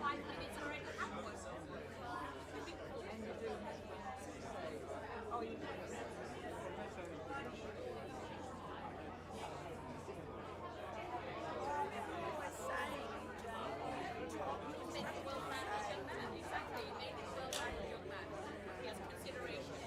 5 minutes already upwards. And you do. Oh, you do. Always saying, Make it well-rounded young man. Exactly, make it well-rounded young man. He has consideration.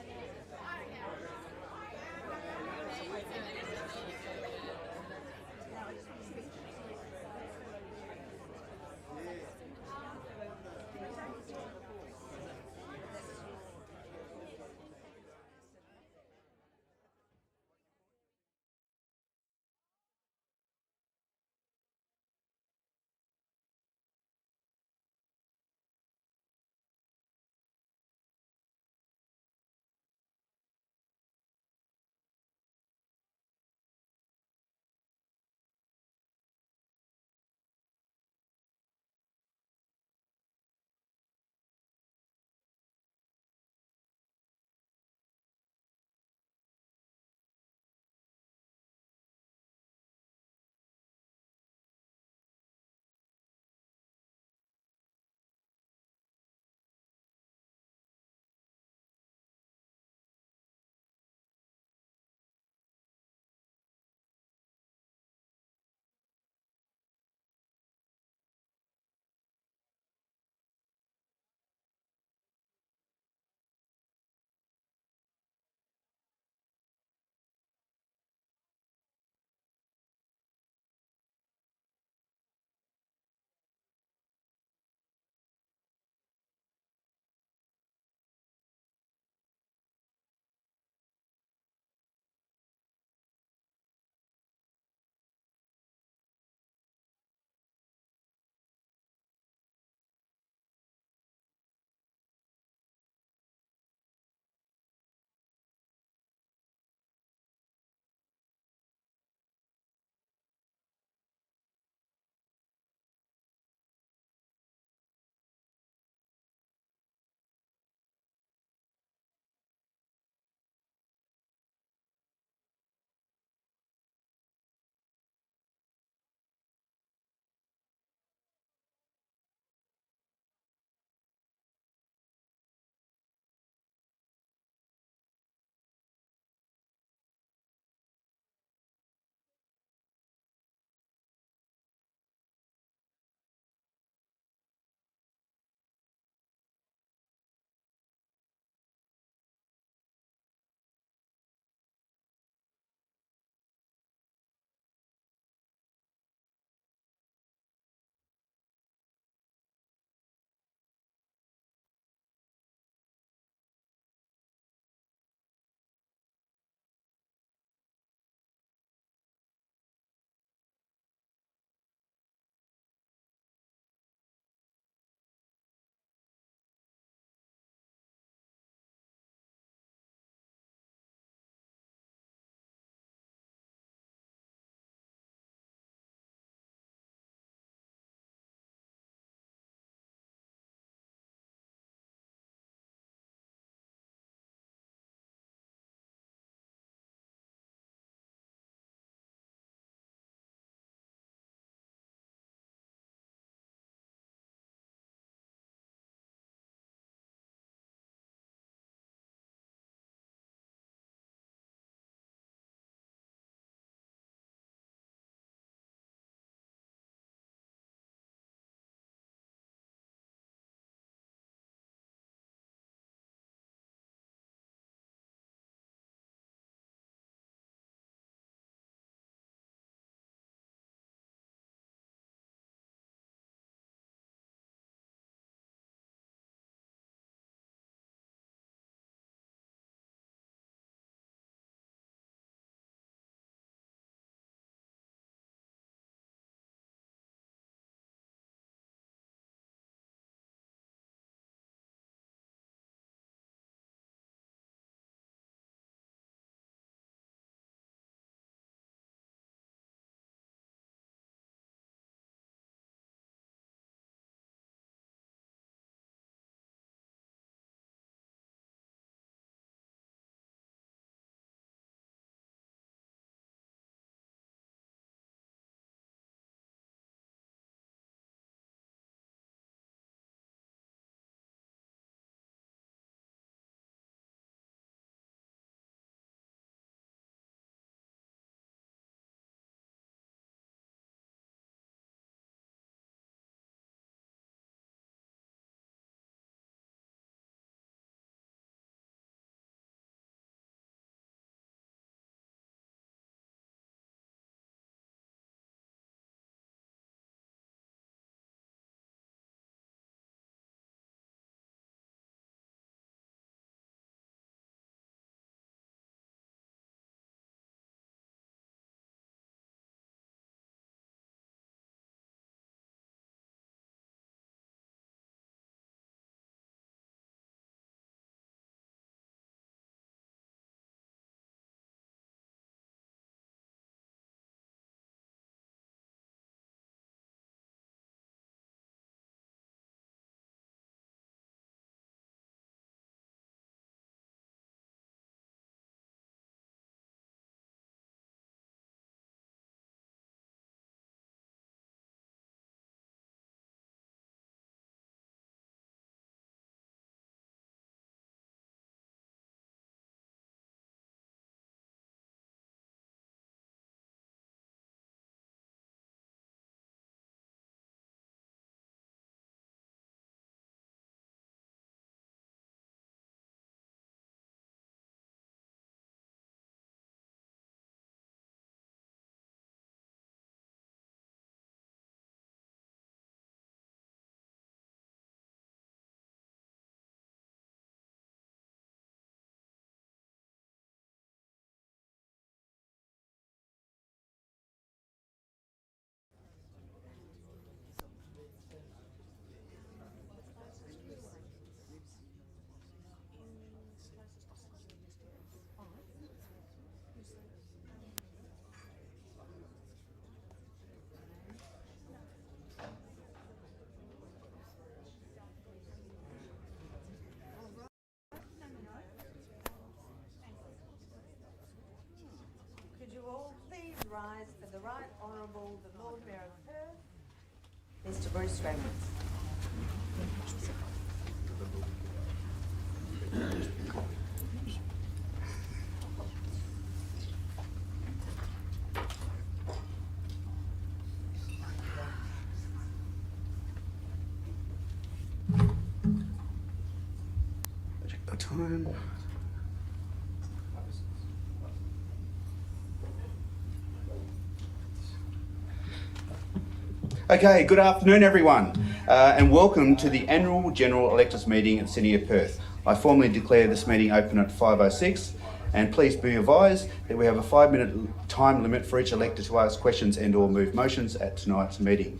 call the Lord Mayor of Perth, Mr. Bruce Reynolds. Check the time. Okay, good afternoon everyone, and welcome to the annual General Electors meeting at City of Perth. I formally declare this meeting open at 5:06, and please be advised that we have a 5-minute time limit for each elector to ask questions and or move motions at tonight's meeting.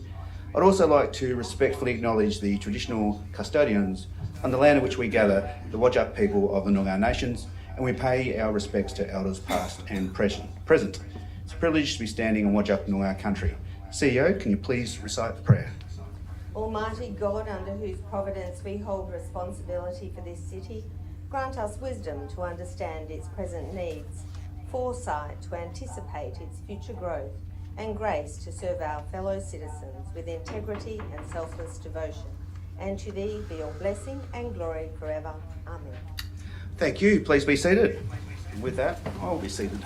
I'd also like to respectfully acknowledge the traditional custodians on the land on which we gather, the Whadjuk people of the Noongar Nations, and we pay our respects to elders past and present. It's a privilege to be standing on Whadjuk Noongar country. CEO, can you please recite the prayer? Almighty God, under whose providence we hold responsibility for this city, grant us wisdom to understand its present needs, foresight to anticipate its future growth, and grace to serve our fellow citizens with integrity and selfless devotion. And to thee be all blessing and glory forever. Amen. Thank you. Please be seated. And with that, I'll be seated.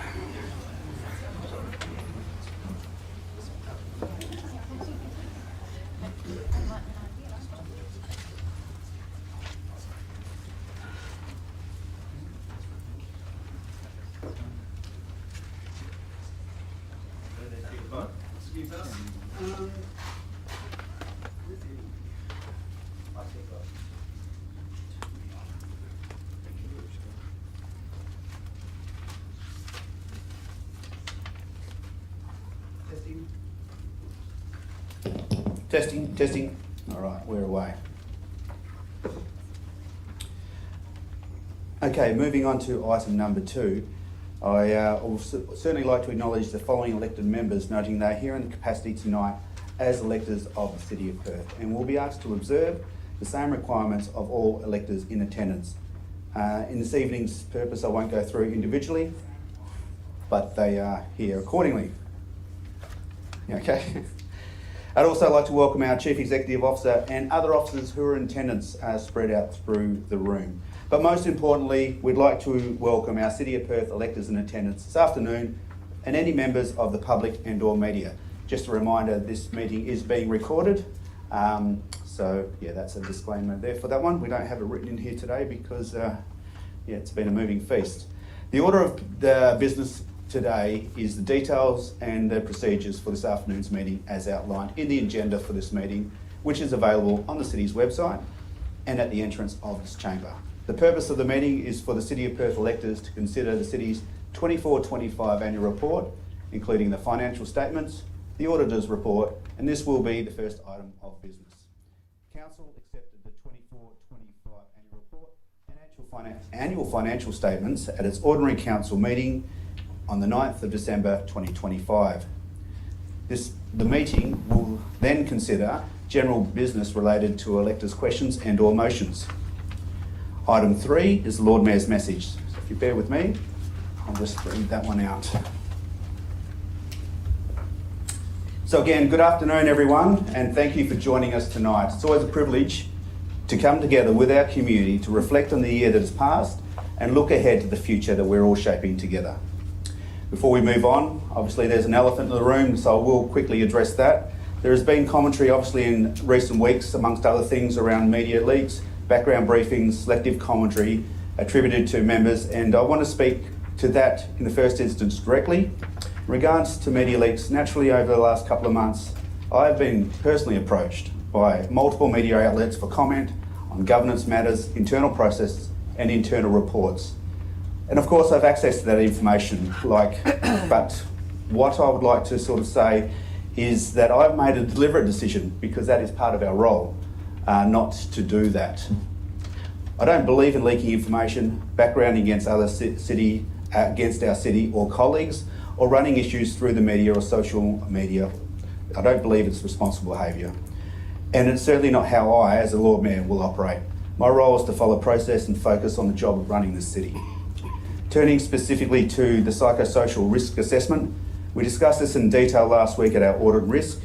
Testing. All right, we're away. Okay, moving on to item number 2. I would certainly like to acknowledge the following elected members, noting they are here in the capacity tonight as electors of the City of Perth and will be asked to observe the same requirements of all electors in attendance. In this evening's purpose, I won't go through individually, but they are here accordingly. Okay. I'd also like to welcome our Chief Executive Officer and other officers who are in attendance spread out through the room. But most importantly, we'd like to welcome our City of Perth electors in attendance this afternoon and any members of the public and or media. Just a reminder, this meeting is being recorded. So yeah, that's a disclaimer there for that one. We don't have it written in here today because it's been a moving feast. The order of the business today is the details and the procedures for this afternoon's meeting as outlined in the agenda for this meeting, which is available on the City's website and at the entrance of this chamber. The purpose of the meeting is for the City of Perth electors to consider the City's 24-25 annual report, including the financial statements, the auditor's report, and this will be the first item of business. Council accepted the 24-25 annual report and annual financial statements at its ordinary council meeting on the 9th of December 2025. The meeting will then consider general business related to electors' questions and or motions. Item 3 is the Lord Mayor's message. So if you bear with me, I'll just read that one out. So again, good afternoon everyone, and thank you for joining us tonight. It's always a privilege to come together with our community to reflect on the year that has passed and look ahead to the future that we're all shaping together. Before we move on, obviously there's an elephant in the room, so I will quickly address that. There has been commentary obviously in recent weeks, amongst other things, around media leaks, background briefings, selective commentary attributed to members, and I want to speak to that in the first instance directly. In regards to media leaks, naturally over the last couple of months, I've been personally approached by multiple media outlets for comment on governance matters, internal processes and internal reports. And of course I've access to that information, but what I would like to sort of say is that I've made a deliberate decision, because that is part of our role, not to do that. I don't believe in leaking information, backgrounding against our city or colleagues, or running issues through the media or social media. I don't believe it's responsible behaviour. And it's certainly not how I, as a Lord Mayor, will operate. My role is to follow process and focus on the job of running this city. Turning specifically to the psychosocial risk assessment, We discussed this in detail last week at our audit risk,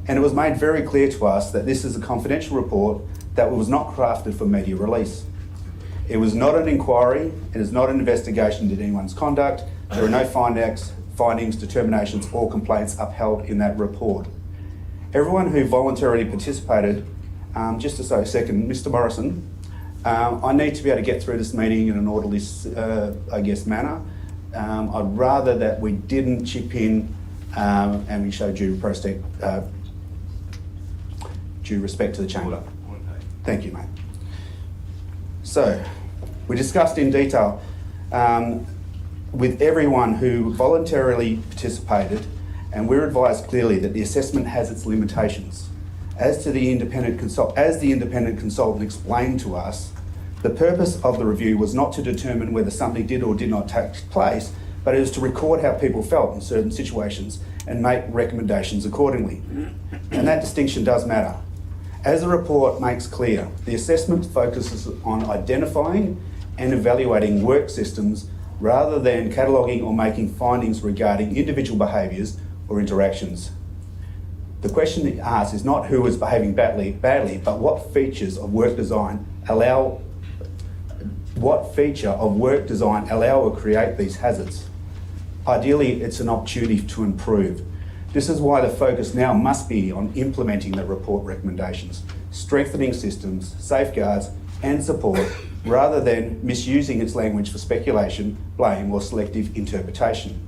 and it was made very clear to us that this is a confidential report that was not crafted for media release. It was not an inquiry, it is not an investigation into anyone's conduct. There are no findings, determinations or complaints upheld in that report. Everyone who voluntarily participated, just to say a second, Mr. Morrison, I need to be able to get through this meeting in an orderly, manner. I'd rather that we didn't chip in and we show due respect to the chamber. Thank you, mate. So, we discussed in detail with everyone who voluntarily participated, and we're advised clearly that the assessment has its limitations. As the independent consultant explained to us, the purpose of the review was not to determine whether something did or did not take place, but it was to record how people felt in certain situations and make recommendations accordingly. And that distinction does matter. As the report makes clear, the assessment focuses on identifying and evaluating work systems rather than cataloguing or making findings regarding individual behaviours or interactions. The question it asks is not who is behaving badly, but what features of work design allow or create these hazards. Ideally, it's an opportunity to improve. This is why the focus now must be on implementing the report recommendations, strengthening systems, safeguards and support, rather than misusing its language for speculation, blame or selective interpretation.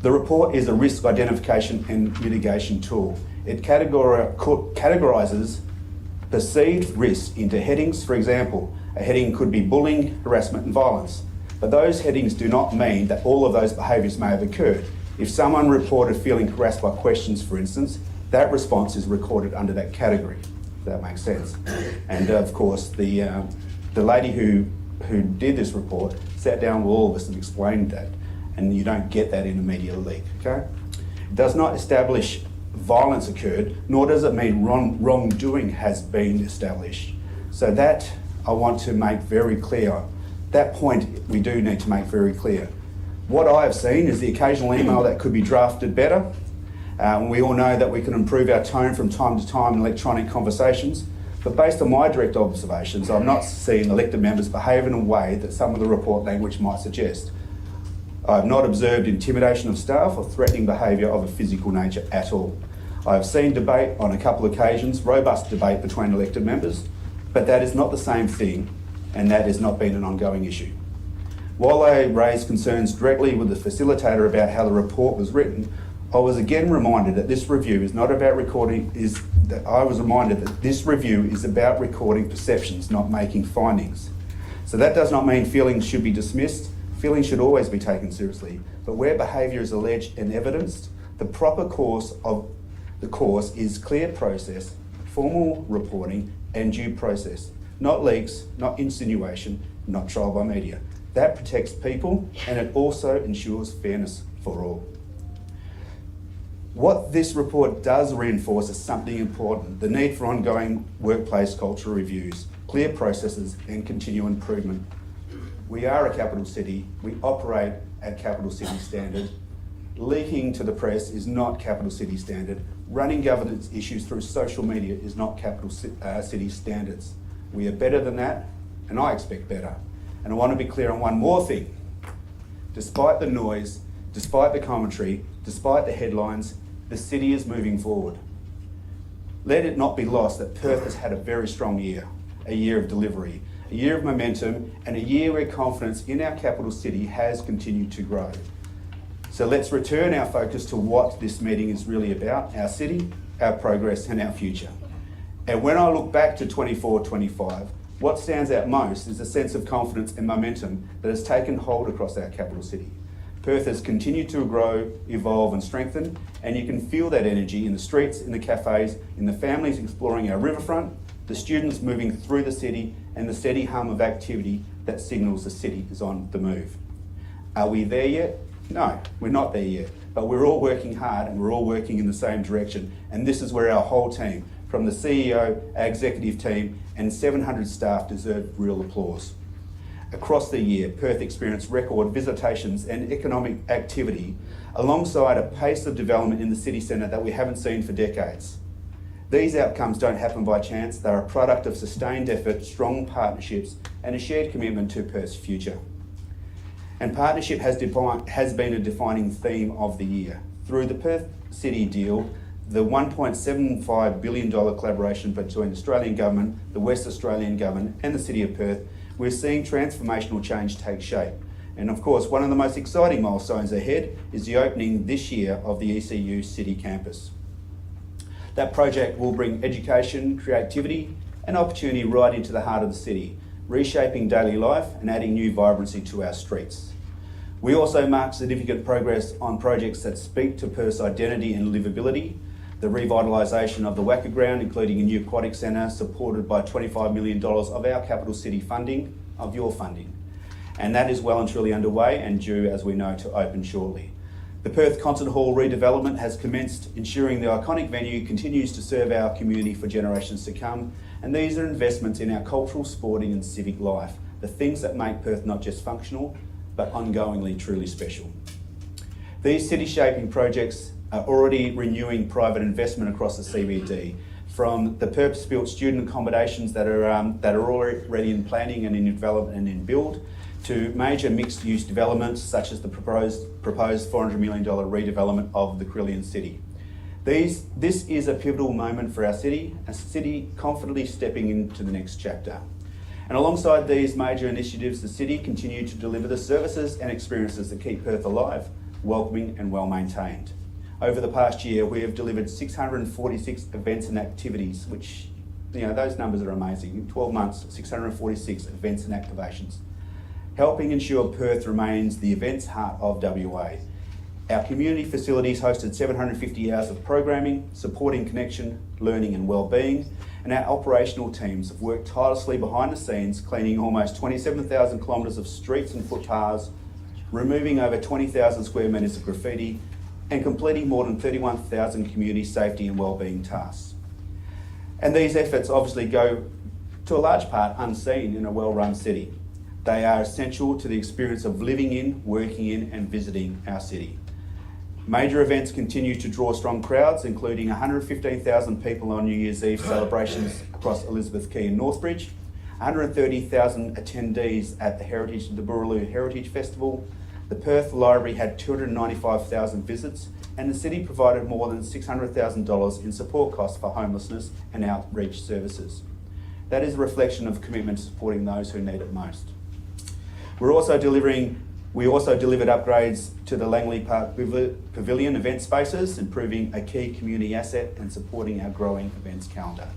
The report is a risk identification and mitigation tool. It categorises perceived risks into headings. For example, a heading could be bullying, harassment and violence. But those headings do not mean that all of those behaviours may have occurred. If someone reported feeling harassed by questions, for instance, that response is recorded under that category, if that makes sense. And of course, the lady who did this report sat down with all of us and explained that, and you don't get that in a media leak, okay? It does not establish violence occurred, nor does it mean wrongdoing has been established. So that I want to make very clear. That point we do need to make very clear. What I have seen is the occasional email that could be drafted better. We all know that we can improve our tone from time to time in electronic conversations, but based on my direct observations, I've not seen elected members behave in a way that some of the report language might suggest. I have not observed intimidation of staff or threatening behaviour of a physical nature at all. I have seen debate on a couple of occasions, robust debate between elected members, but that is not the same thing, and that has not been an ongoing issue. While I raised concerns directly with the facilitator about how the report was written, I was again reminded that this review is not about recording, I was reminded that this review is about recording perceptions, not making findings. So that does not mean feelings should be dismissed. Feelings should always be taken seriously, but where behaviour is alleged and evidenced, the proper course is clear process, formal reporting and due process. Not leaks, not insinuation, not trial by media. That protects people and it also ensures fairness for all. What this report does reinforce is something important: the need for ongoing workplace culture reviews, clear processes and continual improvement. We are a capital city, we operate at capital city standard. Leaking to the press is not capital city standard. Running governance issues through social media is not capital city standards. We are better than that, and I expect better. And I want to be clear on one more thing. Despite the noise, despite the commentary, despite the headlines, the city is moving forward. Let it not be lost that Perth has had a very strong year, a year of delivery, a year of momentum, and a year where confidence in our capital city has continued to grow. So let's return our focus to what this meeting is really about: our city, our progress and our future. And when I look back to 24-25, what stands out most is a sense of confidence and momentum that has taken hold across our capital city. Perth has continued to grow, evolve and strengthen, and you can feel that energy in the streets, in the cafes, in the families exploring our riverfront, the students moving through the city, and the steady hum of activity that signals the city is on the move. Are we there yet? No, we're not there yet, but we're all working hard and we're all working in the same direction, and this is where our whole team, from the CEO, our executive team, and 700 staff deserve real applause. Across the year, Perth experienced record visitations and economic activity alongside a pace of development in the city centre that we haven't seen for decades. These outcomes don't happen by chance. They're a product of sustained effort, strong partnerships and a shared commitment to Perth's future. And partnership has been a defining theme of the year. Through the Perth City deal, the $1.75 billion collaboration between the Australian Government, the West Australian Government and the City of Perth, we're seeing transformational change take shape. And of course, one of the most exciting milestones ahead is the opening this year of the ECU City Campus. That project will bring education, creativity and opportunity right into the heart of the city, reshaping daily life and adding new vibrancy to our streets. We also mark significant progress on projects that speak to Perth's identity and livability, the revitalisation of the Wacker Ground, including a new aquatic centre supported by $25 million of our capital city funding, of your funding. And that is well and truly underway and due, as we know, to open shortly. The Perth Concert Hall redevelopment has commenced, ensuring the iconic venue continues to serve our community for generations to come. And these are investments in our cultural, sporting and civic life, the things that make Perth not just functional, but ongoingly truly special. These city-shaping projects are already renewing private investment across the CBD, from the purpose-built student accommodations that are already in planning and in development and in build, to major mixed-use developments such as the proposed $400 million redevelopment of the Carillion City. This is a pivotal moment for our city, a city confidently stepping into the next chapter. And alongside these major initiatives, the city continued to deliver the services and experiences that keep Perth alive, welcoming and well maintained. Over the past year, we have delivered 646 events and activities, which, those numbers are amazing. In 12 months, 646 events and activations, helping ensure Perth remains the events heart of WA. Our community facilities hosted 750 hours of programming, supporting connection, learning and wellbeing, and our operational teams have worked tirelessly behind the scenes, cleaning almost 27,000 kilometres of streets and footpaths, removing over 20,000 square metres of graffiti, and completing more than 31,000 community safety and wellbeing tasks. And these efforts obviously go to a large part unseen in a well-run city. They are essential to the experience of living in, working in and visiting our city. Major events continue to draw strong crowds, including 115,000 people on New Year's Eve celebrations across Elizabeth Quay and Northbridge, 130,000 attendees at the Boorloo Heritage Festival. The Perth Library had 295,000 visits, and the city provided more than $600,000 in support costs for homelessness and outreach services. That is a reflection of commitment to supporting those who need it most. We also delivered upgrades to the Langley Park Pavilion event spaces, improving a key community asset and supporting our growing events calendar.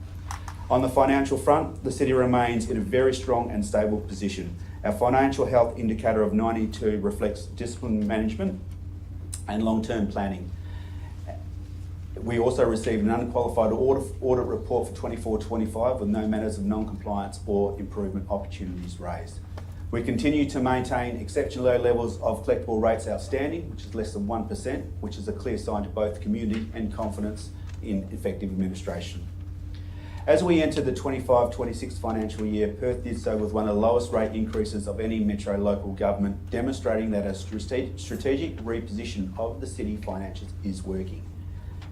On the financial front, the city remains in a very strong and stable position. Our financial health indicator of 92 reflects disciplined management and long-term planning. We also received an unqualified audit report for 24-25 with no matters of non-compliance or improvement opportunities raised. We continue to maintain exceptionally low levels of collectible rates outstanding, which is less than 1%, which is a clear sign to both community and confidence in effective administration. As we enter the 25-26 financial year, Perth did so with one of the lowest rate increases of any metro local government, demonstrating that a strategic reposition of the city finances is working.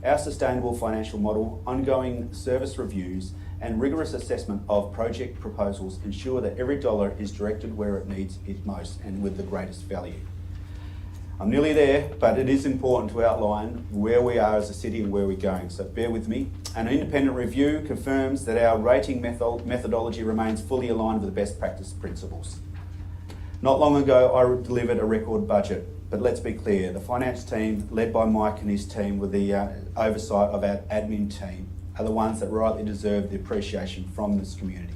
Our sustainable financial model, ongoing service reviews and rigorous assessment of project proposals ensure that every dollar is directed where it needs it most and with the greatest value. I'm nearly there, but it is important to outline where we are as a city and where we're going, so bear with me. An independent review confirms that our rating methodology remains fully aligned with the best practice principles. Not long ago, I delivered a record budget, but let's be clear, the finance team, led by Mike and his team with the oversight of our admin team, are the ones that rightly deserve the appreciation from this community.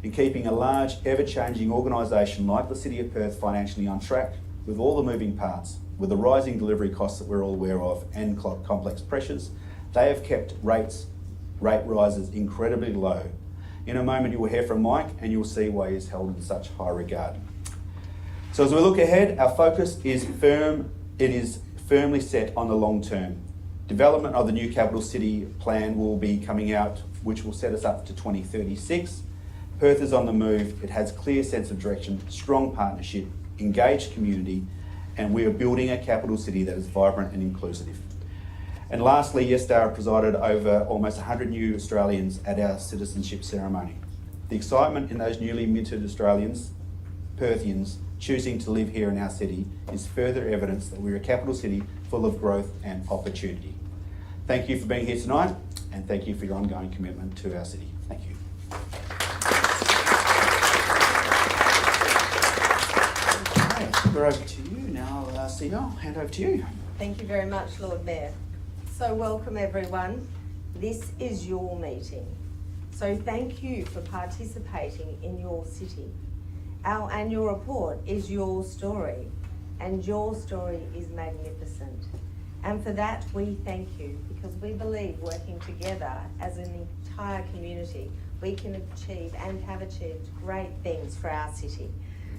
In keeping a large, ever-changing organisation like the City of Perth financially on track, with all the moving parts, with the rising delivery costs that we're all aware of and complex pressures, they have kept rate rises incredibly low. In a moment you will hear from Mike and you'll see why he is held in such high regard. So as we look ahead, our focus is firm. It is firmly set on the long term. Development of the new capital city plan will be coming out, which will set us up to 2036. Perth is on the move, it has clear sense of direction, strong partnership, engaged community, and we are building a capital city that is vibrant and inclusive. And lastly, yesterday I presided over almost 100 new Australians at our citizenship ceremony. The excitement in those newly minted Australians, Perthians, choosing to live here in our city is further evidence that we're a capital city full of growth and opportunity. Thank you for being here tonight, and thank you for your ongoing commitment to our city. Thank you. Okay, we're over to you now, CEO. Hand over to you. Thank you very much, Lord Mayor. So welcome everyone. This is your meeting. So thank you for participating in your city. Our annual report is your story, and your story is magnificent. And for that we thank you, because we believe working together as an entire community, we can achieve and have achieved great things for our city.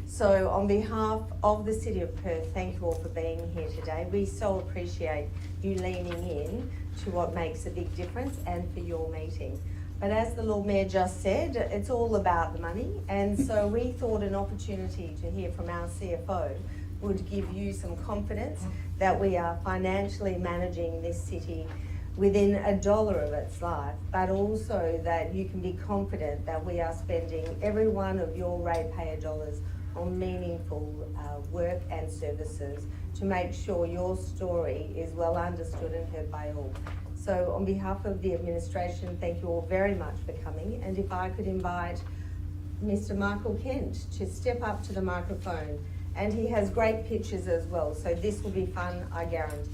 So on behalf of the City of Perth, thank you all for being here today. We so appreciate you leaning in to what makes a big difference and for your meeting. But as the Lord Mayor just said, it's all about the money, and so we thought an opportunity to hear from our CFO would give you some confidence that we are financially managing this city within $1 of its life, but also that you can be confident that we are spending every one of your ratepayer dollars on meaningful work and services to make sure your story is well understood and heard by all. So on behalf of the administration, thank you all very much for coming. And if I could invite Mr. Michael Kent to step up to the microphone. And he has great pictures as well, so this will be fun, I guarantee.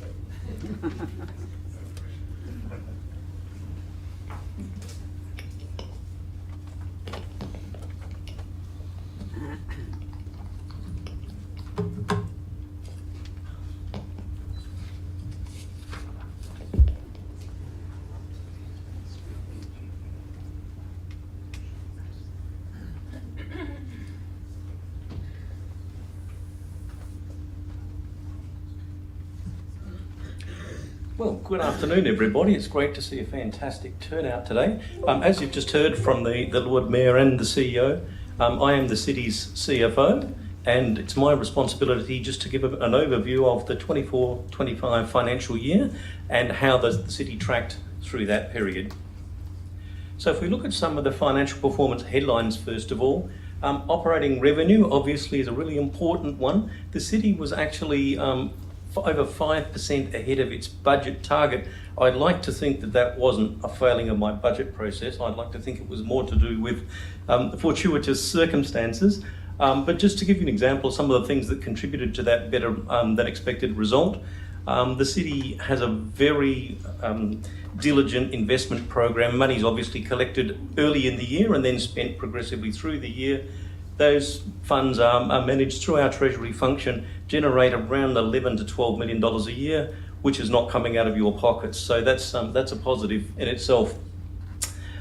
Well, good afternoon, everybody. It's great to see a fantastic turnout today. As you've just heard from the Lord Mayor and the CEO, I am the city's CFO, and it's my responsibility just to give an overview of the 24-25 financial year and how the city tracked through that period. So if we look at some of the financial performance headlines, first of all, operating revenue obviously is a really important one. The city was actually over 5% ahead of its budget target. I'd like to think that wasn't a failing of my budget process. I'd like to think it was more to do with fortuitous circumstances. But just to give you an example of some of the things that contributed to that better than expected result, the city has a very diligent investment program. Money's obviously collected early in the year and then spent progressively through the year. Those funds are managed through our treasury function, generate around $11 to $12 million a year, which is not coming out of your pockets. So that's a positive in itself.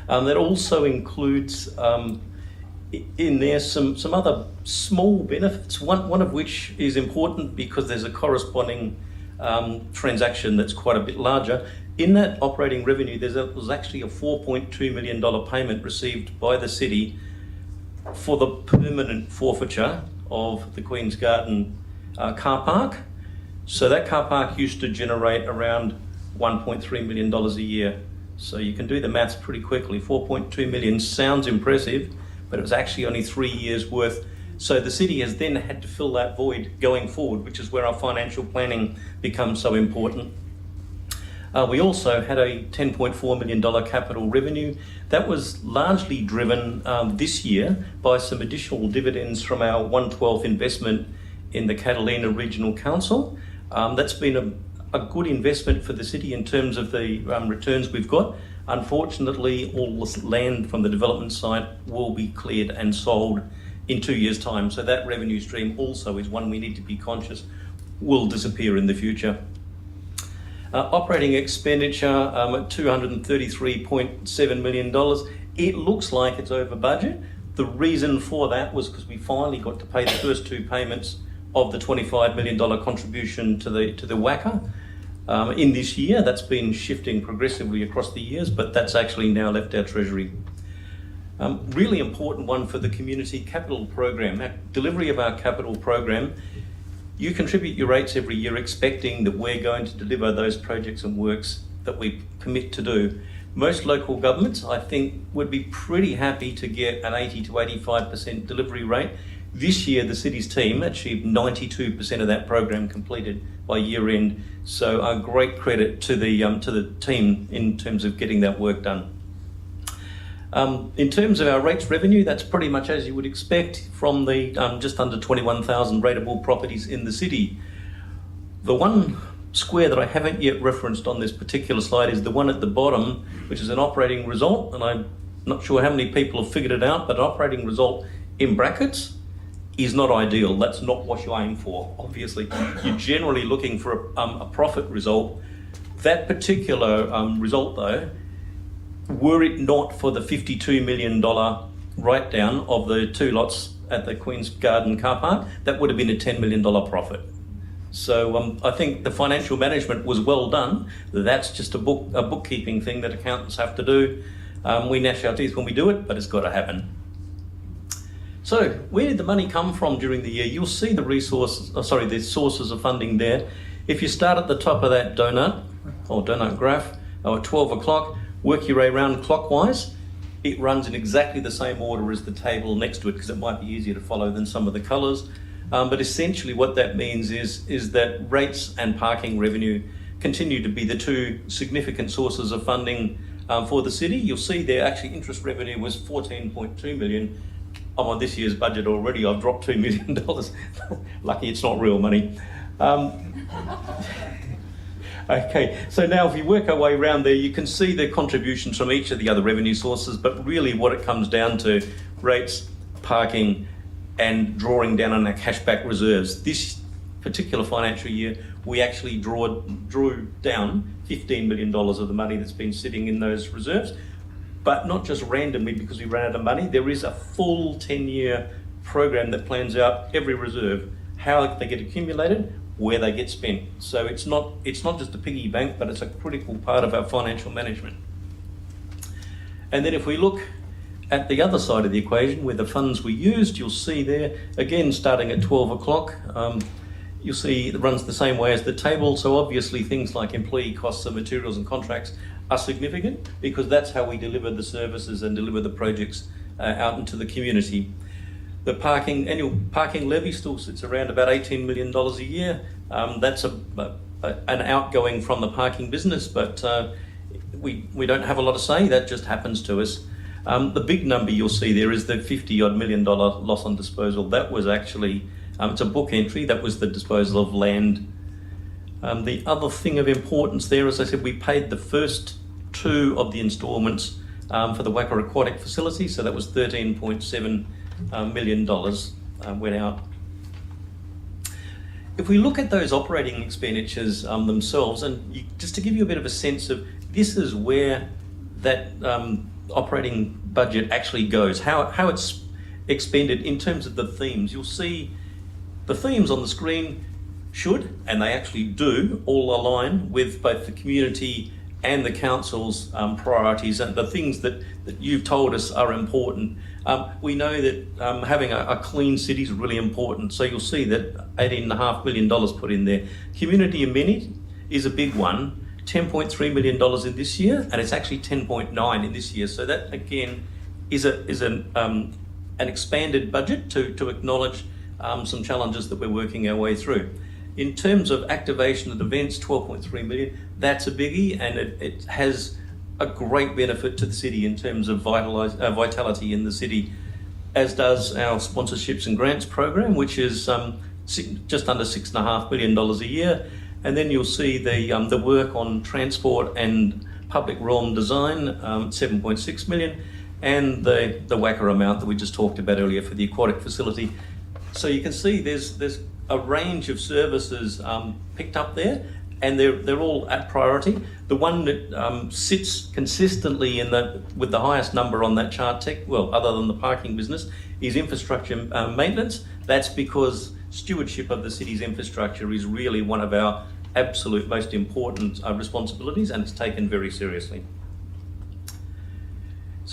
That also includes in there some other small benefits, one of which is important because there's a corresponding transaction that's quite a bit larger. In that operating revenue, there's actually a $4.2 million payment received by the city for the permanent forfeiture of the Queen's Garden car park. So that car park used to generate around $1.3 million a year. So you can do the maths pretty quickly. 4.2 million sounds impressive, but it was actually only 3 years worth. So the city has then had to fill that void going forward, which is where our financial planning becomes so important. We also had a $10.4 million capital revenue. That was largely driven this year by some additional dividends from our 1/12 investment in the Catalina Regional Council. That's been a good investment for the city in terms of the returns we've got. Unfortunately, all the land from the development site will be cleared and sold in 2 years' time. So that revenue stream also is one we need to be conscious will disappear in the future. Operating expenditure at $233.7 million. It looks like it's over budget. The reason for that was because we finally got to pay the first two payments of the $25 million contribution to the WACA in this year. That's been shifting progressively across the years, but that's actually now left our treasury. Really important one for the community capital program. Delivery of our capital program, you contribute your rates every year expecting that we're going to deliver those projects and works that we commit to do. Most local governments, I think, would be pretty happy to get an 80 to 85% delivery rate. This year, the city's team achieved 92% of that program completed by year end. So a great credit to the team in terms of getting that work done. In terms of our rates revenue, that's pretty much as you would expect from the just under 21,000 rateable properties in the city. The one square that I haven't yet referenced on this particular slide is the one at the bottom, which is an operating result, and I'm not sure how many people have figured it out, but an operating result in brackets is not ideal. That's not what you aim for, obviously. You're generally looking for a profit result. That particular result, though, were it not for the $52 million write-down of the 2 lots at the Queen's Garden car park, that would have been a $10 million profit. So I think the financial management was well done. That's just a bookkeeping thing that accountants have to do. We gnash our teeth when we do it, but it's got to happen. So where did the money come from during the year? You'll see the the sources of funding there. If you start at the top of that donut graph, at 12 o'clock, work your way around clockwise. It runs in exactly the same order as the table next to it because it might be easier to follow than some of the colours. But essentially what that means is that rates and parking revenue continue to be the 2 significant sources of funding for the city. You'll see there actually interest revenue was $14.2 million. I'm on this year's budget already. I've dropped $2 million. Lucky it's not real money. Okay, so now if you work our way around there, you can see the contributions from each of the other revenue sources, but really what it comes down to, rates, parking, and drawing down on our cashback reserves. This particular financial year, we actually drew down $15 million of the money that's been sitting in those reserves, but not just randomly because we ran out of money. There is a full 10-year program that plans out every reserve, how they get accumulated, where they get spent. So it's not just a piggy bank, but it's a critical part of our financial management. And then if we look at the other side of the equation where the funds were used, you'll see there, again, starting at 12 o'clock, you'll see it runs the same way as the table. So obviously things like employee costs and materials and contracts are significant because that's how we deliver the services and deliver the projects out into the community. The annual parking levy still sits around about $18 million a year. That's an outgoing from the parking business, but we don't have a lot of say. That just happens to us. The big number you'll see there is the $50-odd million loss on disposal. That was actually, it's a book entry, that was the disposal of land. The other thing of importance there, as I said, we paid the first 2 of the instalments for the Wacker Aquatic Facility, so that was $13.7 million went out. If we look at those operating expenditures themselves, and just to give you a bit of a sense of this is where that operating budget actually goes, how it's expended in terms of the themes. You'll see the themes on the screen should, and they actually do, all align with both the community and the council's priorities and the things that you've told us are important. We know that having a clean city is really important, so you'll see that $18.5 million put in there. Community amenity is a big one, $10.3 million in this year, and it's actually 10.9 in this year. So that again is an expanded budget to acknowledge some challenges that we're working our way through. In terms of activation of events, 12.3 million, that's a biggie, and it has a great benefit to the city in terms of vitality in the city, as does our sponsorships and grants program, which is just under $6.5 million a year. And then you'll see the work on transport and public realm design, 7.6 million, and the Wacker amount that we just talked about earlier for the aquatic facility. So you can see there's a range of services picked up there, and they're all at priority. The one that sits consistently with the highest number on that chart, other than the parking business, is infrastructure maintenance. That's because stewardship of the city's infrastructure is really one of our absolute most important responsibilities, and it's taken very seriously.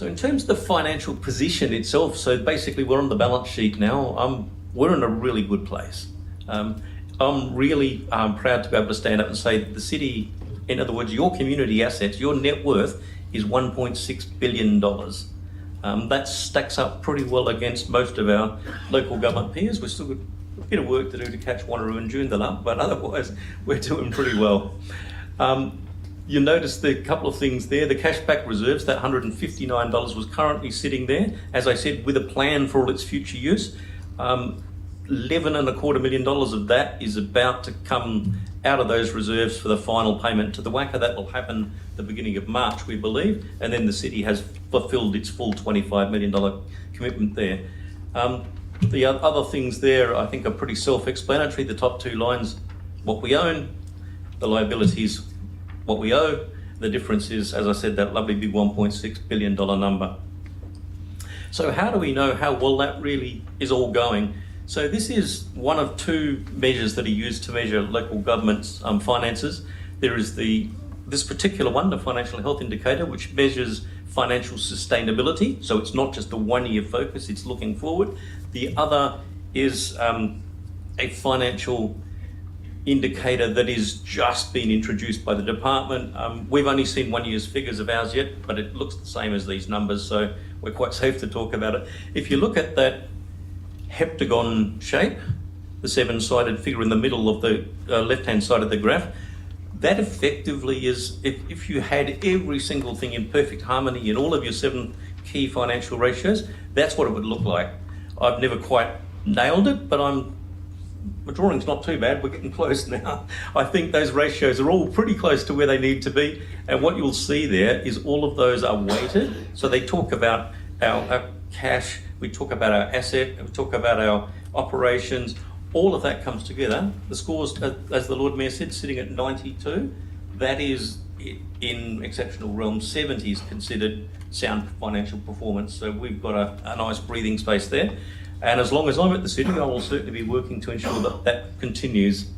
So in terms of the financial position itself, so basically we're on the balance sheet now. We're in a really good place. I'm really proud to be able to stand up and say that the city, in other words, your community assets, your net worth is $1.6 billion. That stacks up pretty well against most of our local government peers. We've still got a bit of work to do to catch Wanneroo and Joondalup, but otherwise we're doing pretty well. You notice the couple of things there. The cashback reserves, that $159 was currently sitting there, as I said, with a plan for all its future use. $11.25 million of that is about to come out of those reserves for the final payment to the WACA. That will happen the beginning of March, we believe, and then the city has fulfilled its full $25 million commitment there. The other things there I think are pretty self-explanatory. The top two lines, what we own, the liabilities, what we owe. The difference is, as I said, that lovely big $1.6 billion number. So how do we know how well that really is all going? So this is one of two measures that are used to measure local government's finances. There is this particular one, the financial health indicator, which measures financial sustainability. So it's not just a one-year focus, it's looking forward. The other is a financial indicator that is just been introduced by the department. We've only seen 1 year's figures of ours yet, but it looks the same as these numbers, so we're quite safe to talk about it. If you look at that heptagon shape, the seven-sided figure in the middle of the left-hand side of the graph, that effectively is, if you had every single thing in perfect harmony in all of your 7 key financial ratios, that's what it would look like. I've never quite nailed it, but my drawing's not too bad, we're getting close now. I think those ratios are all pretty close to where they need to be, and what you'll see there is all of those are weighted. So they talk about our cash, we talk about our asset, we talk about our operations, all of that comes together. The scores, as the Lord Mayor said, sitting at 92, that is in exceptional realms. 70 is considered sound financial performance, so we've got a nice breathing space there. And as long as I'm at the city, I will certainly be working to ensure that that continues.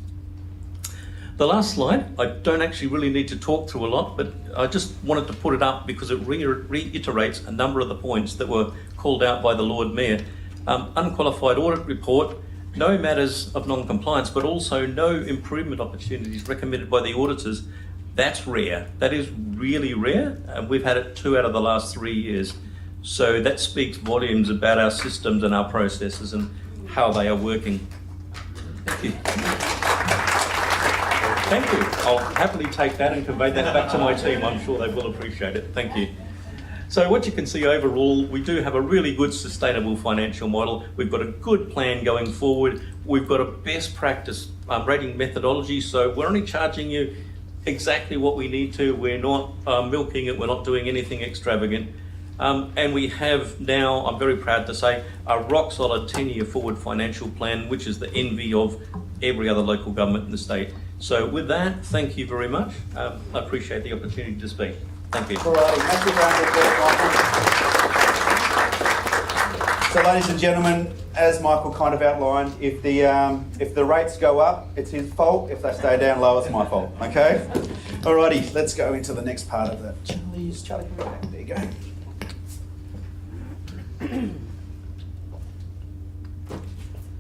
The last slide, I don't actually really need to talk through a lot, but I just wanted to put it up because it reiterates a number of the points that were called out by the Lord Mayor. Unqualified audit report, no matters of non-compliance, but also no improvement opportunities recommended by the auditors. That's rare. That is really rare, and we've had it 2 out of the last 3 years. So that speaks volumes about our systems and our processes and how they are working. Thank you. Thank you. I'll happily take that and convey that back to my team. I'm sure they will appreciate it. Thank you. So what you can see overall, we do have a really good sustainable financial model. We've got a good plan going forward. We've got a best practice rating methodology. So we're only charging you exactly what we need to. We're not milking it. We're not doing anything extravagant. And we have now, I'm very proud to say, a rock solid 10-year forward financial plan, which is the envy of every other local government in the state. So with that, thank you very much. I appreciate the opportunity to speak. Thank you. All right, massive round of applause, Michael. So ladies and gentlemen, as Michael kind of outlined, if the rates go up, it's his fault. If they stay down low, it's my fault, okay? Alrighty, let's go into the next part of that. Charlie, can go back. There you go.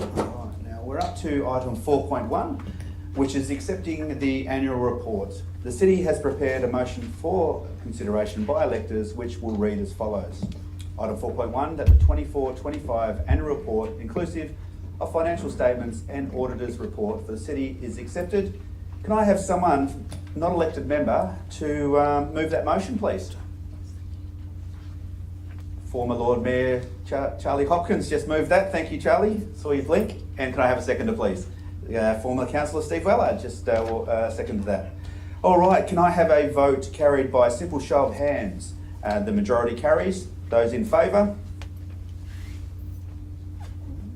Alright, now we're up to item 4.1, which is accepting the annual report. The city has prepared a motion for consideration by electors, which will read as follows. Item 4.1, that the 24-25 annual report, inclusive of financial statements and auditor's report for the city, is accepted. Can I have someone, not elected member, to move that motion, please? Former Lord Mayor Charlie Hopkins just moved that. Thank you, Charlie. Saw you blink. And can I have a seconder, please? Former Councillor Steve Weller just seconded that. All right, can I have a vote carried by a simple show of hands? The majority carries. Those in favour?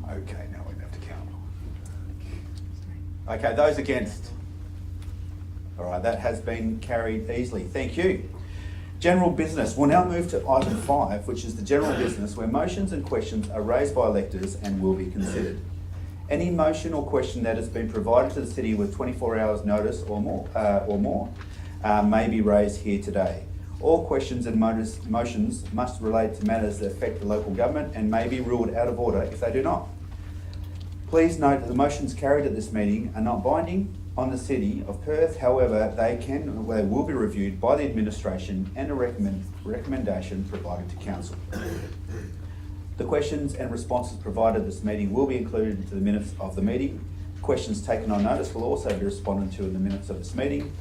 Okay, now we have to count. Okay, those against? All right, that has been carried easily. Thank you. General business. We'll now move to item 5, which is the general business, where motions and questions are raised by electors and will be considered. Any motion or question that has been provided to the city with 24 hours notice or more may be raised here today. All questions and motions must relate to matters that affect the local government and may be ruled out of order if they do not. Please note that the motions carried at this meeting are not binding on the City of Perth. However, they will be reviewed by the administration and a recommendation provided to Council. The questions and responses provided at this meeting will be included into the minutes of the meeting. Questions taken on notice will also be responded to in the minutes of this meeting.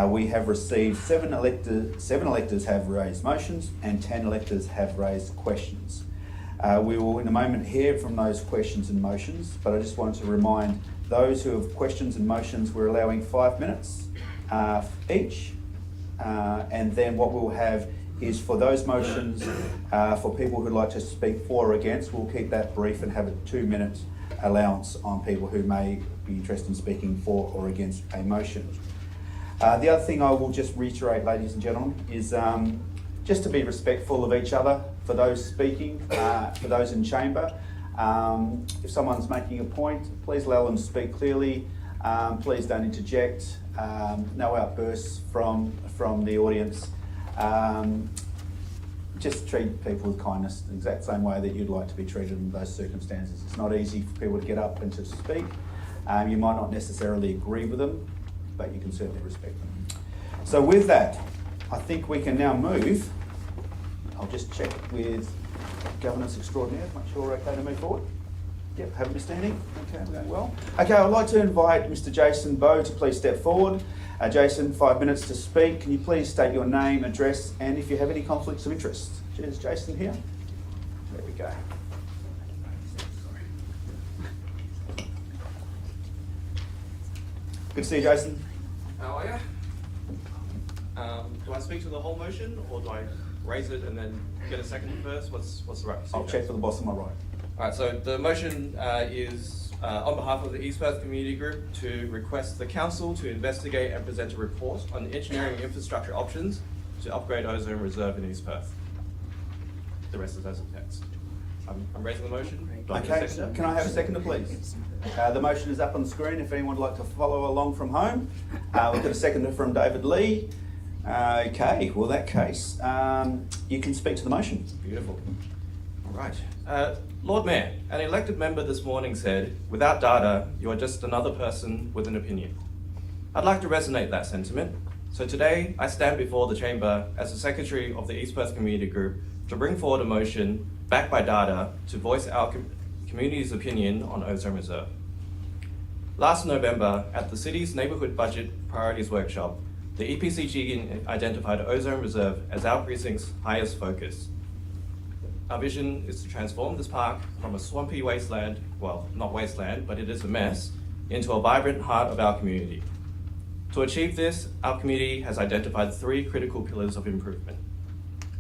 We have received 7 electors have raised motions and 10 electors have raised questions. We will in a moment hear from those questions and motions, but I just wanted to remind those who have questions and motions, we're allowing 5 minutes each, and then what we'll have is for those motions, for people who'd like to speak for or against, we'll keep that brief and have a 2-minute allowance on people who may be interested in speaking for or against a motion. The other thing I will just reiterate, ladies and gentlemen, is just to be respectful of each other for those speaking, for those in chamber. If someone's making a point, please allow them to speak clearly. Please don't interject. No outbursts from the audience. Just treat people with kindness the exact same way that you'd like to be treated in those circumstances. It's not easy for people to get up and to speak. You might not necessarily agree with them, but you can certainly respect them. So with that, I think we can now move. I'll just check with Governance Extraordinaire, make sure we're okay to move forward. Yep, haven't been standing. Okay, we're going well. Okay, I'd like to invite Mr. Jason Bowe to please step forward. Jason, 5 minutes to speak. Can you please state your name, address, and if you have any conflicts of interest? Cheers, Jason here. There we go. Good to see you, Jason. How are you? Do I speak to the whole motion, or do I raise it and then get a second first? What's the right procedure? I'll check for the boss on my right. All right, so the motion is on behalf of the East Perth Community Group to request the council to investigate and present a report on engineering infrastructure options to upgrade ozone reserve in East Perth. The rest is as a text. I'm raising the motion. Do I get a Okay, seconder? can I have a seconder, please? The motion is up on the screen if anyone would like to follow along from home. We've got a seconder from David Lee. Okay, well, in that case, you can speak to the motion. Beautiful. All right. Lord Mayor, an elected member this morning said, without data, you are just another person with an opinion. I'd like to resonate that sentiment. So today, I stand before the Chamber as the Secretary of the East Perth Community Group to bring forward a motion backed by data to voice our community's opinion on ozone reserve. Last November, at the city's Neighbourhood Budget Priorities Workshop, the EPCG identified ozone reserve as our precinct's highest focus. Our vision is to transform this park from a swampy wasteland, well, not wasteland, but it is a mess, into a vibrant heart of our community. To achieve this, our community has identified 3 critical pillars of improvement.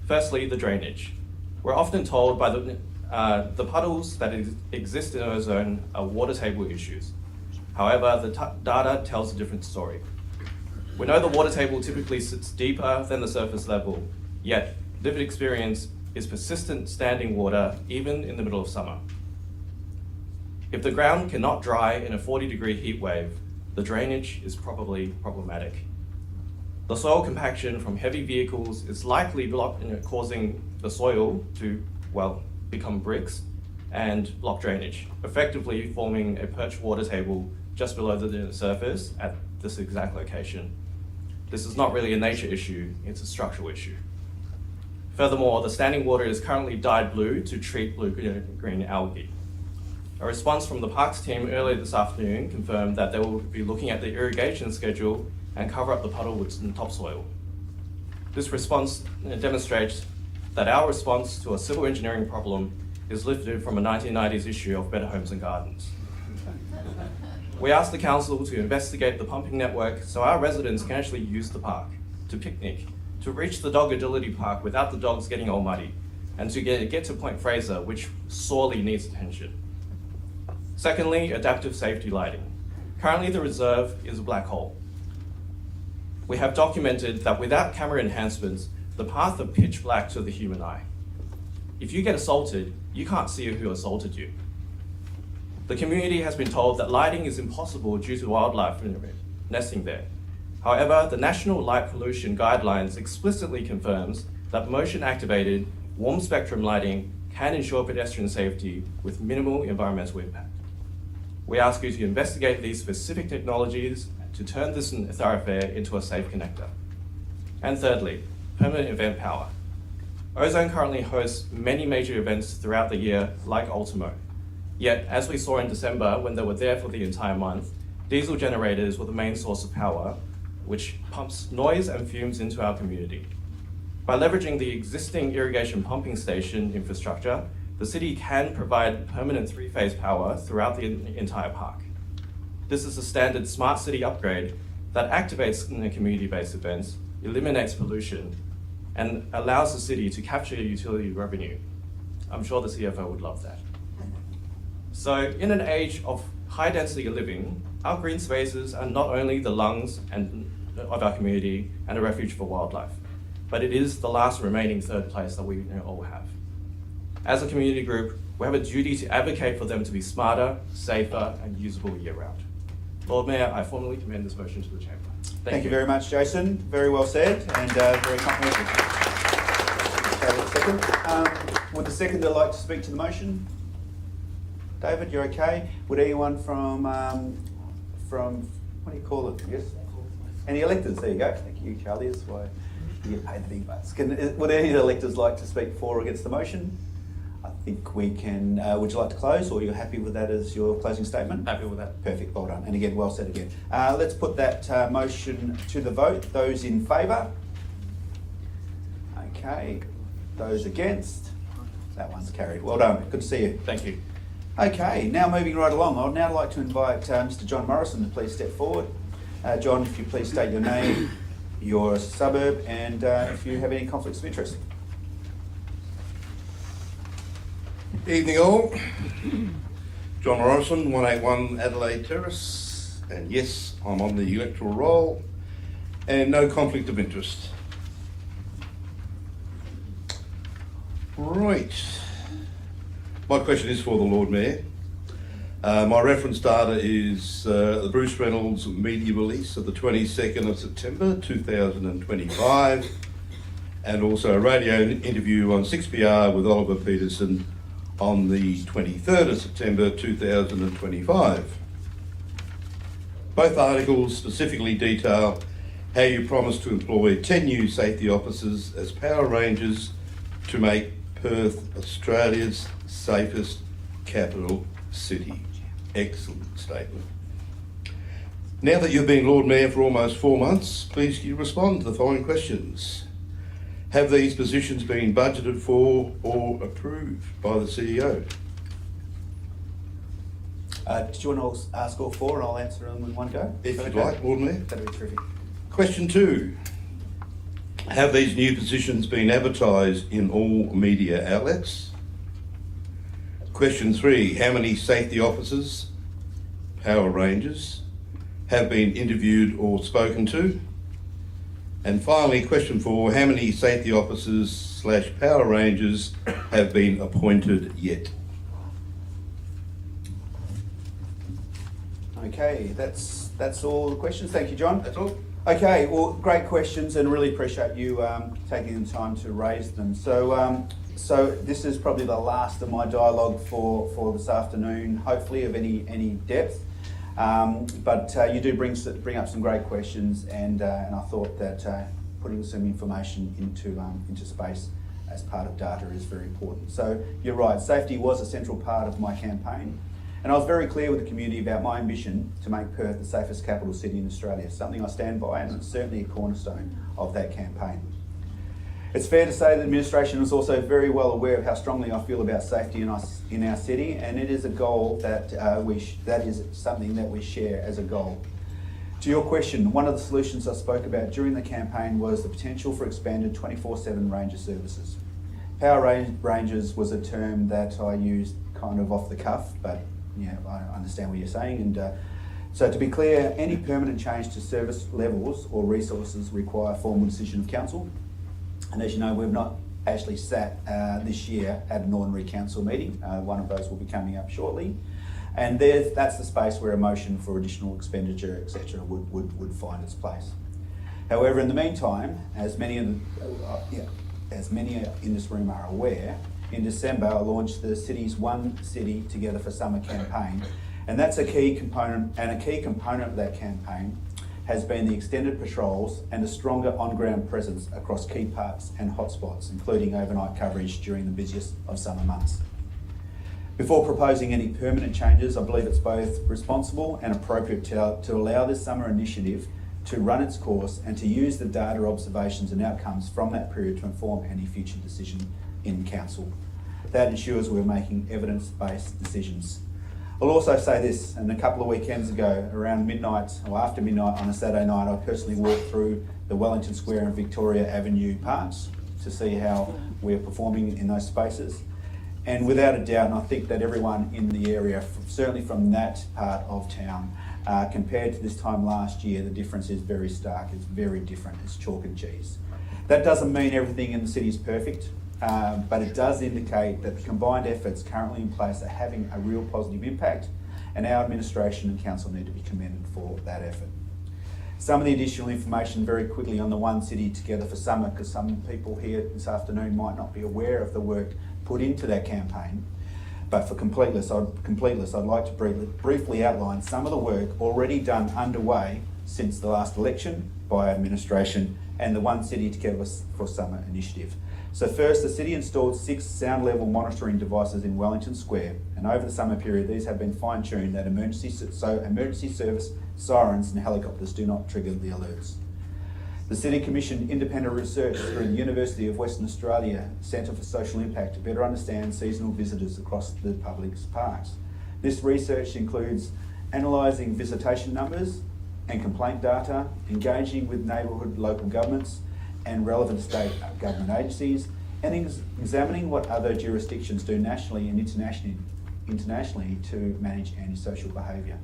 Firstly, the drainage. We're often told by the puddles that exist in ozone are water table issues. However, the data tells a different story. We know the water table typically sits deeper than the surface level, yet lived experience is persistent standing water even in the middle of summer. If the ground cannot dry in a 40-degree heat wave, the drainage is probably problematic. The soil compaction from heavy vehicles is likely causing the soil to, well, become bricks and block drainage, effectively forming a perched water table just below the surface at this exact location. This is not really a nature issue, it's a structural issue. Furthermore, the standing water is currently dyed blue to treat blue-green algae. A response from the Parks team earlier this afternoon confirmed that they will be looking at the irrigation schedule and cover up the puddle with some topsoil. This response demonstrates that our response to a civil engineering problem is lifted from a 1990s issue of Better Homes and Gardens. We asked the council to investigate the pumping network so our residents can actually use the park, to picnic, to reach the dog agility park without the dogs getting all muddy, and to get to Point Fraser, which sorely needs attention. Secondly, adaptive safety lighting. Currently, the reserve is a black hole. We have documented that without camera enhancements, the paths are pitch black to the human eye. If you get assaulted, you can't see who assaulted you. The community has been told that lighting is impossible due to wildlife nesting there. However, the National Light Pollution Guidelines explicitly confirms that motion-activated, warm-spectrum lighting can ensure pedestrian safety with minimal environmental impact. We ask you to investigate these specific technologies to turn this thoroughfare into a safe connector. And thirdly, permanent event power. Ozone currently hosts many major events throughout the year, like Ultimo. Yet, as we saw in December when they were there for the entire month, diesel generators were the main source of power, which pumps noise and fumes into our community. By leveraging the existing irrigation pumping station infrastructure, the city can provide permanent three-phase power throughout the entire park. This is a standard smart city upgrade that activates community-based events, eliminates pollution, and allows the city to capture utility revenue. I'm sure the CFO would love that. So in an age of high density living, our green spaces are not only the lungs of our community and a refuge for wildlife, but it is the last remaining third place that we all have. As a community group, we have a duty to advocate for them to be smarter, safer, and usable year-round. Lord Mayor, I formally commend this motion to the Chamber. Thank you very much, Jason. Very well said and very comprehensive. Would the seconder like to speak to the motion? David, you're okay? Would anyone from what do you call it? Yes. Any electors? There you go. Thank you, Charlie. That's why you get paid the big bucks. Would any electors like to speak for or against the motion? I think we can. Would you like to close, or you're happy with that as your closing statement? Happy with that. Perfect. Well done. And again, well said again. Let's put that motion to the vote. Those in favour? Okay. Those against? That one's carried. Well done. Good to see you. Thank you. Okay, now moving right along, I'd now like to invite Mr. John Morrison to please step forward. John, if you please state your name, your suburb, and if you have any conflicts of interest. Evening all. John Morrison, 181 Adelaide Terrace, and yes, I'm on the electoral roll, and no conflict of interest. Right. My question is for the Lord Mayor. My reference data is the Bruce Reynolds media release of the 22nd of September 2025, and also a radio interview on 6PR with Oliver Peterson on the 23rd of September 2025. Both articles specifically detail how you promise to employ 10 new safety officers as power rangers to make Perth Australia's safest capital city. Excellent statement. Now that you've been Lord Mayor for almost 4 months, please can you respond to the following questions. Have these positions been budgeted for or approved by the CEO? Do you want to ask all four and I'll answer them in one go? If you'd like, Lord Mayor. That'd be terrific. Question 2. Have these new positions been advertised in all media outlets? Question 3. How many safety officers, power rangers, have been interviewed or spoken to? And finally, question 4. How many safety officers / power rangers have been appointed yet? Okay, that's all the questions. Thank you, John. That's all. Okay, well, great questions, and really appreciate you taking the time to raise them. So this is probably the last of my dialogue for this afternoon, hopefully of any depth. But you do bring up some great questions, and I thought that putting some information into space as part of data is very important. So you're right, safety was a central part of my campaign. And I was very clear with the community about my ambition to make Perth the safest capital city in Australia, something I stand by, and it's certainly a cornerstone of that campaign. It's fair to say that the administration is also very well aware of how strongly I feel about safety in our city, and it is a goal that that is something that we share as a goal. To your question, one of the solutions I spoke about during the campaign was the potential for expanded 24/7 ranger services. Power rangers was a term that I used kind of off the cuff, but yeah, I understand what you're saying. And so to be clear, any permanent change to service levels or resources require a formal decision of council. And as you know, we've not actually sat this year at an ordinary council meeting. One of those will be coming up shortly. And that's the space where a motion for additional expenditure, etc., would find its place. However, in the meantime, as many in this room are aware, in December I launched the city's One City Together for Summer campaign, and that's a key component. And a key component of that campaign has been the extended patrols and a stronger on-ground presence across key parks and hotspots, including overnight coverage during the busiest of summer months. Before proposing any permanent changes, I believe it's both responsible and appropriate to allow this summer initiative to run its course and to use the data, observations and outcomes from that period to inform any future decision in council. That ensures we're making evidence-based decisions. I'll also say this, and a couple of weekends ago, around midnight or after midnight on a Saturday night, I personally walked through the Wellington Square and Victoria Avenue parks to see how we're performing in those spaces. And without a doubt, and I think that everyone in the area, certainly from that part of town, compared to this time last year, the difference is very stark. It's very different. It's chalk and cheese. That doesn't mean everything in the city is perfect. But it does indicate that the combined efforts currently in place are having a real positive impact, and our administration and council need to be commended for that effort. Some of the additional information very quickly on the One City Together for Summer, because some people here this afternoon might not be aware of the work put into that campaign. But for completeness, I'd like to briefly outline some of the work already done underway since the last election by administration and the One City Together for Summer initiative. So first, the city installed 6 sound level monitoring devices in Wellington Square, and over the summer period these have been fine-tuned that emergency service sirens and helicopters do not trigger the alerts. The city commissioned independent research through the University of Western Australia Centre for Social Impact to better understand seasonal visitors across the public's parks. This research includes analysing visitation numbers and complaint data, engaging with neighbourhood local governments and relevant state government agencies, and examining what other jurisdictions do nationally and internationally to manage antisocial behaviour.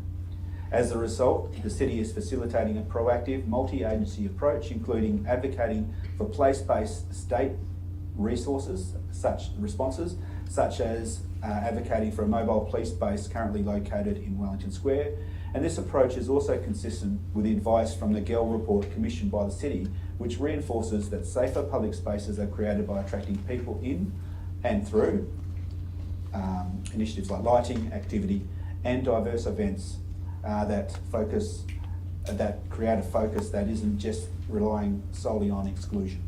As a result, the city is facilitating a proactive multi-agency approach, including advocating for place-based state responses, such as advocating for a mobile police base currently located in Wellington Square. And this approach is also consistent with the advice from the Gell report commissioned by the city, which reinforces that safer public spaces are created by attracting people in and through initiatives like lighting, activity, and diverse events that create a focus that isn't just relying solely on exclusion.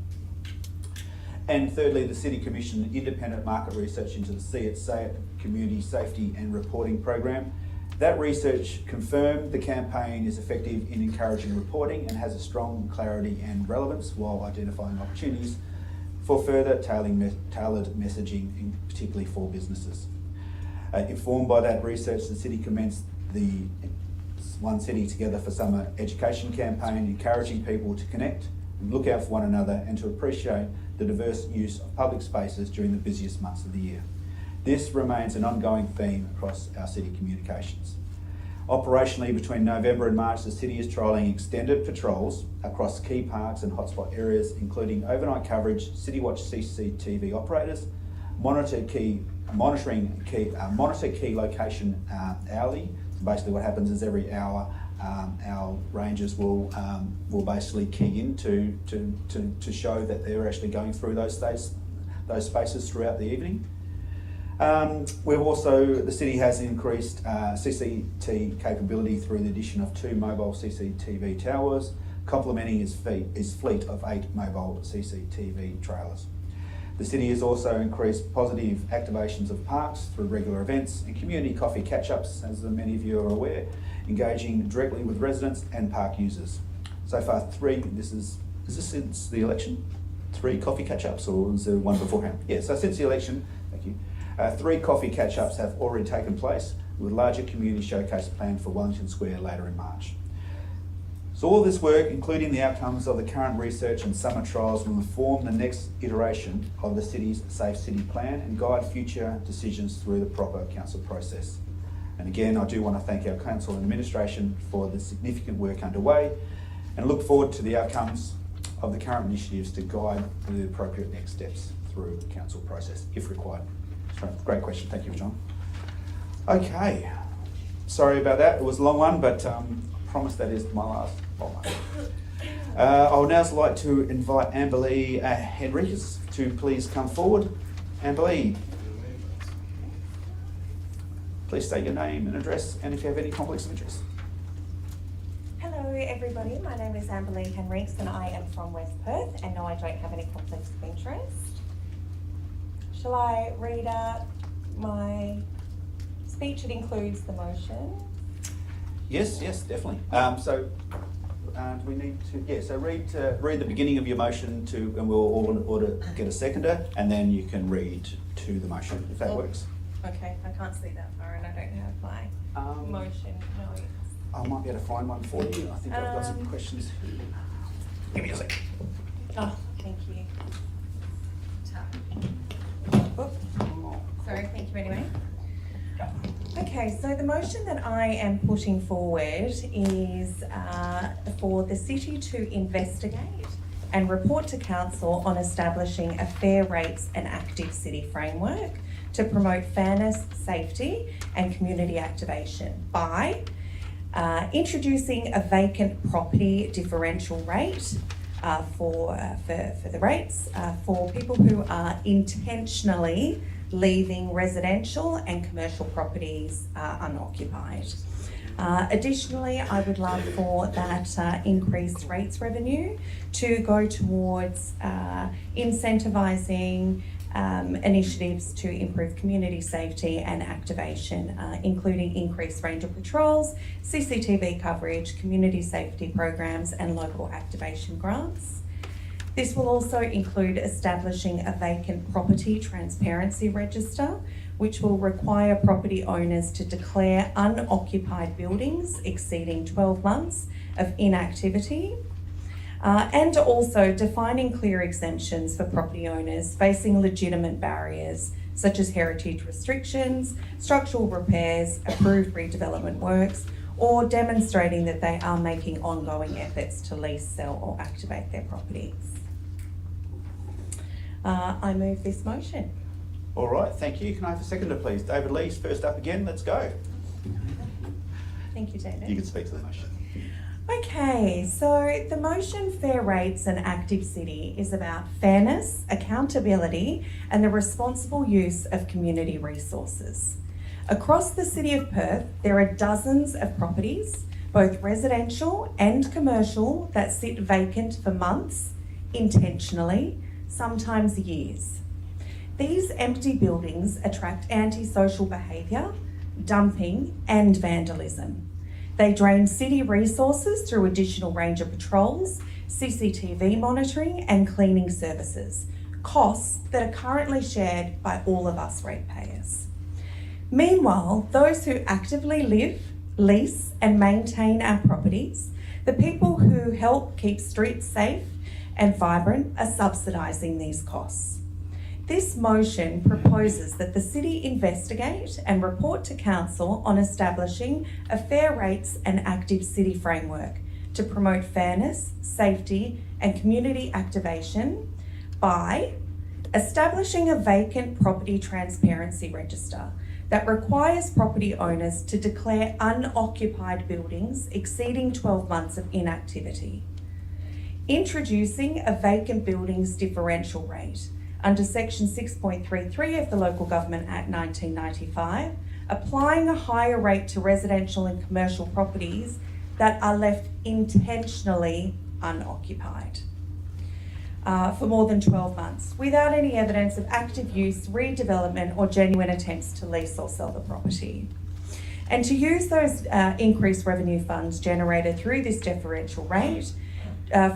And thirdly, the City commissioned independent market research into the See It, Say It Community Safety and Reporting Program. That research confirmed the campaign is effective in encouraging reporting and has a strong clarity and relevance while identifying opportunities for further tailored messaging, particularly for businesses. Informed by that research, the City commenced the One City Together for Summer education campaign, encouraging people to connect, look out for one another and to appreciate the diverse use of public spaces during the busiest months of the year. This remains an ongoing theme across our city communications. Operationally, between November and March, the city is trialling extended patrols across key parks and hotspot areas, including overnight coverage, City Watch CCTV operators, monitor key location hourly. Basically what happens is every hour our rangers will basically key in to show that they're actually going through those spaces throughout the evening. The city has increased CCT capability through the addition of 2 mobile CCTV towers, complementing its fleet of 8 mobile CCTV trailers. The city has also increased positive activations of parks through regular events and community coffee catch-ups, as many of you are aware, engaging directly with residents and park users. So far, 3, is this since the election? 3 coffee catch-ups, or was there one beforehand? Yeah, so since the election, thank you. 3 coffee catch-ups have already taken place, with a larger community showcase planned for Wellington Square later in March. So all this work, including the outcomes of the current research and summer trials, will inform the next iteration of the city's Safe City Plan and guide future decisions through the proper council process. And again, I do want to thank our council and administration for the significant work underway and look forward to the outcomes of the current initiatives to guide the appropriate next steps through the council process, if required. So, great question, thank you, John. Okay, sorry about that, it was a long one, but I promise that is my last. I would now like to invite Amber Lee Henriques to please come forward. Amber Lee, please state your name and address, and if you have any conflicts of interest. Hello everybody, my name is Amber Lee Henriques and I am from West Perth, and no, I don't have any conflicts of interest. Shall I read out my speech? It includes the motion. Yes, definitely. We need to, so read the beginning of your motion and we'll order get a seconder, and then you can read to the motion, if that works. Okay, I can't see that far and I don't have my motion notes. I might be able to find one for you. I think I've got some questions. Give me a second. Oh, thank you. Sorry, thank you anyway. Okay, so the motion that I am putting forward is for the city to investigate and report to council on establishing a fair rates and active city framework to promote fairness, safety and community activation by introducing a vacant property differential rate for the rates for people who are intentionally leaving residential and commercial properties unoccupied. Additionally, I would love for that increased rates revenue to go towards incentivising initiatives to improve community safety and activation, including increased range of patrols, CCTV coverage, community safety programs and local activation grants. This will also include establishing a vacant property transparency register, which will require property owners to declare unoccupied buildings exceeding 12 months of inactivity, and also defining clear exemptions for property owners facing legitimate barriers such as heritage restrictions, structural repairs, approved redevelopment works, or demonstrating that they are making ongoing efforts to lease, sell or activate their properties. I move this motion. All right, thank you. Can I have a seconder, please? David Lee's first up again. Let's go. Thank you, David. You can speak to the motion. Okay, so the motion Fair Rates and Active City is about fairness, accountability and the responsible use of community resources. Across the City of Perth, there are dozens of properties, both residential and commercial, that sit vacant for months, intentionally, sometimes years. These empty buildings attract antisocial behaviour, dumping and vandalism. They drain city resources through additional ranger patrols, CCTV monitoring and cleaning services, costs that are currently shared by all of us ratepayers. Meanwhile, those who actively live, lease and maintain our properties, the people who help keep streets safe and vibrant, are subsidising these costs. This motion proposes that the city investigate and report to council on establishing a fair rates and active city framework to promote fairness, safety and community activation by establishing a vacant property transparency register that requires property owners to declare unoccupied buildings exceeding 12 months of inactivity, introducing a vacant buildings differential rate under section 6.33 of the Local Government Act 1995, applying a higher rate to residential and commercial properties that are left intentionally unoccupied for more than 12 months without any evidence of active use, redevelopment or genuine attempts to lease or sell the property. And to use those increased revenue funds generated through this differential rate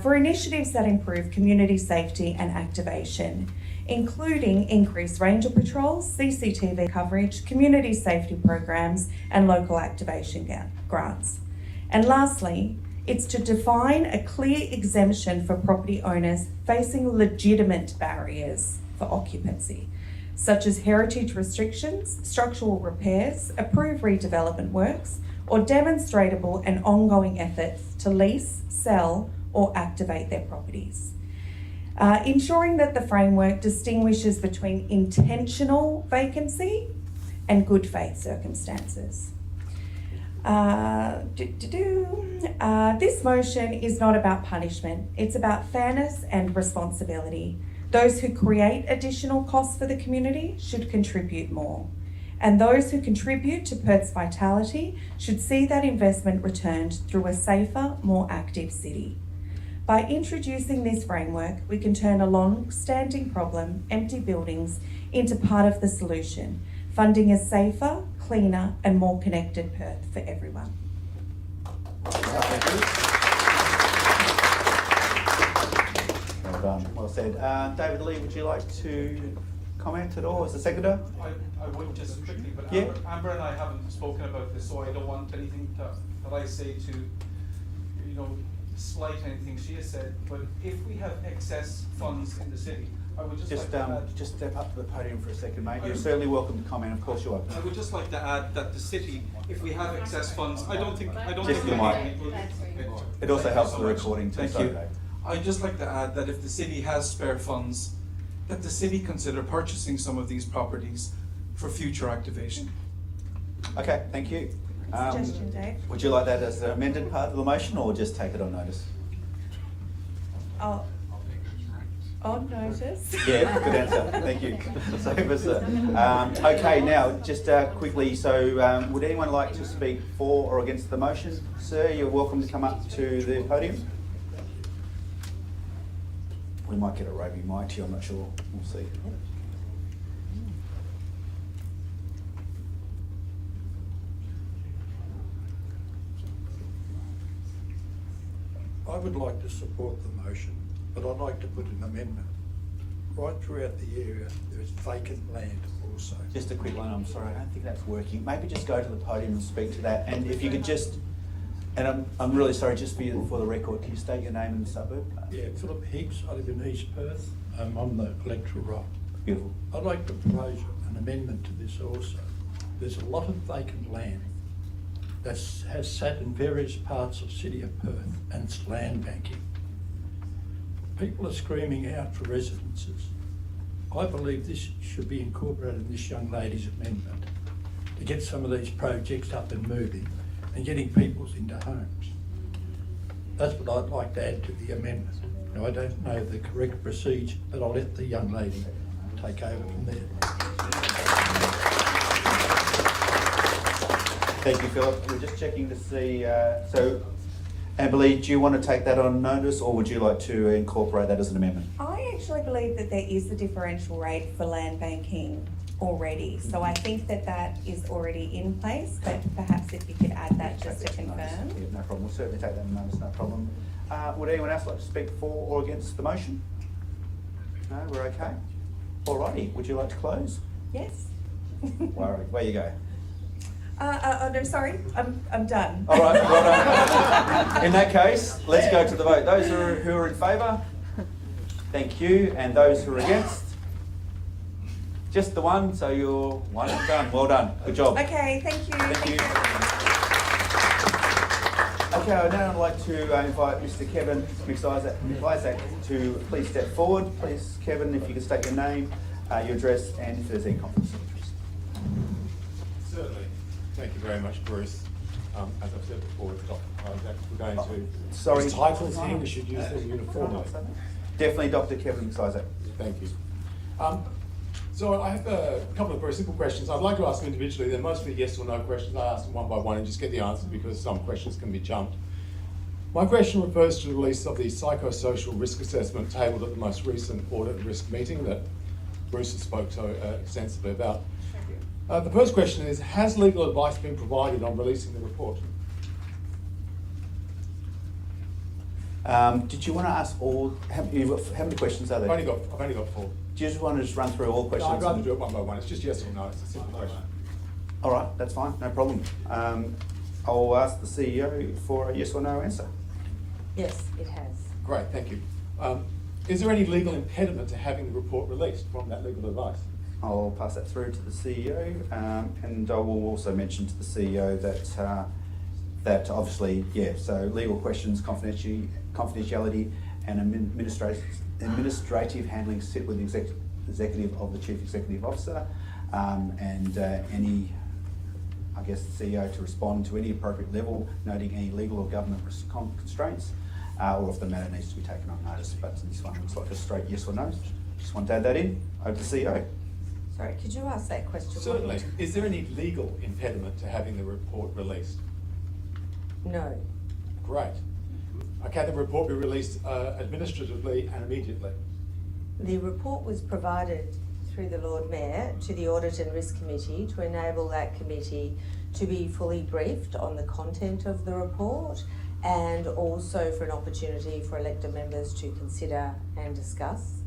for initiatives that improve community safety and activation, including increased ranger patrols, CCTV coverage, community safety programs and local activation grants. And lastly, it's to define a clear exemption for property owners facing legitimate barriers for occupancy, such as heritage restrictions, structural repairs, approved redevelopment works, or demonstrable and ongoing efforts to lease, sell, or activate their properties. Ensuring that the framework distinguishes between intentional vacancy and good faith circumstances. This motion is not about punishment. It's about fairness and responsibility. Those who create additional costs for the community should contribute more. And those who contribute to Perth's vitality should see that investment returned through a safer, more active city. By introducing this framework, we can turn a long-standing problem, empty buildings, into part of the solution, funding a safer, cleaner and more connected Perth for everyone. Well done, well said. David Lee, would you like to comment at all as a seconder? I would just quickly, but Yeah. Amber and I haven't spoken about this, so I don't want anything that I say to, slight anything she has said. But if we have excess funds in the city, I would just like to add, Just step up to the podium for a second, mate. You're certainly welcome to comment, of course you are. I would just like to add that the city, if we have excess funds, I don't think Just the mic. It also helps the recording too. Thank so, you. okay. I'd just like to add that if the city has spare funds, that the city consider purchasing some of these properties for future activation. Okay, thank you. Suggestion, Dave? Would you like that as an amended part of the motion or just take it on notice? Oh, on notice. Yeah, good answer. Thank you. Okay, now just quickly. So, would anyone like to speak for or against the motion? Sir, you're welcome to come up to the podium. We might get a roving mic here. I'm not sure. We'll see. I would like to support the motion, but I'd like to put an amendment. Right throughout the area, there is vacant land also. Just a quick one. I'm sorry, I don't think that's working. Maybe just go to the podium and speak to that. And if you could just, and I'm really sorry, just for the record, can you state your name and suburb? Yeah, Philip Higgs, I live in East Perth. I'm on the electoral roll. Beautiful. I'd like to propose an amendment to this also. There's a lot of vacant land that has sat in various parts of City of Perth, and it's land banking. People are screaming out for residences. I believe this should be incorporated in this young lady's amendment to get some of these projects up and moving and getting people into homes. That's what I'd like to add to the amendment. Now, I don't know the correct procedure, but I'll let the young lady take over from there. Thank you, Philip. We're just checking to see, so Amberly, do you want to take that on notice or would you like to incorporate that as an amendment? I actually believe that there is a differential rate for land banking already. So I think that that is already in place, but perhaps if you could add that just to confirm. Yeah, no problem. We'll certainly take that on notice, no problem. Would anyone else like to speak for or against the motion? No, we're okay. Alrighty, would you like to close? Yes. Where you go? No, sorry, I'm done. All right, well done. In that case, let's go to the vote. Those who are in favour, thank you. And those who are against? Just the one, so you're one and done. Well done. Good job. Okay, thank you. Thank you. Okay, I'd now like to invite Mr. Kevin McIsaac to please step forward. Please, Kevin, if you could state your name, your address, and if there's any conflicts of interest. Certainly. Thank you very much, Bruce. As I've said before, it's Dr. Isaac. We're going to... Sorry. His titles here, we should use them uniformly. Definitely Dr. Kevin McIsaac. Thank you. So I have a couple of very simple questions. I'd like to ask them individually. They're mostly yes or no questions. I ask them one by one and just get the answer because some questions can be jumped. My question refers to the release of the psychosocial risk assessment tabled at the most recent audit and risk meeting that Bruce has spoke so extensively about. The first question is, has legal advice been provided on releasing the report? Did you want to ask all, how many questions are there? I've only got 4. Do you just want to just run through all No, questions? I'd rather do it one by one. It's just yes or no. It's a simple question. All right, that's fine, no problem. I'll ask the CEO for a yes or no answer. Yes, it has. Great, thank you. Is there any legal impediment to having the report released from that legal advice? I'll pass that through to the CEO, and I will also mention to the CEO that obviously, yeah, so legal questions, confidentiality and administrative handling sit with the executive of the Chief Executive Officer, and any I guess, the CEO to respond to any appropriate level, noting any legal or government constraints, or if the matter needs to be taken on notice. But this one looks like a straight yes or no. Just want to add that in. Over to the CEO. Sorry, could you ask that question? Certainly. Is there any legal impediment to having the report released? No. Great. Can the report be released administratively and immediately? The report was provided through the Lord Mayor to the Audit and Risk Committee to enable that committee to be fully briefed on the content of the report, and also for an opportunity for elected members to consider and discuss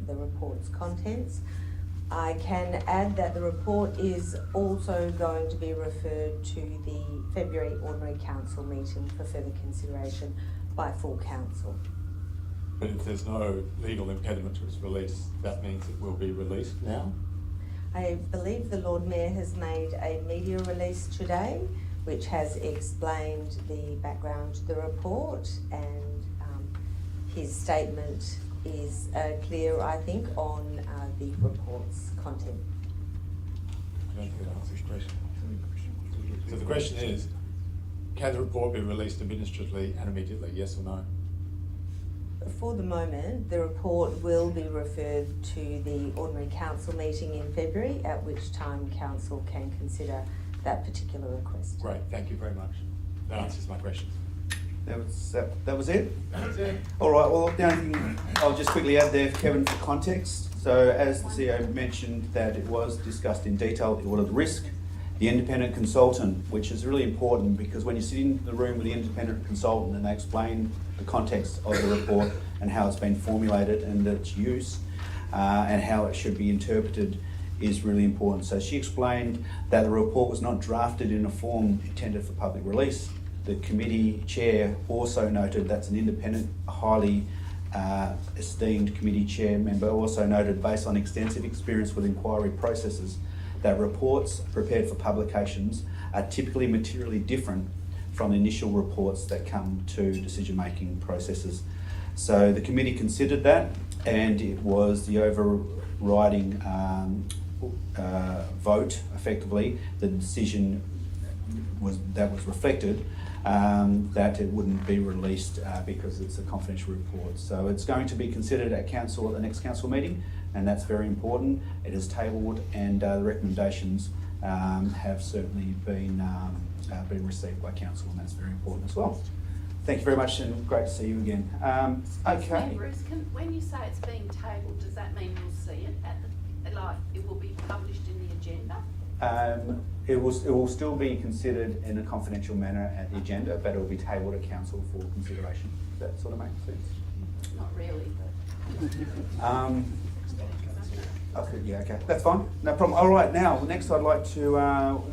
the report's contents. I can add that the report is also going to be referred to the February Ordinary Council meeting for further consideration by full council. But if there's no legal impediment to its release, that means it will be released now? I believe the Lord Mayor has made a media release today which has explained the background to the report, and his statement is clear, I think, on the report's content. I don't think that answers the question. So the question is, can the report be released administratively and immediately, yes or no? For the moment, the report will be referred to the Ordinary Council meeting in February, at which time Council can consider that particular request. Great, thank you very much. That answers my questions. That was it? That's it. All right, well, the only thing I'll just quickly add there, Kevin, for context. So as the CEO mentioned, that it was discussed in detail, the audit risk, the independent consultant, which is really important because when you sit in the room with the independent consultant and they explain the context of the report and how it's been formulated and its use and how it should be interpreted is really important. So she explained that the report was not drafted in a form intended for public release. The committee chair also noted that's an independent, highly esteemed committee chair member, also noted based on extensive experience with inquiry processes that reports prepared for publications are typically materially different from initial reports that come to decision-making processes. So the committee considered that, and it was the overriding vote, effectively, the decision was reflected that it wouldn't be released because it's a confidential report. So it's going to be considered at council at the next council meeting, and that's very important. It is tabled, and the recommendations have certainly been received by council, and that's very important as well. Thank you very much, and great to see you again. Okay. Bruce, when you say it's being tabled, does that mean you'll see it it will be published in the agenda? It will still be considered in a confidential manner at the agenda, but it will be tabled at council for consideration. Does that sort of make sense? Not really, but... Okay, that's fine, no problem. All right, now, next I'd like to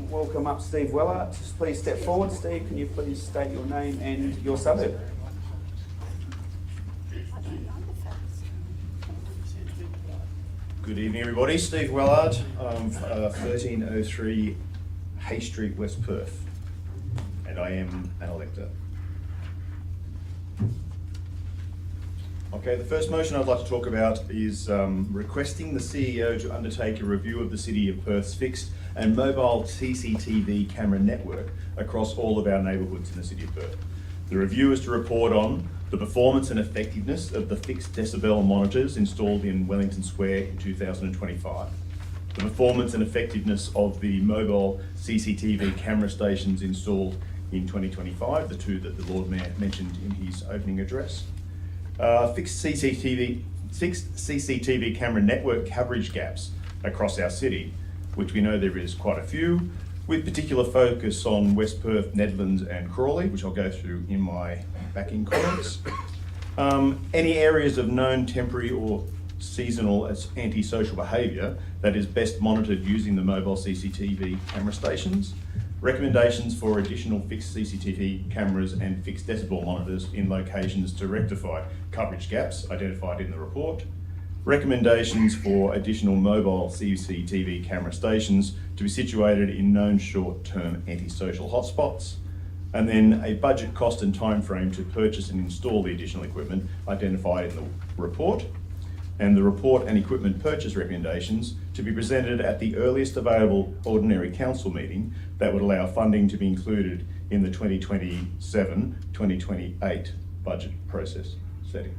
welcome up Steve Weller. Just please step forward. Steve, can you please state your name and your suburb? Good evening, everybody. Steve Wellard. I'm 1303 Hay Street, West Perth, and I am an elector. Okay, the first motion I'd like to talk about is requesting the CEO to undertake a review of the City of Perth's fixed and mobile CCTV camera network across all of our neighbourhoods in the City of Perth. The review is to report on the performance and effectiveness of the fixed decibel monitors installed in Wellington Square in 2025, the performance and effectiveness of the mobile CCTV camera stations installed in 2025, the two that the Lord Mayor mentioned in his opening address, fixed CCTV camera network coverage gaps across our city, which we know there is quite a few, with particular focus on West Perth, Nedlands and Crawley, which I'll go through in my backing comments. Any areas of known temporary or seasonal as antisocial behaviour that is best monitored using the mobile CCTV camera stations. Recommendations for additional fixed CCTV cameras and fixed decibel monitors in locations to rectify coverage gaps identified in the report. Recommendations for additional mobile CCTV camera stations to be situated in known short-term antisocial hotspots. And then a budget cost and time frame to purchase and install the additional equipment identified in the report. and the report and equipment purchase recommendations to be presented at the earliest available ordinary council meeting that would allow funding to be included in the 2027-2028 budget process setting.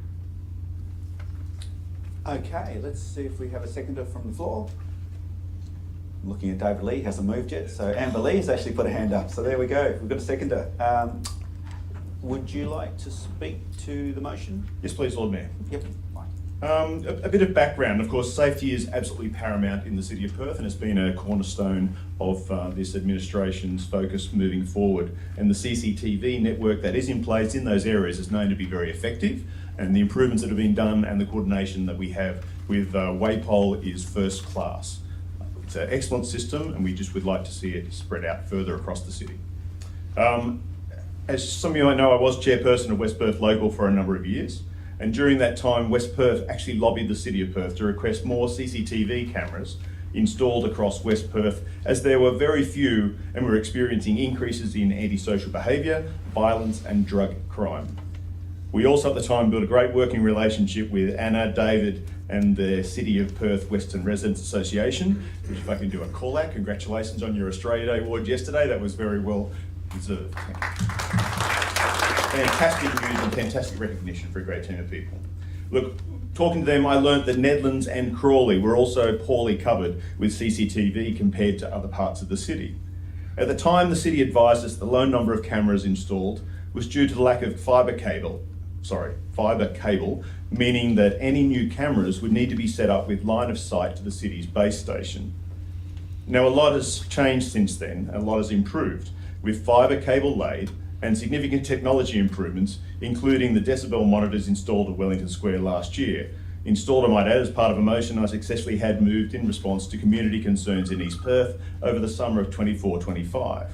Okay, let's see if we have a seconder from the floor. I'm looking at David Lee, hasn't moved yet. So Amber Lee has actually put a hand up. So there we go, we've got a seconder. Would you like to speak to the motion? Yes, please, Lord Mayor. Yep. A bit of background. Of course, safety is absolutely paramount in the City of Perth and has been a cornerstone of this administration's focus moving forward. And the CCTV network that is in place in those areas is known to be very effective, and the improvements that have been done and the coordination that we have with Waypol is first class. It's an excellent system, and we just would like to see it spread out further across the city. As some of you might know, I was chairperson of West Perth Local for a number of years. And during that time, West Perth actually lobbied the City of Perth to request more CCTV cameras installed across West Perth, as there were very few and we were experiencing increases in antisocial behaviour, violence and drug crime. We also at the time built a great working relationship with Anna, David and the City of Perth Western Residents Association, which if I can do a call out, congratulations on your Australia Day award yesterday, that was very well deserved. Fantastic news and fantastic recognition for a great team of people. Look, talking to them, I learnt that Nedlands and Crawley were also poorly covered with CCTV compared to other parts of the city. At the time, the city advised us the low number of cameras installed was due to the lack of fibre cable, meaning that any new cameras would need to be set up with line of sight to the city's base station. Now, a lot has changed since then, and a lot has improved, with fibre cable laid and significant technology improvements, including the decibel monitors installed at Wellington Square last year. Installed, I might add, as part of a motion I successfully had moved in response to community concerns in East Perth over the summer of 24-25.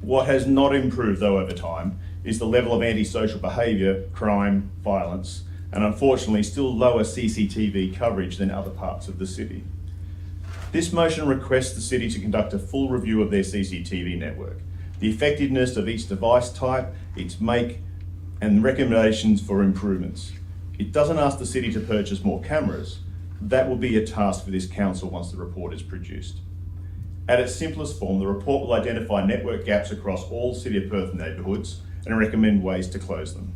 What has not improved, though, over time is the level of antisocial behaviour, crime, violence, and unfortunately still lower CCTV coverage than other parts of the city. This motion requests the city to conduct a full review of their CCTV network, the effectiveness of each device type, its make, and recommendations for improvements. It doesn't ask the city to purchase more cameras. That will be a task for this council once the report is produced. At its simplest form, the report will identify network gaps across all City of Perth neighbourhoods and recommend ways to close them.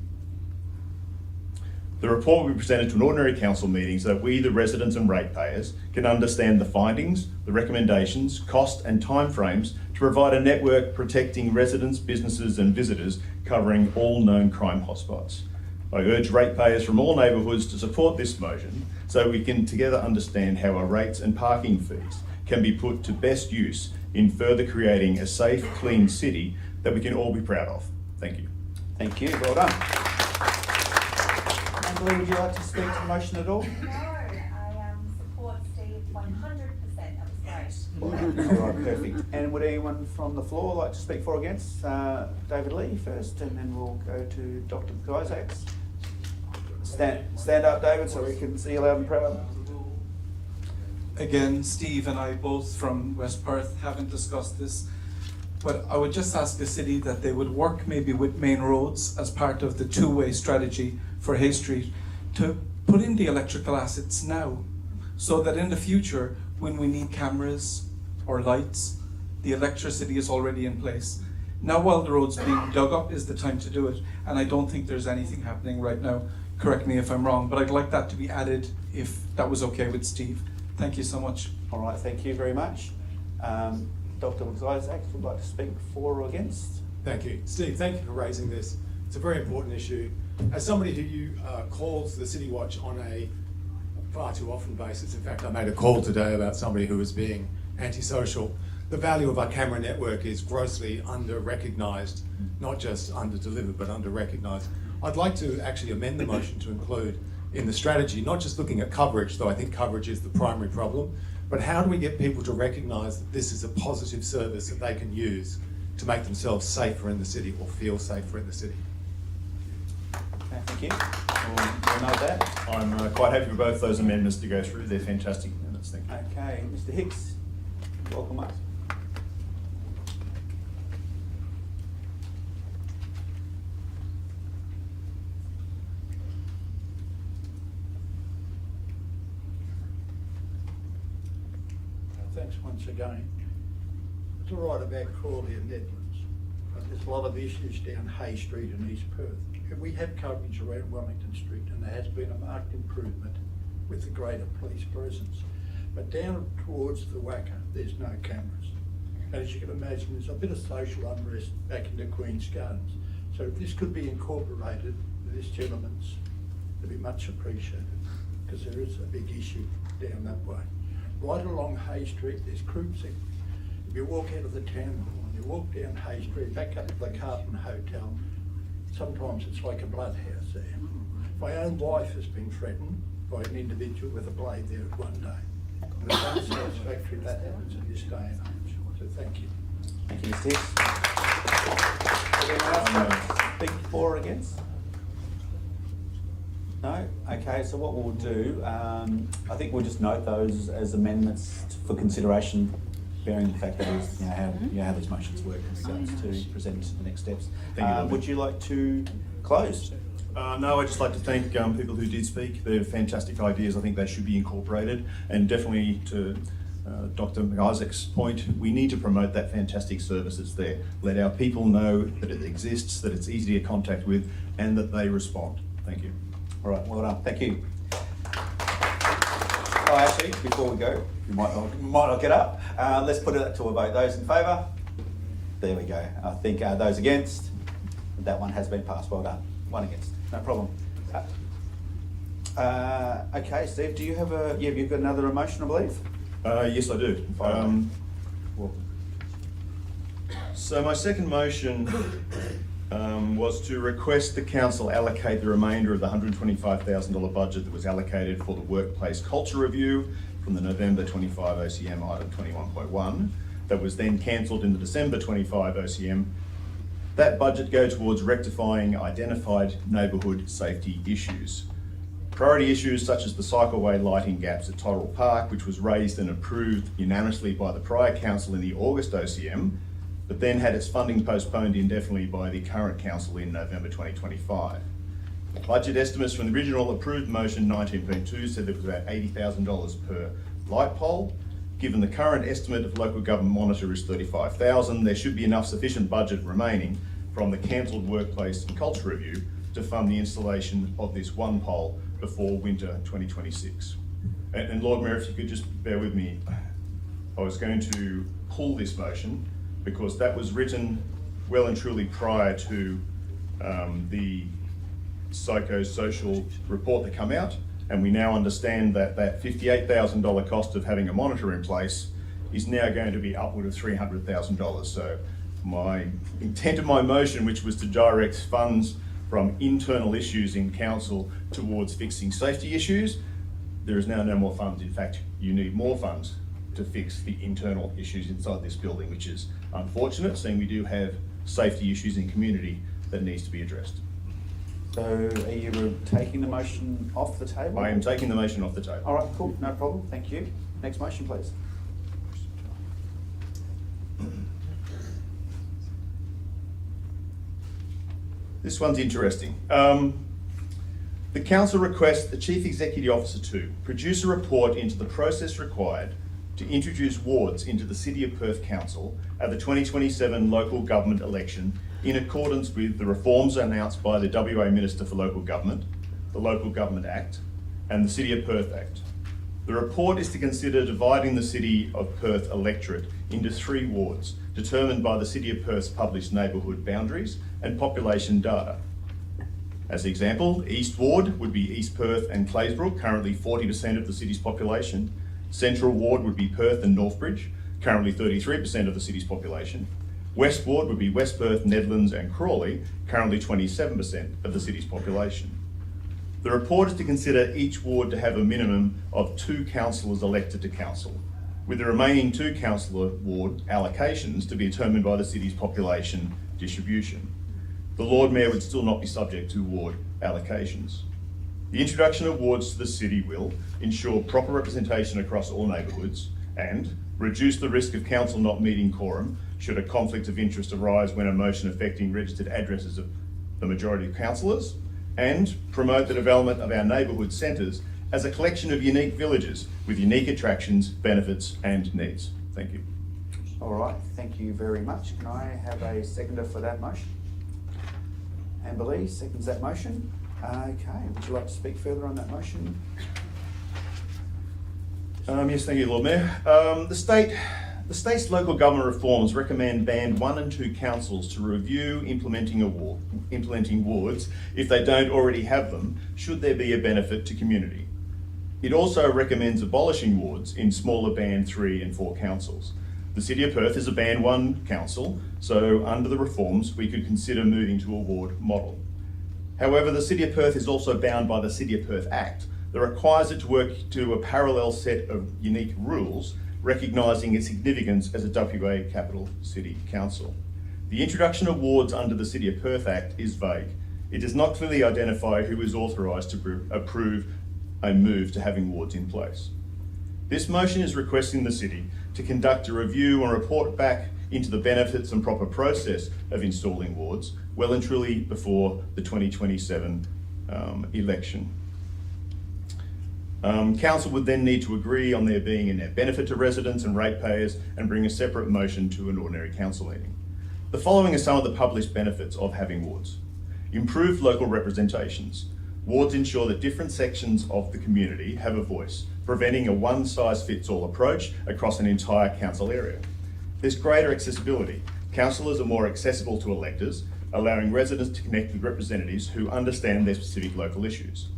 The report will be presented to an ordinary council meeting so that we, the residents and ratepayers, can understand the findings, the recommendations, cost and timeframes to provide a network protecting residents, businesses and visitors covering all known crime hotspots. I urge ratepayers from all neighbourhoods to support this motion so we can together understand how our rates and parking fees can be put to best use in further creating a safe, clean city that we can all be proud of. Thank you. Thank you, well done. Angela, would you like to speak to the motion at all? No, I support Steve 100%. That was great. All right, perfect. And would anyone from the floor like to speak for or against? David Lee first, and then we'll go to Dr. Isaacs. Stand up, David, so we can see you loud and proud. Again, Steve and I both from West Perth haven't discussed this, but I would just ask the city that they would work maybe with Main Roads as part of the two-way strategy for Hay Street to put in the electrical assets now, so that in the future, when we need cameras or lights, the electricity is already in place. Now while the road's being dug up is the time to do it, and I don't think there's anything happening right now. Correct me if I'm wrong, but I'd like that to be added if that was okay with Steve. Thank you so much. All right, thank you very much. Dr. Isaacs would like to speak for or against? Thank you. Steve, thank you for raising this. It's a very important issue. As somebody who calls the City Watch on a far too often basis, in fact, I made a call today about somebody who was being antisocial. The value of our camera network is grossly under-recognised, not just under-delivered, but under-recognised. I'd like to actually amend the motion to include in the strategy, not just looking at coverage, though I think coverage is the primary problem, but how do we get people to recognise that this is a positive service that they can use to make themselves safer in the city or feel safer in the city? Okay, thank you. We'll note that. I'm quite happy for both those amendments to go through. They're fantastic amendments. Thank you. Okay, Mr. Hicks, welcome up. thanks once again. It's all right about Crawley and Nedlands, but there's a lot of issues down Hay Street in East Perth. We have coverage around Wellington Street, and there has been a marked improvement with the greater police presence. But down towards the Wacker, there's no cameras. And as you can imagine, there's a bit of social unrest back into Queen's Gardens. So if this could be incorporated with this gentleman's, it'd be much appreciated, because there is a big issue down that way. Right along Hay Street, there's groups. If you walk out of the town hall and you walk down Hay Street, back up to the Carlton Hotel, sometimes it's like a bloodhouse there. My own wife has been threatened by an individual with a blade there one day. And it's unsatisfactory that happens in this day and age. So thank you. Thank you, Mr. Hicks. Anyone else speak for or against? No? Okay, so what we'll do, I think we'll just note those as amendments for consideration, bearing the fact that is, how these motions work in regards to present the next steps. Would you like to close? No, I'd just like to thank people who did speak. They're fantastic ideas. I think they should be incorporated, and definitely to Dr. McIsaac's point, we need to promote that fantastic service that's there. Let our people know that it exists, that it's easy to get contact with, and that they respond. Thank you. All right, well done. Thank you. Oh, actually, before we go, you might not get up. Let's put it to a vote. Those in favour? There we go. I think those against? That one has been passed. Well done. One against. No problem. Okay, Steve, do you have you've got another motion, I believe? Yes, I do. So my second motion was to request the council allocate the remainder of the $125,000 budget that was allocated for the workplace culture review from the November 25 OCM item 21.1 that was then cancelled in the December 25 OCM. That budget go towards rectifying identified neighbourhood safety issues. Priority issues such as the cycleway lighting gaps at Tyrrell Park, which was raised and approved unanimously by the prior council in the August OCM, but then had its funding postponed indefinitely by the current council in November 2025. The budget estimates from the original approved motion 19.2 said that it was about $80,000 per light pole. Given the current estimate of local government monitor is $35,000, there should be enough sufficient budget remaining from the cancelled workplace and culture review to fund the installation of this one pole before winter 2026. And Lord Mayor, if you could just bear with me, I was going to pull this motion because that was written well and truly prior to the psychosocial report that come out, and we now understand that that $58,000 cost of having a monitor in place is now going to be upward of $300,000. So my intent of my motion, which was to direct funds from internal issues in council towards fixing safety issues, there is now no more funds. In fact, you need more funds to fix the internal issues inside this building, which is unfortunate, seeing we do have safety issues in community that needs to be addressed. So are you taking the motion off the table? I am taking the motion off the table. All right, cool, no problem, thank you. Next motion, please. This one's interesting. The council requests the Chief Executive Officer to produce a report into the process required to introduce wards into the City of Perth Council at the 2027 local government election in accordance with the reforms announced by the WA Minister for Local Government, the Local Government Act, and the City of Perth Act. The report is to consider dividing the City of Perth electorate into 3 wards, determined by the City of Perth's published neighbourhood boundaries and population data. As an example, East Ward would be East Perth and Claysbrook, currently 40% of the city's population. Central Ward would be Perth and Northbridge, currently 33% of the city's population. West Ward would be West Perth, Nedlands and Crawley, currently 27% of the city's population. The report is to consider each ward to have a minimum of 2 councillors elected to council, with the remaining 2 councillor ward allocations to be determined by the city's population distribution. The Lord Mayor would still not be subject to ward allocations. The introduction of wards to the city will ensure proper representation across all neighbourhoods and reduce the risk of council not meeting quorum should a conflict of interest arise when a motion affecting registered addresses of the majority of councillors, and promote the development of our neighbourhood centres as a collection of unique villages with unique attractions, benefits and needs. Thank you. All right, thank you very much. Can I have a seconder for that motion? Amber Lee seconds that motion. Okay, would you like to speak further on that motion? Yes, thank you, Lord Mayor. The state's local government reforms recommend Band 1 and 2 councils to review implementing wards if they don't already have them, should there be a benefit to community. It also recommends abolishing wards in smaller Band 3 and 4 councils. The City of Perth is a Band 1 council, so under the reforms we could consider moving to a ward model. However, the City of Perth is also bound by the City of Perth Act that requires it to work to a parallel set of unique rules, recognising its significance as a WA Capital City Council. The introduction of wards under the City of Perth Act is vague. It does not clearly identify who is authorised to approve a move to having wards in place. This motion is requesting the City to conduct a review and report back into the benefits and proper process of installing wards well and truly before the 2027 election. Council would then need to agree on there being a net benefit to residents and ratepayers and bring a separate motion to an ordinary council meeting. The following are some of the published benefits of having wards. Improved local representations. Wards ensure that different sections of the community have a voice, preventing a one-size-fits-all approach across an entire council area. There's greater accessibility. Councillors are more accessible to electors, allowing residents to connect with representatives who understand their specific local issues.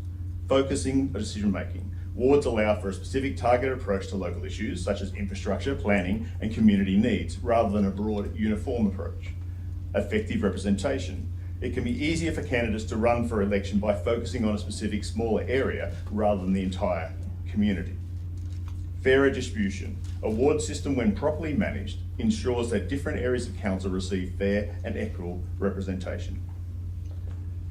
Focusing decision-making. Wards allow for a specific targeted approach to local issues such as infrastructure, planning and community needs, rather than a broad, uniform approach. Effective representation. It can be easier for candidates to run for election by focusing on a specific smaller area rather than the entire community. Fairer distribution. A ward system, when properly managed, ensures that different areas of council receive fair and equitable representation.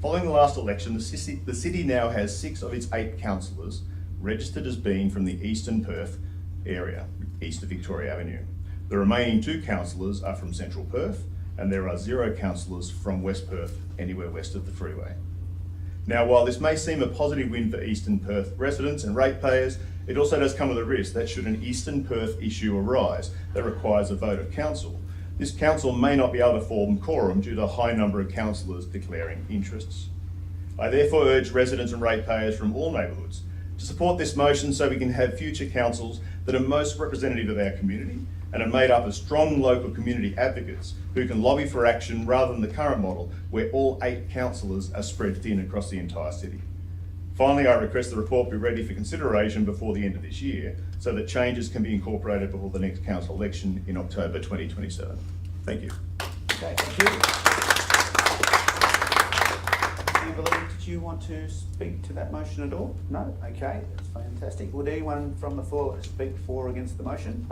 Following the last election, the city now has 6 of its 8 councillors registered as being from the Eastern Perth area, east of Victoria Avenue. The remaining 2 councillors are from Central Perth, and there are 0 councillors from West Perth, anywhere west of the freeway. Now, while this may seem a positive win for Eastern Perth residents and ratepayers, it also does come with a risk that should an Eastern Perth issue arise that requires a vote of council, this council may not be able to form quorum due to the high number of councillors declaring interests. I therefore urge residents and ratepayers from all neighbourhoods to support this motion so we can have future councils that are most representative of our community and are made up of strong local community advocates who can lobby for action rather than the current model where all 8 councillors are spread thin across the entire city. Finally, I request the report be ready for consideration before the end of this year so that changes can be incorporated before the next council election in October 2027. Thank you. Okay, thank you. Amber Lee, did you want to speak to that motion at all? No? Okay, that's fantastic. Would anyone from the floor speak for or against the motion?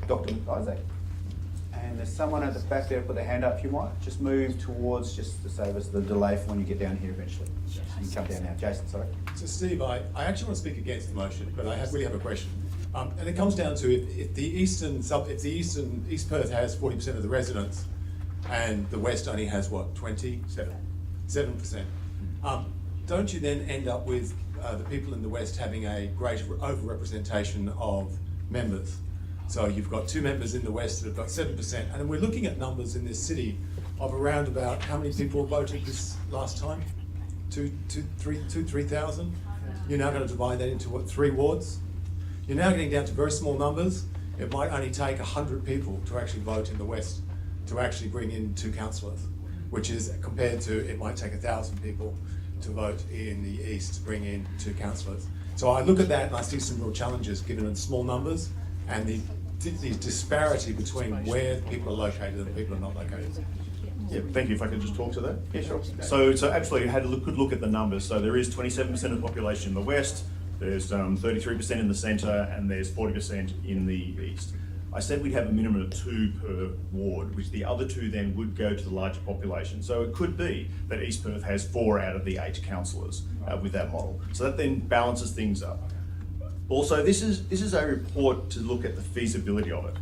Dr. Isaac. And there's someone at the back there put their hand up. If you might just move towards, just to save us the delay for when you get down here eventually. So you can come down now. Jason, sorry. So Steve, I actually want to speak against the motion, but I really have a question. And it comes down to if East Perth has 40% of the residents and the West only has what, 7%. Don't you then end up with the people in the West having a greater over-representation of members? So you've got 2 members in the West that have got 7%, and we're looking at numbers in this city of around about how many people voted this last time? 3,000? You're now going to divide that into what, 3 wards? You're now getting down to very small numbers. It might only take 100 people to actually vote in the West to actually bring in 2 councillors, which is compared to it might take 1,000 people to vote in the East to bring in 2 councillors. So I look at that and I see some real challenges given in small numbers and the disparity between where people are located and people are not located. Yeah, thank you. If I could just talk to that. Yeah, sure. So absolutely, you had a good look at the numbers. So there is 27% of the population in the West, there's 33% in the centre, and there's 40% in the East. I said we'd have a minimum of 2 per ward, which the other 2 then would go to the larger population. So it could be that East Perth has 4 out of the 8 councillors with that model. So that then balances things up. Also, this is a report to look at the feasibility of it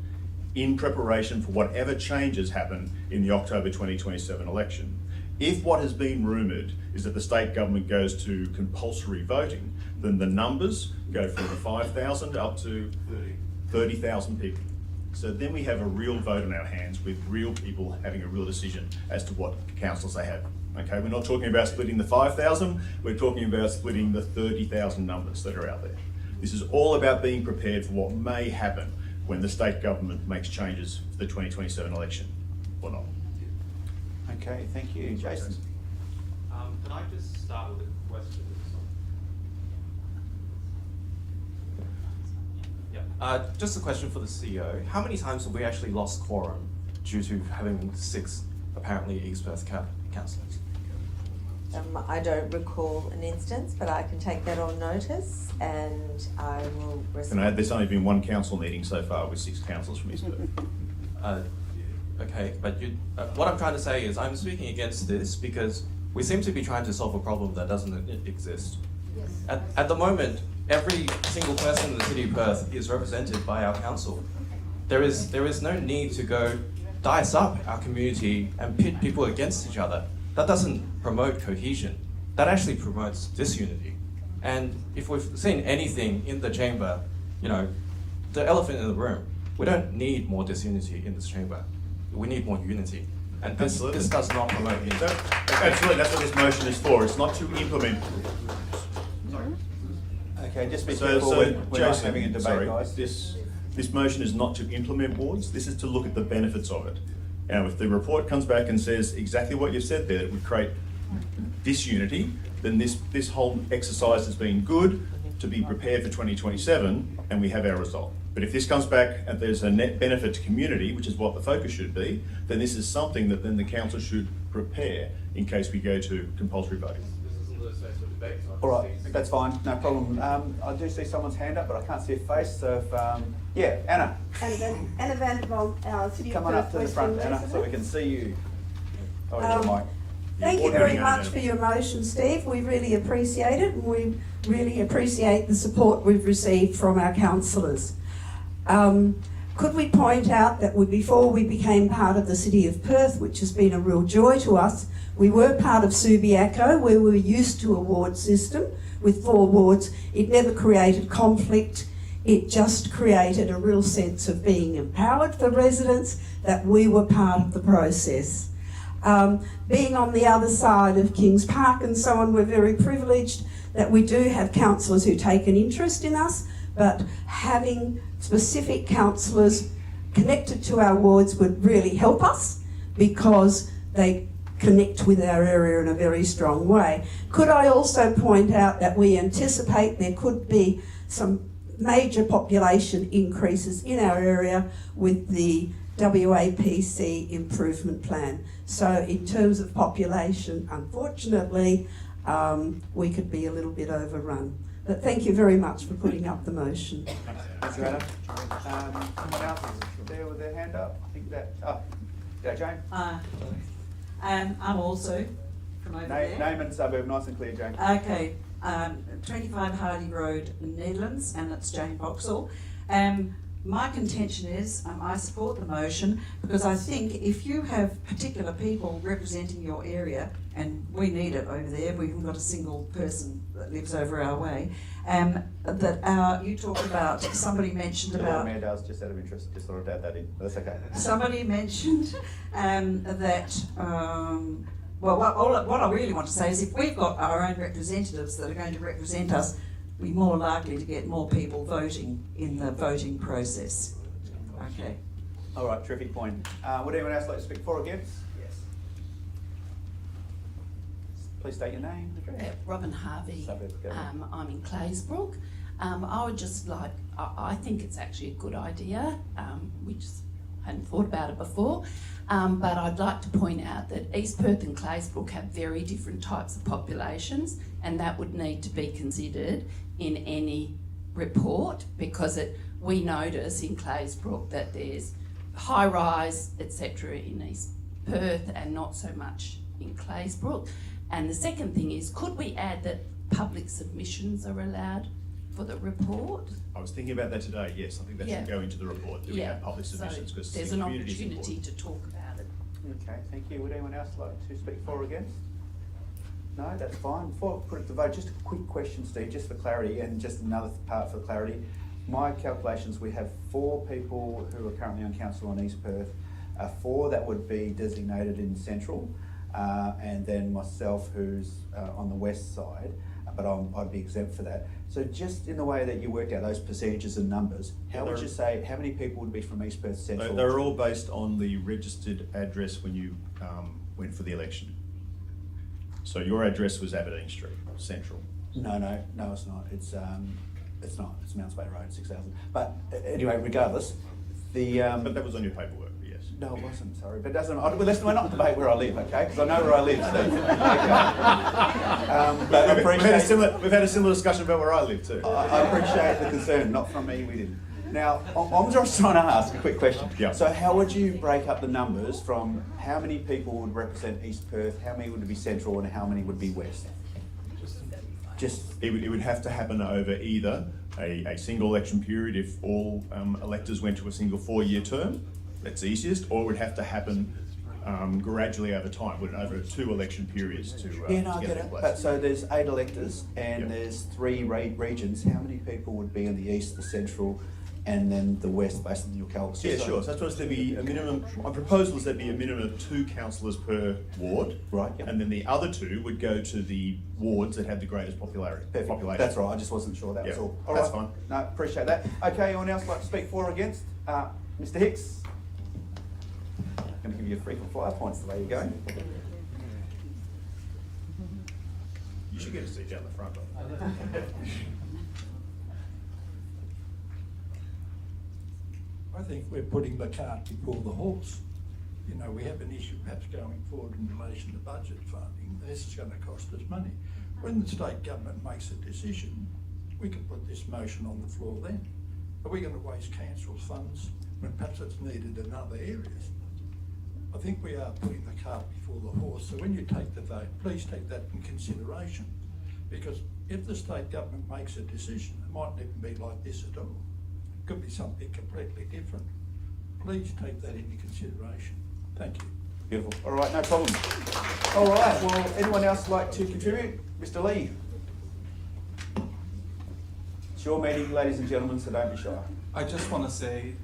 in preparation for whatever changes happen in the October 2027 election. If what has been rumoured is that the state government goes to compulsory voting, then the numbers go from 5,000 up to 30,000 people. So then we have a real vote on our hands with real people having a real decision as to what councillors they have. Okay, we're not talking about splitting the 5,000, we're talking about splitting the 30,000 numbers that are out there. This is all about being prepared for what may happen when the state government makes changes for the 2027 election, or not. Okay, thank you. Jason? Can I just start with a question? Yeah. Just a question for the CEO. How many times have we actually lost quorum due to having 6 apparently East Perth councillors? I don't recall an instance, but I can take that on notice and I will respond. Can I add, there's only been one council meeting so far with 6 councillors from East Perth. Okay, but what I'm trying to say is I'm speaking against this because we seem to be trying to solve a problem that doesn't exist. Yes. At the moment, every single person in the City of Perth is represented by our council. There is no need to go dice up our community and pit people against each other. That doesn't promote cohesion. That actually promotes disunity. And if we've seen anything in the chamber, you know, the elephant in the room, we don't need more disunity in this chamber. We need more unity. And this does not promote unity. Absolutely, that's what this motion is for. It's not to implement. Okay, just be careful when we're not having a debate, guys. This motion is not to implement wards, this is to look at the benefits of it. Now, if the report comes back and says exactly what you've said there, it would create disunity, then this whole exercise has been good to be prepared for 2027, and we have our result. But if this comes back and there's a net benefit to community, which is what the focus should be, then this is something that then the council should prepare in case we go to compulsory voting. All right, that's fine, no problem. I do see someone's hand up, but I can't see a face, so if, yeah, Anna. Anna Vanderbilt, City Come of on up Perth, to the front, Western Anna, so we can see you. Oh, your mic. Thank you very much for your motion, Steve. We really appreciate it, and we really appreciate the support we've received from our councillors. Could we point out that before we became part of the City of Perth, which has been a real joy to us, we were part of Subiaco, where we were used to a ward system with 4 wards. It never created conflict. It just created a real sense of being empowered for residents, that we were part of the process. Being on the other side of Kings Park and so on, we're very privileged that we do have councillors who take an interest in us, but having specific councillors connected to our wards would really help us because they connect with our area in a very strong way. Could I also point out that we anticipate there could be some major population increases in our area with the WAPC improvement plan. So in terms of population, unfortunately, we could be a little bit overrun. But thank you very much for putting up the motion. Thank you, Anna. Someone else there with their hand up? I think that, yeah, Jane? I'm also from over there. Name and suburb, nice and clear, Jane. Okay, 25 Hardy Road, Netherlands, and it's Jane Boxall. My contention is I support the motion because I think if you have particular people representing your area, and we need it over there, we haven't got a single person that lives over our way, you talked about, somebody mentioned about... Mayor does, just out of interest, just thought I'd add that in, but that's okay. Somebody mentioned that... well, what I really want to say is if we've got our own representatives that are going to represent us, we're more likely to get more people voting in the voting process. Okay. All right, terrific point. Would anyone else like to speak for or against? Yes. Please state your name. Robin Harvey. I'm in Claysbrook. I would just like, I think it's actually a good idea. We just hadn't thought about it before. But I'd like to point out that East Perth and Claysbrook have very different types of populations, and that would need to be considered in any report because we notice in Claysbrook that there's high rise, etc. in East Perth and not so much in Claysbrook. And the second thing is, could we add that public submissions are allowed for the report? I was thinking about that today, yes. I think that should go into the report. Do we have public submissions? Because there's an opportunity to talk about it. Okay, thank you. Would anyone else like to speak for or against? No, that's fine. Before I put it to vote, just a quick question, Steve, just for clarity, and just another part for clarity. My calculations, we have 4 people who are currently on council on East Perth, 4 that would be designated in Central, and then myself who's on the west side, but I'd be exempt for that. So just in the way that you worked out those percentages and numbers, how would you say, how many people would be from East Perth Central? They're all based on the registered address when you went for the election. So your address was Aberdeen Street, Central. No, it's not. It's not. It's Mount Spey Road, 6,000. But anyway, regardless, the But that was on your paperwork, yes. no, it wasn't. Sorry, but it doesn't. Well, listen, we're not debate where I live, okay? Because I know where I live, Steve. Okay. But I appreciate We've had a similar discussion about where I live too. I appreciate the concern. Not from me. We didn't. Now, I'm just trying to ask a quick question. Yeah. So how would you break up the numbers from how many people would represent East Perth, how many would be Central, and how many would be West? It would have to happen over either a single election period if all electors went to a single 4-year term, that's easiest, or it would have to happen gradually over time, over 2 election periods to Yeah, no, I get get it in it. place. But so there's 8 electors and Yep. there's 3 regions. How many people would be in the East, the Central, and then the West based on your calcs? Yeah, sure. So that's why there'd be a minimum, my proposal is there'd be a minimum of 2 councillors per ward. Right, yep. And then the other 2 would go to the wards that have the greatest population. Perfect. That's right, I just wasn't sure, that was Yeah, all. that's right. fine. No, appreciate that. Okay, anyone else like to speak for or against? Mr Hicks? I'm going to give you a frequent flyer points the way you're going. You should get a seat down the front. I think we're putting the cart before the horse. You know, we have an issue perhaps going forward in relation to budget funding. This is going to cost us money. When the state government makes a decision, we can put this motion on the floor then. Are we going to waste council's funds when perhaps it's needed in other areas? I think we are putting the cart before the horse. So when you take the vote, please take that in consideration. Because if the state government makes a decision, it mightn't even be like this at all. It could be something completely different. Please take that into consideration. Thank you. Beautiful. All right, no problem. All right, well, anyone else like to contribute? Mr Lee? It's your meeting, ladies and gentlemen, so don't be shy. I just want to say,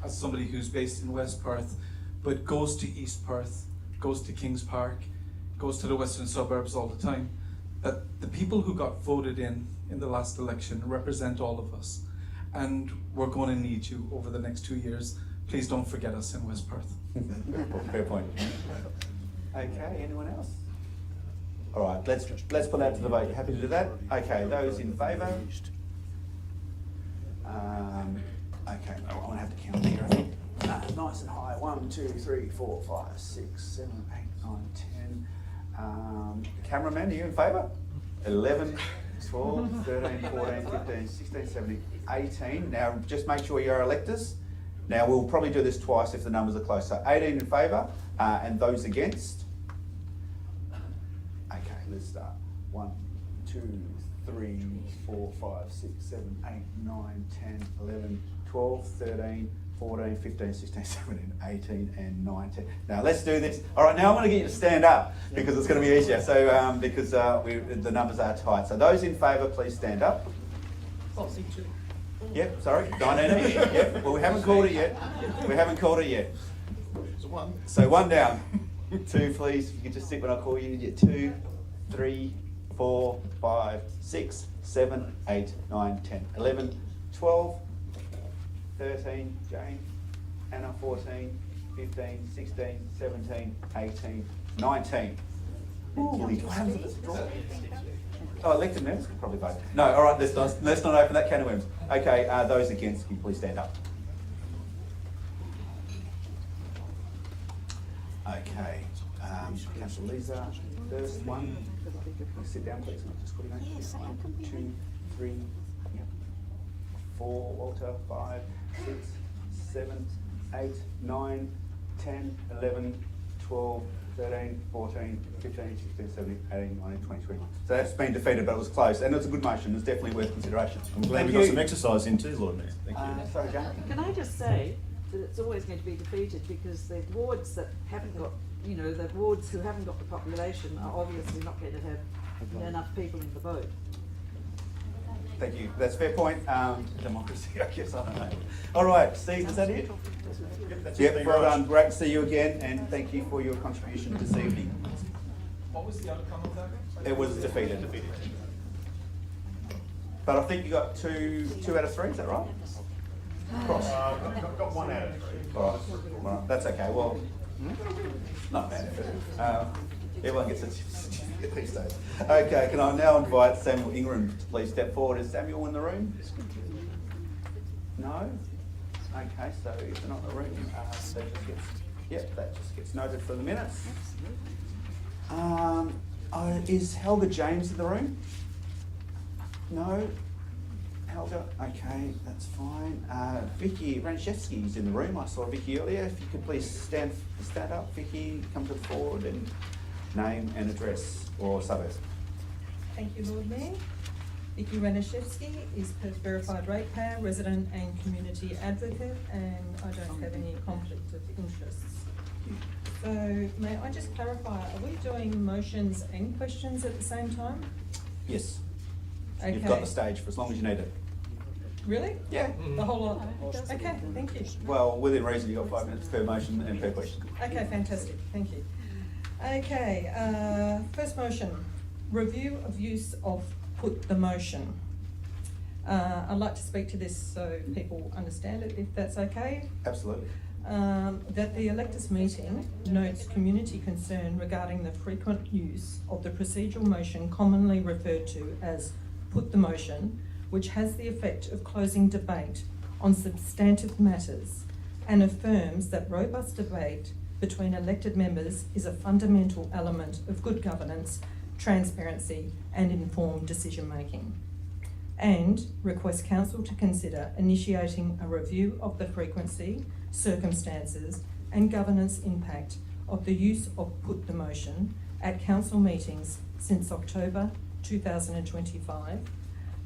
as somebody who's based in West Perth, but goes to East Perth, goes to Kings Park, goes to the western suburbs all the time, that the people who got voted in the last election represent all of us. And we're going to need you over the next 2 years. Please don't forget us in West Perth. Fair point. Okay, anyone else? All right, let's put that to the vote. Happy to do that? Okay, those in favour? Okay, I want to have to count here, I think. Nice and high. 1, 2, 3, 4, 5, 6, 7, 8, 9, 10. Cameraman, are you in favour? 11, 12, 13, 14, 15, 16, 17, 18. Now, just make sure you're electors. Now, we'll probably do this twice if the numbers are close. So 18 in favour, and those against? Okay, let's start. 1, 2, 3, 4, 5, 6, 7, 8, 9, 10, 11, 12, 13, 14, 15, 16, 17, 18, and 19. Now let's do this. All right, now I'm going to get you to stand up because it's going to be easier. So because the numbers are tight. So those in favour, please stand up. Yep, sorry, 19 each. Yep, well we haven't called it yet. We haven't called it yet. So 1 down. 2, please. You can just sit when I call you. You get 2, 3, 4, 5, 6, 7, 8, 9, 10, 11, 12, 13, Jane, Anna, 14, 15, 16, 17, 18, 19. Ooh, oh, elected members could probably vote. No, all right, let's not open that can of worms. Okay, those against, can you please stand up? Okay, Councillor Lisa, first one. Can you sit down, please? I'll just quickly go. Yes, 1, 2, 3, 4, Walter, 5, 6, 7, 8, 9, 10, 11, 12, 13, 14, 15, 16, 17, 18, 19, 20, 21. So that's been defeated, but it was close. And it's a good motion. It's definitely worth consideration. I'm glad we got some exercise in too, Lord Mayor. Thank you. Sorry, Jane. Can I just say, that it's always going to be defeated because the wards that haven't got, you know, the wards who haven't got the population are obviously not going to have enough people in the vote. Thank you. That's a fair point. Democracy, I guess, I don't know. All right, Steve, is that it? Yep, well done. Great to see you again, and thank you for your contribution this evening. What was the outcome of that? It was defeated. But I think you got two out of three, is that right? Cross. Got 1 out of 3. All right, that's okay. Well, not bad effort. Everyone gets a certificate these days. Okay, can I now invite Samuel Ingram to please step forward? Is Samuel in the room? No? Okay, so if they're not in the room, that just gets noted for the minutes. Is Helga James in the room? No? Helga, okay, that's fine. Vicky Ranchevsky is in the room. I saw Vicky earlier. If you could please stand up, Vicky, come to the forward and name and address or suburb. Thank you, Lord Mayor. Vicky Ranishevsky is Perth Verified Ratepayer, resident and community advocate, and I don't have any conflict of interests. So may I just clarify, are we doing motions and questions at the same time? Yes. Okay. You've got the stage for as long as you need it. Really? Yeah. The whole lot? Okay, thank you. Well, within reason, you've got 5 minutes per motion and per question. Okay, fantastic, thank you. Okay, first motion, review of use of put the motion. I'd like to speak to this so people understand it, if that's okay. Absolutely. That the electors meeting notes community concern regarding the frequent use of the procedural motion commonly referred to as put the motion, which has the effect of closing debate on substantive matters, and affirms that robust debate between elected members is a fundamental element of good governance, transparency and informed decision making. And requests council to consider initiating a review of the frequency, circumstances and governance impact of the use of put the motion at council meetings since October 2025,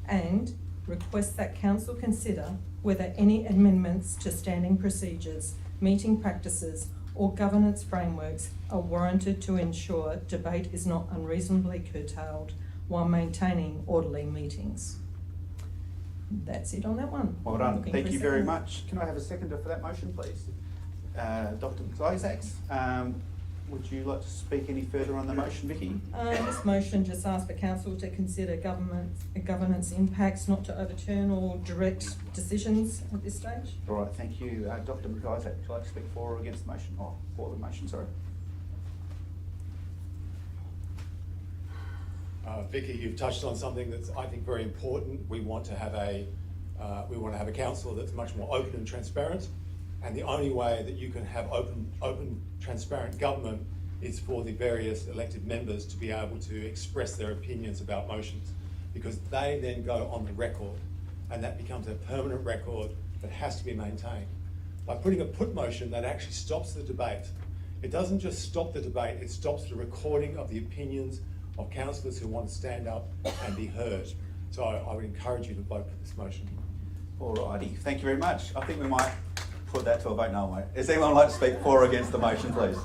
and requests that council consider whether any amendments to standing procedures, meeting practices or governance frameworks are warranted to ensure debate is not unreasonably curtailed while maintaining orderly meetings. That's it on that one. Well done. Thank you very much. Can I have a seconder for that motion, please? Dr. Isaacs, would you like to speak any further on the motion, Vicky? This motion just asks for council to consider governance impacts, not to overturn or direct decisions at this stage. All right, thank you. Dr. McIsaac, would you like to speak for or against the motion? Oh, for the motion, sorry. Vicky, you've touched on something that's, I think, very important. We want to have a council that's much more open and transparent, and the only way that you can have open, transparent government is for the various elected members to be able to express their opinions about motions, because they then go on the record, and that becomes a permanent record that has to be maintained. By putting a put motion, that actually stops the debate. It doesn't just stop the debate, it stops the recording of the opinions of councillors who want to stand up and be heard. So I would encourage you to vote for this motion. All righty, thank you very much. I think we might put that to a vote now, mate. Does anyone like to speak for or against the motion, please?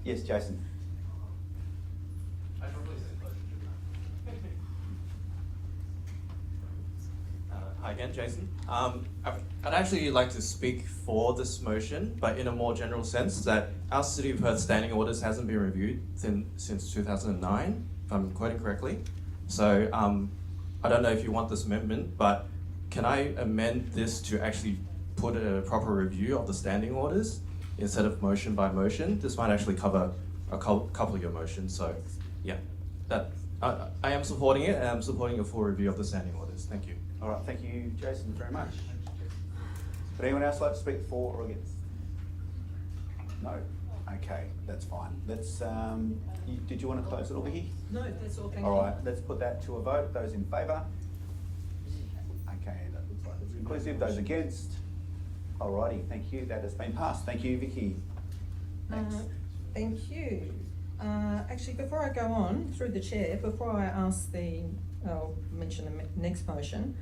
Yes, Jason. Hi again, Jason. I'd actually like to speak for this motion, but in a more general sense, that our City of Perth standing orders hasn't been reviewed since 2009, if I'm quoting correctly. So I don't know if you want this amendment, but can I amend this to actually put a proper review of the standing orders instead of motion by motion? This might actually cover a couple of your motions. So yeah, I am supporting it, and I'm supporting a full review of the standing orders. Thank you. All right, thank you, Jason, very much. Would anyone else like to speak for or against? No? Okay, that's fine. Let's, did you want to close it all, Vicky? No, that's all, thank you. All right, let's put that to a vote. Those in favour? Okay, that looks like it's inclusive. Those against? All righty, thank you. That has been passed. Thank you, Vicky. Thank you. Actually, before I go on, through the chair, before I ask I'll mention the next motion,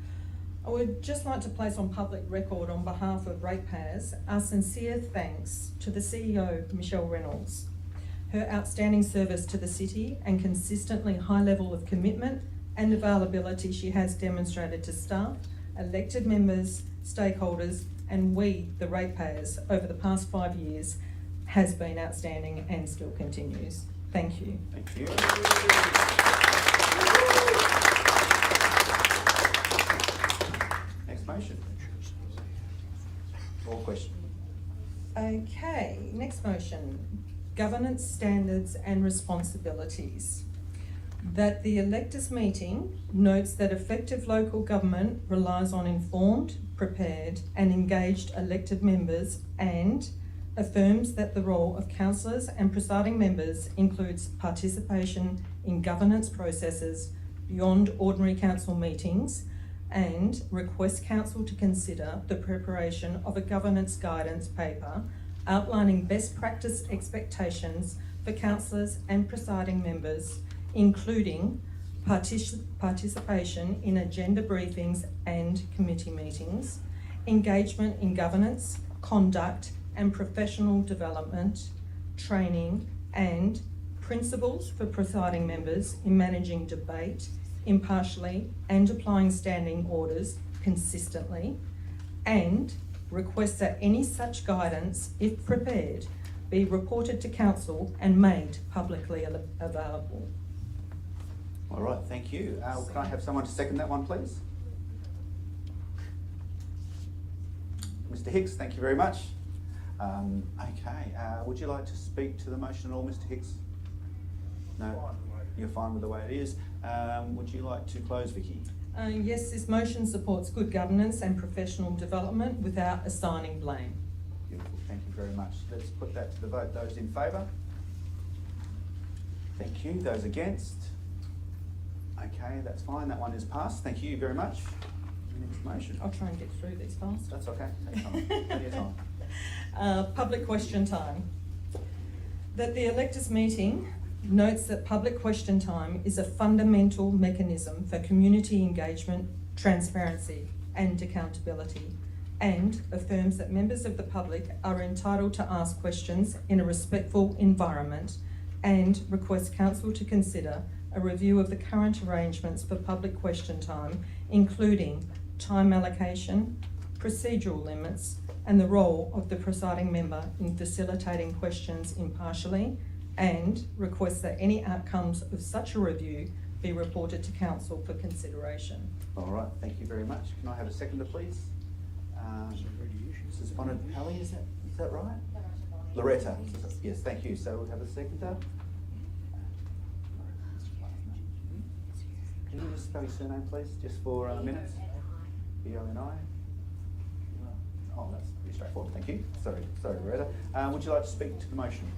I would just like to place on public record on behalf of ratepayers our sincere thanks to the CEO, Michelle Reynolds. Her outstanding service to the city and consistently high level of commitment and availability she has demonstrated to staff, elected members, stakeholders, and we, the ratepayers, over the past 5 years has been outstanding and still continues. Thank you. Thank you. Next motion. Or question. Okay, next motion. Governance standards and responsibilities. That the electors meeting notes that effective local government relies on informed, prepared and engaged elected members, and affirms that the role of councillors and presiding members includes participation in governance processes beyond ordinary council meetings, and requests council to consider the preparation of a governance guidance paper outlining best practice expectations for councillors and presiding members, including participation in agenda briefings and committee meetings, engagement in governance, conduct and professional development, training, and principles for presiding members in managing debate impartially and applying standing orders consistently, and requests that any such guidance, if prepared, be reported to council and made publicly available. All right, thank you. Can I have someone to second that one, please? Mr. Hicks, thank you very much. Would you like to speak to the motion at all, Mr. Hicks? No, you're fine with the way it is. Would you like to close, Vicky? Yes, this motion supports good governance and professional development without assigning blame. Beautiful, thank you very much. Let's put that to the vote. Those in favour? Thank you. Those against? Okay, that's fine. That one is passed. Thank you very much. Next motion. I'll try and get through these fast. That's okay. Take time. Plenty of time. Public question time. That the electors meeting notes that public question time is a fundamental mechanism for community engagement, transparency and accountability, and affirms that members of the public are entitled to ask questions in a respectful environment, and requests council to consider a review of the current arrangements for public question time, including time allocation, procedural limits, and the role of the presiding member in facilitating questions impartially, and requests that any outcomes of such a review be reported to council for consideration. All right, thank you very much. Can I have a seconder, please? Mrs. Bonnet-Pally, is that right? Loretta. Yes, thank you. So we'll have a seconder. Can you just spell your surname, please, just for minutes? B-O-N-I. Oh, that's pretty straightforward. Thank you. Sorry, Loretta. Would you like to speak to the motion?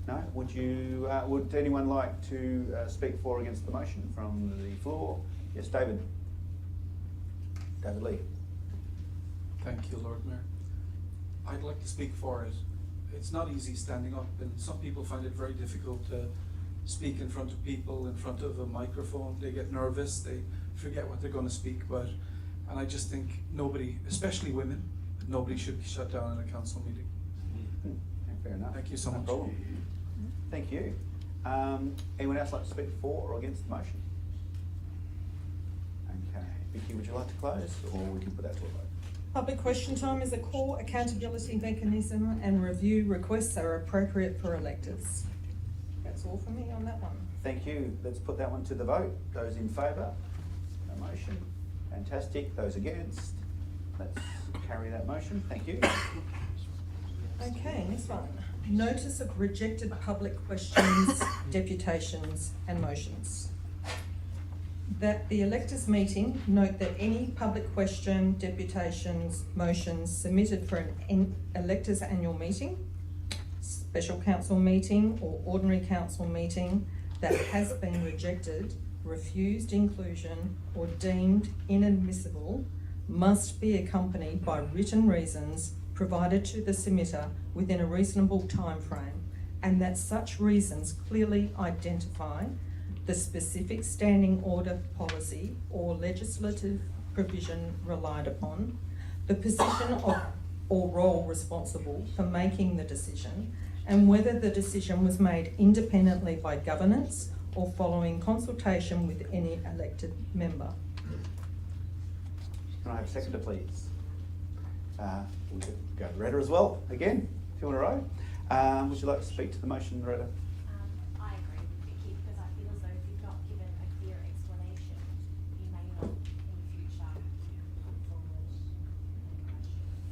No? Would anyone like to speak for or against the motion from the floor? Yes, David. David Lee. Thank you, Lord Mayor. I'd like to speak for it. It's not easy standing up, and some people find it very difficult to speak in front of people, in front of a microphone. They get nervous, they forget what they're going to speak about. And I just think nobody, especially women, nobody should be shut down in a council meeting. Fair enough. Thank you so No much. problem. Thank you. Anyone else like to speak for or against the motion? Okay. Vicky, would you like to close, or we can put that to a vote? Public question time is a core accountability mechanism, and review requests are appropriate for electors. That's all for me on that one. Thank you. Let's put that one to the vote. Those in favour? No motion. Fantastic. Those against? Let's carry that motion. Thank you. Okay, next one. Notice of rejected public questions, deputations and motions. That the electors meeting note that any public question, deputations, motions submitted for an electors annual meeting, special council meeting or ordinary council meeting that has been rejected, refused inclusion or deemed inadmissible must be accompanied by written reasons provided to the submitter within a reasonable time frame, and that such reasons clearly identify the specific standing order policy or legislative provision relied upon, the position of or role responsible for making the decision, and whether the decision was made independently by governance or following consultation with any elected member. Can I have a seconder, please? We'll go to Retta as well, again, 2 in a row. Would you like to speak to the motion, Retta? I agree with Vicky because I feel as though if you've not given a clear explanation, you may not in the future put forward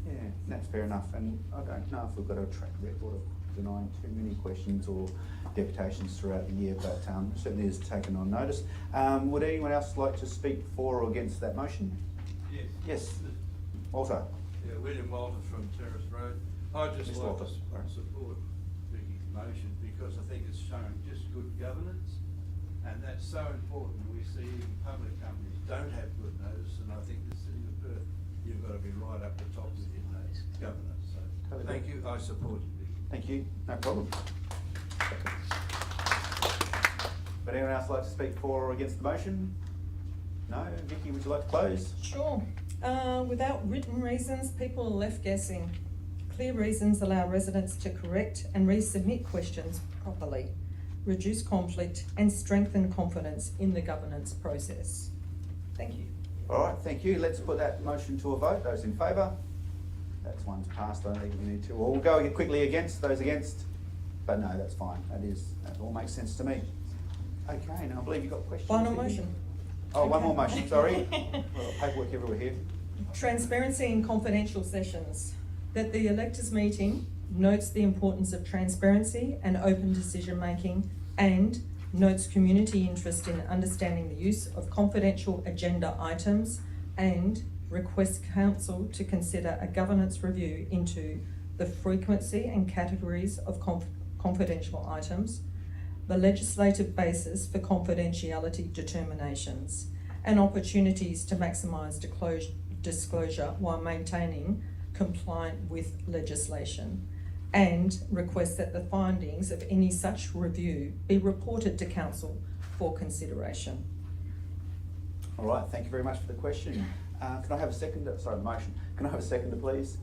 any Yeah, that's fair enough. And I don't know if we've got a track record of denying too many questions or deputations throughout the year, but certainly is taken on notice. Would anyone else like to speak for or against that motion? Yes. Yes. Walter. Yeah, William Walter from Terrace Road. I'd just Mr. like Walter. to support Vicky's motion because I think it's showing just good governance, and that's so important. We see even public companies don't have good notice, and I think the City of Perth, you've got to be right up the top with your notice governance. So thank you, I support you, Vicky. Thank you, no problem. Would anyone else like to speak for or against the motion? No? Vicky, would you like to close? Sure. Without written reasons, people are left guessing. Clear reasons allow residents to correct and resubmit questions properly, reduce conflict and strengthen confidence in the governance process. Thank you. All right, thank you. Let's put that motion to a vote. Those in favour? That's one's passed. I don't think we need to. We'll go quickly against. Those against? But no, that's fine. That all makes sense to me. Okay, now I believe you've got questions. Final motion. Oh, one more motion, sorry. Well, paperwork everywhere here. Transparency in confidential sessions. That the electors meeting notes the importance of transparency and open decision making, and notes community interest in understanding the use of confidential agenda items, and requests council to consider a governance review into the frequency and categories of confidential items, the legislative basis for confidentiality determinations, and opportunities to maximise disclosure while maintaining compliant with legislation, and request that the findings of any such review be reported to council for consideration. All right, thank you very much for the question. Can I have a seconder? Sorry, motion. Can I have a seconder, please?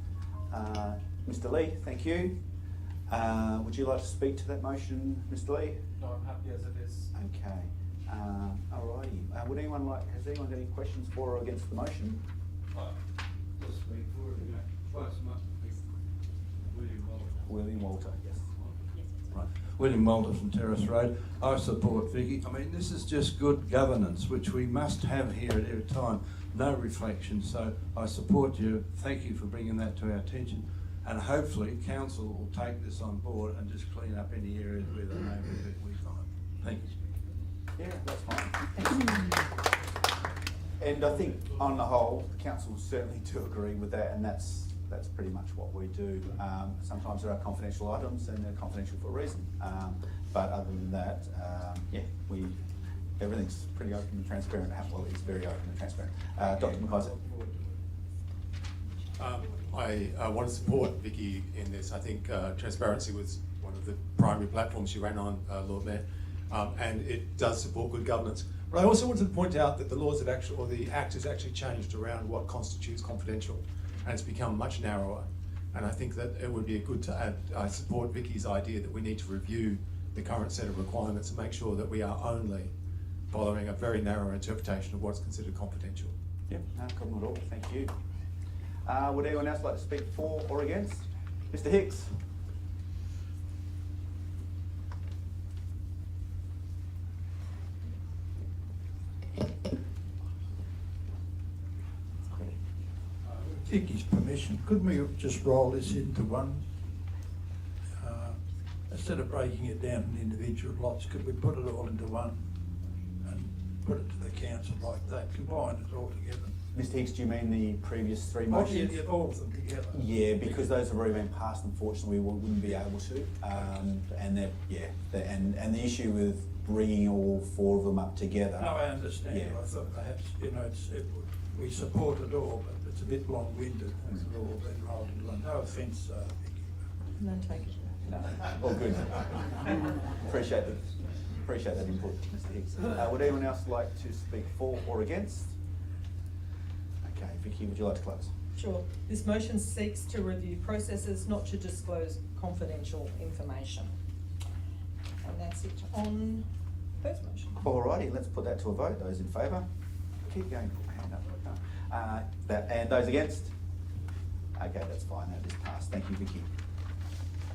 Mr. Lee, thank you. Would you like to speak to that motion, Mr. Lee? No, I'm happy as it is. Okay. All righty. Has anyone got any questions for or against the motion? Just speak for it, twice a month. William Walter. William Walter, yes. Right. William Walter from Terrace Road. I support Vicky. I mean, this is just good governance, which we must have here at every time. No reflection, so I support you. Thank you for bringing that to our attention. And hopefully council will take this on board and just clean up any areas where they may be a bit weak on it. Thank you. Yeah, that's fine. And I think on the whole, the council certainly do agree with that, and that's pretty much what we do. Sometimes there are confidential items and they're confidential for a reason. But other than that, yeah, everything's pretty open and transparent. Well, it's very open and transparent. Dr. McIsaac. I want to support Vicky in this. I think transparency was one of the primary platforms she ran on, Lord Mayor, and it does support good governance. But I also wanted to point out that the laws have actually, or the Act has actually changed around what constitutes confidential, and it's become much narrower. And I think that it would be a good to add. I support Vicky's idea that we need to review the current set of requirements and make sure that we are only following a very narrow interpretation of what's considered confidential. Yep, no problem at all. Thank you. Would anyone else like to speak for or against? Mr. Hicks. Vicky's permission, could we just roll this into one? Instead of breaking it down in individual lots, could we put it all into one and put it to the council like that, combine it all together? Mr. Hicks, do you mean the previous three motions? Yeah, all of them together. Yeah, because those have already been passed, unfortunately, we wouldn't be able to. And the issue with bringing all four of them up together. No, I understand. Yeah. I thought perhaps, we support it all, but it's a bit long-winded and it's all been rolled into one. No offence, Vicky. No, take it. No, all good. Appreciate that input, Mr. Hicks. Would anyone else like to speak for or against? Okay, Vicky, would you like to close? Sure. This motion seeks to review processes not to disclose confidential information. And that's it on first motion. Alrighty, let's put that to a vote. Those in favour? Keep going. Hand up. And those against? Okay, that's fine. That is passed. Thank you, Vicky.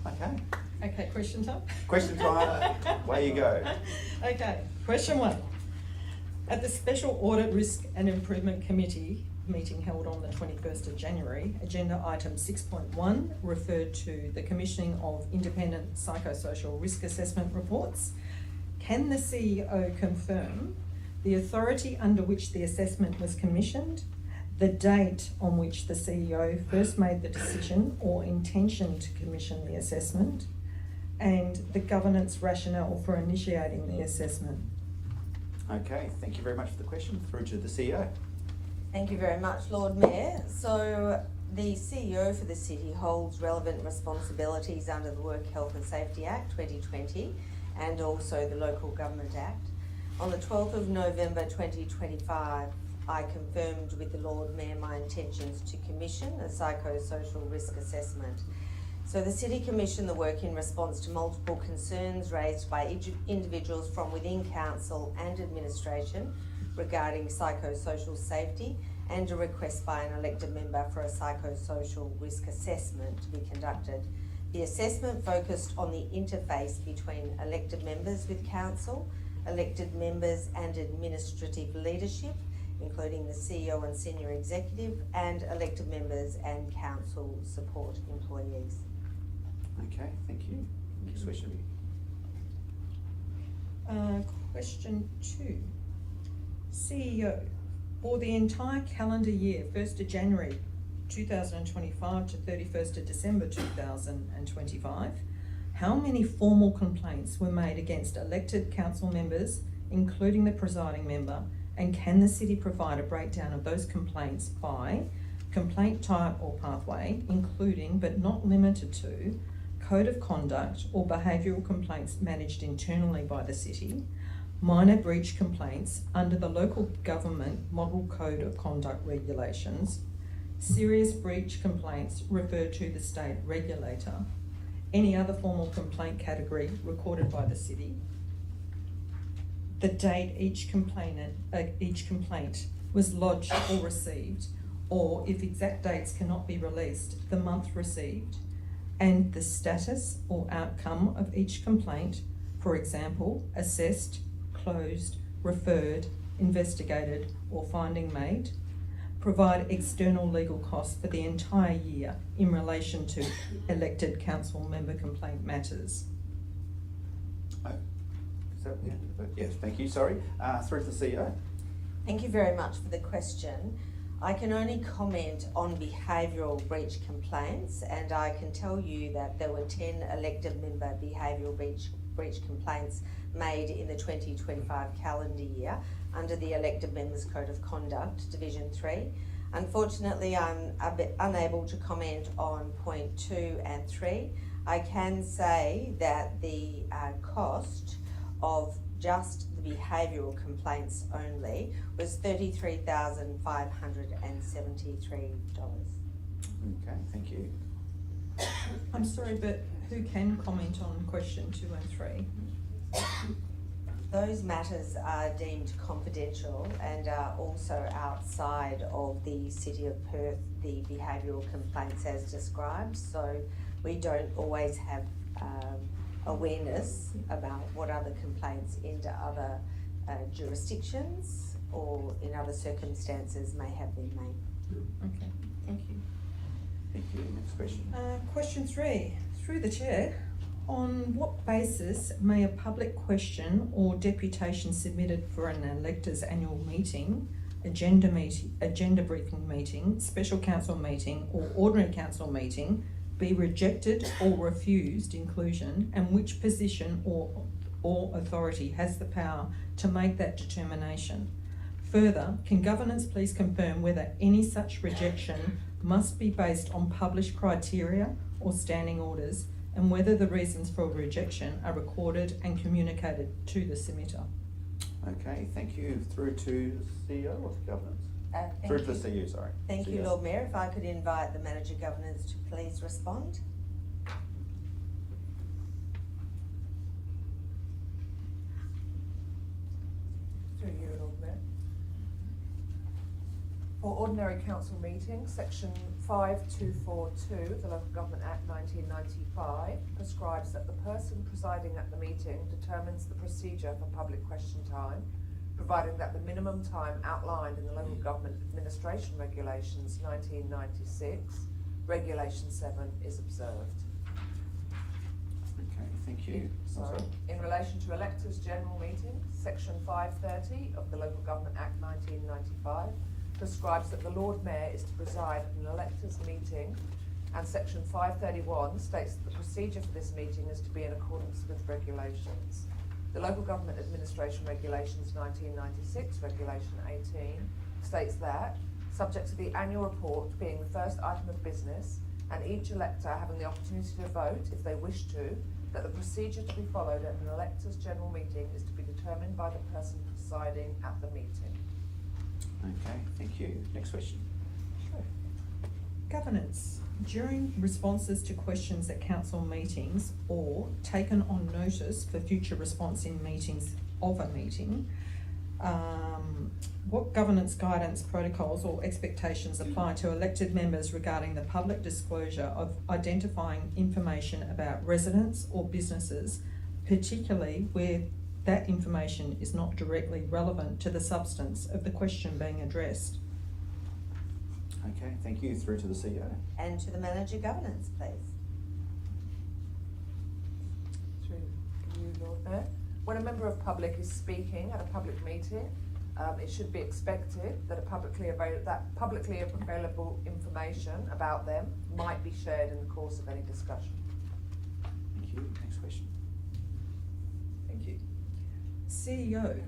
Okay. Okay, question time? Question time. Away you go. Okay, question 1. At the Special Audit Risk and Improvement Committee meeting held on the 21st of January, agenda item 6.1 referred to the commissioning of independent psychosocial risk assessment reports. Can the CEO confirm the authority under which the assessment was commissioned, the date on which the CEO first made the decision or intention to commission the assessment, and the governance rationale for initiating the assessment? Okay, thank you very much for the question. Through to the CEO. Thank you very much, Lord Mayor. So the CEO for the city holds relevant responsibilities under the Work Health and Safety Act 2020 and also the Local Government Act. On the 12th of November 2025, I confirmed with the Lord Mayor my intentions to commission a psychosocial risk assessment. So the City commissioned the work in response to multiple concerns raised by individuals from within Council and administration regarding psychosocial safety and a request by an elected member for a psychosocial risk assessment to be conducted. The assessment focused on the interface between elected members with Council, elected members and administrative leadership, including the CEO and senior executive, and elected members and Council support employees. Okay, thank you. Next question. Question 2. CEO, for the entire calendar year, 1st of January 2025 to 31st of December 2025, how many formal complaints were made against elected council members, including the presiding member, and can the city provide a breakdown of those complaints by complaint type or pathway, including but not limited to code of conduct or behavioural complaints managed internally by the city, minor breach complaints under the local government model code of conduct regulations, serious breach complaints referred to the state regulator, any other formal complaint category recorded by the city, the date each complaint was lodged or received, or if exact dates cannot be released, the month received, and the status or outcome of each complaint, for example, assessed, closed, referred, investigated, or finding made. Provide external legal costs for the entire year in relation to elected council member complaint matters. Yes, thank you. Sorry. Through to the CEO. Thank you very much for the question. I can only comment on behavioural breach complaints, and I can tell you that there were 10 elected member behavioural breach complaints made in the 2025 calendar year under the Elected Members Code of Conduct, Division 3. Unfortunately, I'm a bit unable to comment on point 2 and 3. I can say that the cost of just the behavioural complaints only was $33,573. Okay, thank you. I'm sorry, but who can comment on question 2 and 3? Those matters are deemed confidential and are also outside of the City of Perth, the behavioural complaints as described, so we don't always have awareness about what other complaints into other jurisdictions or in other circumstances may have been made. Okay, thank you. Thank you. Next question. Question 3, through the chair. On what basis may a public question or deputation submitted for an electors annual meeting, agenda briefing meeting, special council meeting or ordinary council meeting be rejected or refused inclusion, and which position or authority has the power to make that determination? Further, can governance please confirm whether any such rejection must be based on published criteria or standing orders, and whether the reasons for rejection are recorded and communicated to the submitter? Okay, thank you. Through to CEO of governance. Through to the CEO, sorry. Thank you, CEO. Lord Mayor. If I could invite the Manager Governors to please respond. Through you, Lord Mayor. For ordinary council meetings, section 5242 of the Local Government Act 1995 prescribes that the person presiding at the meeting determines the procedure for public question time, providing that the minimum time outlined in the Local Government Administration Regulations 1996, Regulation 7, is observed. Okay, thank you. Sorry. In relation to Electors General Meetings, section 530 of the Local Government Act 1995 prescribes that the Lord Mayor is to preside at an electors meeting, and section 531 states that the procedure for this meeting is to be in accordance with regulations. The Local Government Administration Regulations 1996, Regulation 18, states that, subject to the annual report being the first item of business, and each elector having the opportunity to vote, if they wish to, that the procedure to be followed at an electors' general meeting is to be determined by the person presiding at the meeting. Okay, thank you. Next question. Governance. During responses to questions at council meetings or taken on notice for future response in meetings of a meeting, what governance guidance protocols or expectations apply to elected members regarding the public disclosure of identifying information about residents or businesses, particularly where that information is not directly relevant to the substance of the question being addressed? Okay, thank you. Through to the CEO. And to the Manager Governors, please. Through you, Lord Mayor. When a member of public is speaking at a public meeting, it should be expected that publicly available information about them might be shared in the course of any discussion. Thank you. Next question. Thank you. CEO,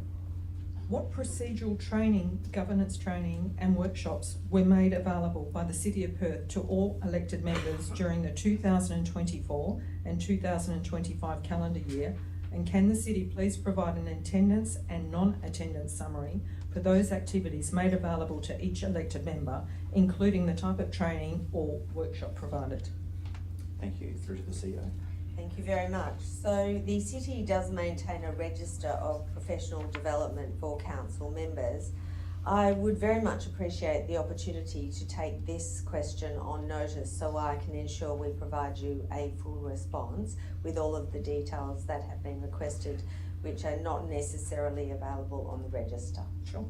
what procedural training, governance training and workshops were made available by the City of Perth to all elected members during the 2024 and 2025 calendar year? And can the City please provide an attendance and non-attendance summary for those activities made available to each elected member, including the type of training or workshop provided? Thank you. Through to the CEO. Thank you very much. So the City does maintain a register of professional development for council members. I would very much appreciate the opportunity to take this question on notice so I can ensure we provide you a full response with all of the details that have been requested, which are not necessarily available on the register. Sure.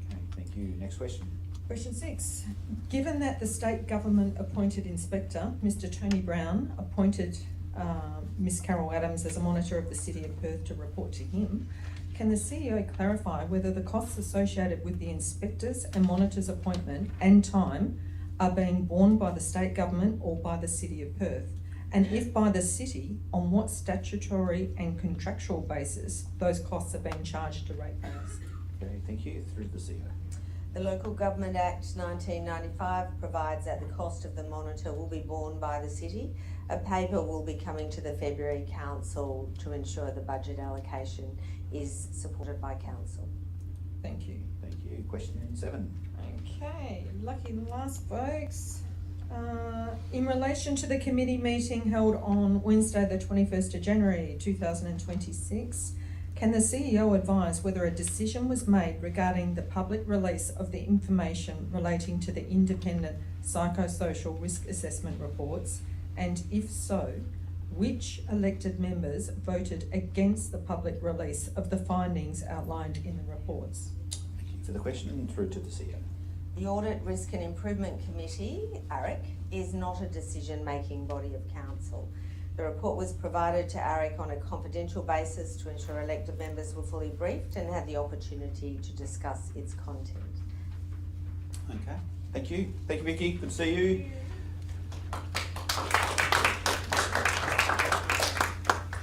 Okay, thank you. Next question. Question 6. Given that the state government appointed inspector, Mr. Tony Brown, appointed Ms. Carol Adams as a monitor of the City of Perth to report to him, can the CEO clarify whether the costs associated with the inspector's and monitor's appointment and time are being borne by the state government or by the City of Perth? And if by the City, on what statutory and contractual basis those costs are being charged to ratepayers? Okay, thank you. Through to the CEO. The Local Government Act 1995 provides that the cost of the monitor will be borne by the City. A paper will be coming to the February Council to ensure the budget allocation is supported by Council. Thank you. Thank you. Question 7. Okay, lucky last, folks. In relation to the committee meeting held on Wednesday the 21st of January 2026, can the CEO advise whether a decision was made regarding the public release of the information relating to the independent psychosocial risk assessment reports, and if so, which elected members voted against the public release of the findings outlined in the reports? Thank you for the question. Through to the CEO. The Audit, Risk and Improvement Committee, ARIC, is not a decision-making body of Council. The report was provided to ARIC on a confidential basis to ensure elected members were fully briefed and had the opportunity to discuss its content. Okay, thank you. Thank you, Vicky. Good to see you.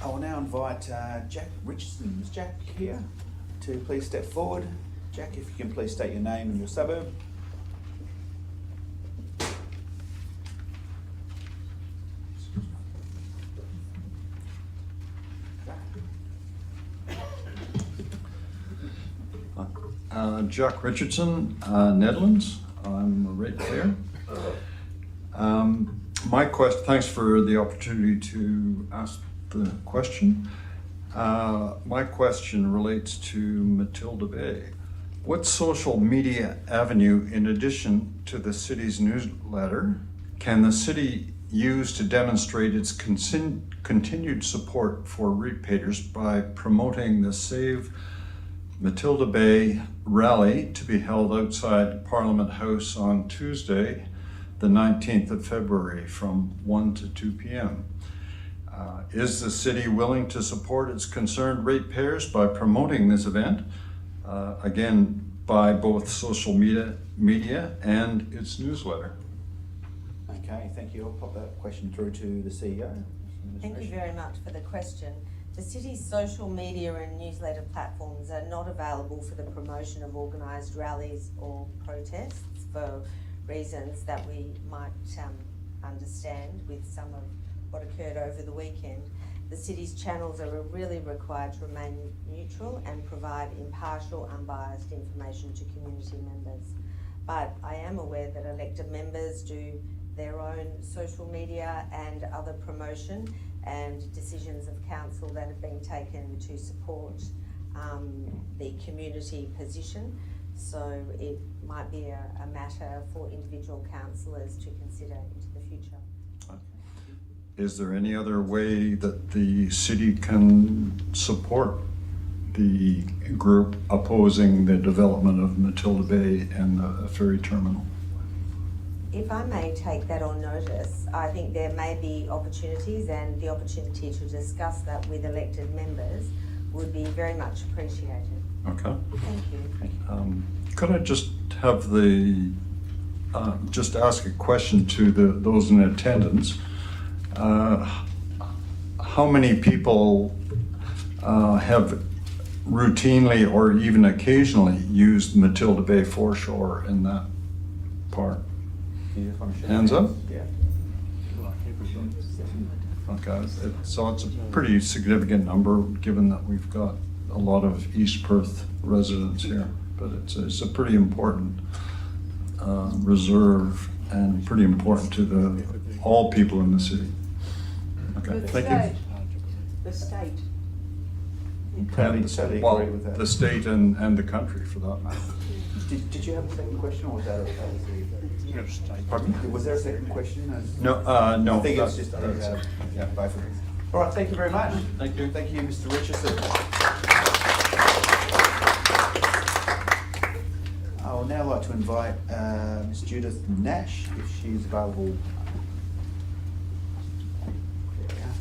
I will now invite Jack Richardson. Is Jack here to please step forward? Jack, if you can please state your name and your suburb. Jack Richardson, Netherlands. I'm a ratepayer. Thanks for the opportunity to ask the question. My question relates to Matilda Bay. What social media avenue, in addition to the city's newsletter, can the city use to demonstrate its continued support for ratepayers by promoting the Save Matilda Bay rally to be held outside Parliament House on Tuesday, the 19th of February from 1 to 2 p.m. Is the city willing to support its concerned ratepayers by promoting this event, again, by both social media and its newsletter? Okay, thank you. I'll pop that question through to the CEO. Thank you very much for the question. The city's social media and newsletter platforms are not available for the promotion of organised rallies or protests for reasons that we might understand with some of what occurred over the weekend. The city's channels are really required to remain neutral and provide impartial, unbiased information to community members. But I am aware that elected members do their own social media and other promotion and decisions of council that have been taken to support the community position. So it might be a matter for individual councillors to consider into the future. Is there any other way that the city can support the group opposing the development of Matilda Bay and the ferry terminal? If I may take that on notice, I think there may be opportunities, and the opportunity to discuss that with elected members would be very much appreciated. Okay. Thank you. Could I just have just ask a question to those in attendance? How many people have routinely or even occasionally used Matilda Bay foreshore in that part? Hands up? Yeah. Okay, so it's a pretty significant number given that we've got a lot of East Perth residents here, but it's a pretty important reserve and pretty important to all people in the city. Okay, thank you. The state. Totally Well, agree with that. the state and the country for that matter. Did you have a second question, or was that pardon me? Was there a second question? No, no. I think it was just yeah, both of them. All right, thank you very much. Thank you. Thank you, Mr. Richardson. I would now like to invite Ms. Judith Nash, if she's available. There we are.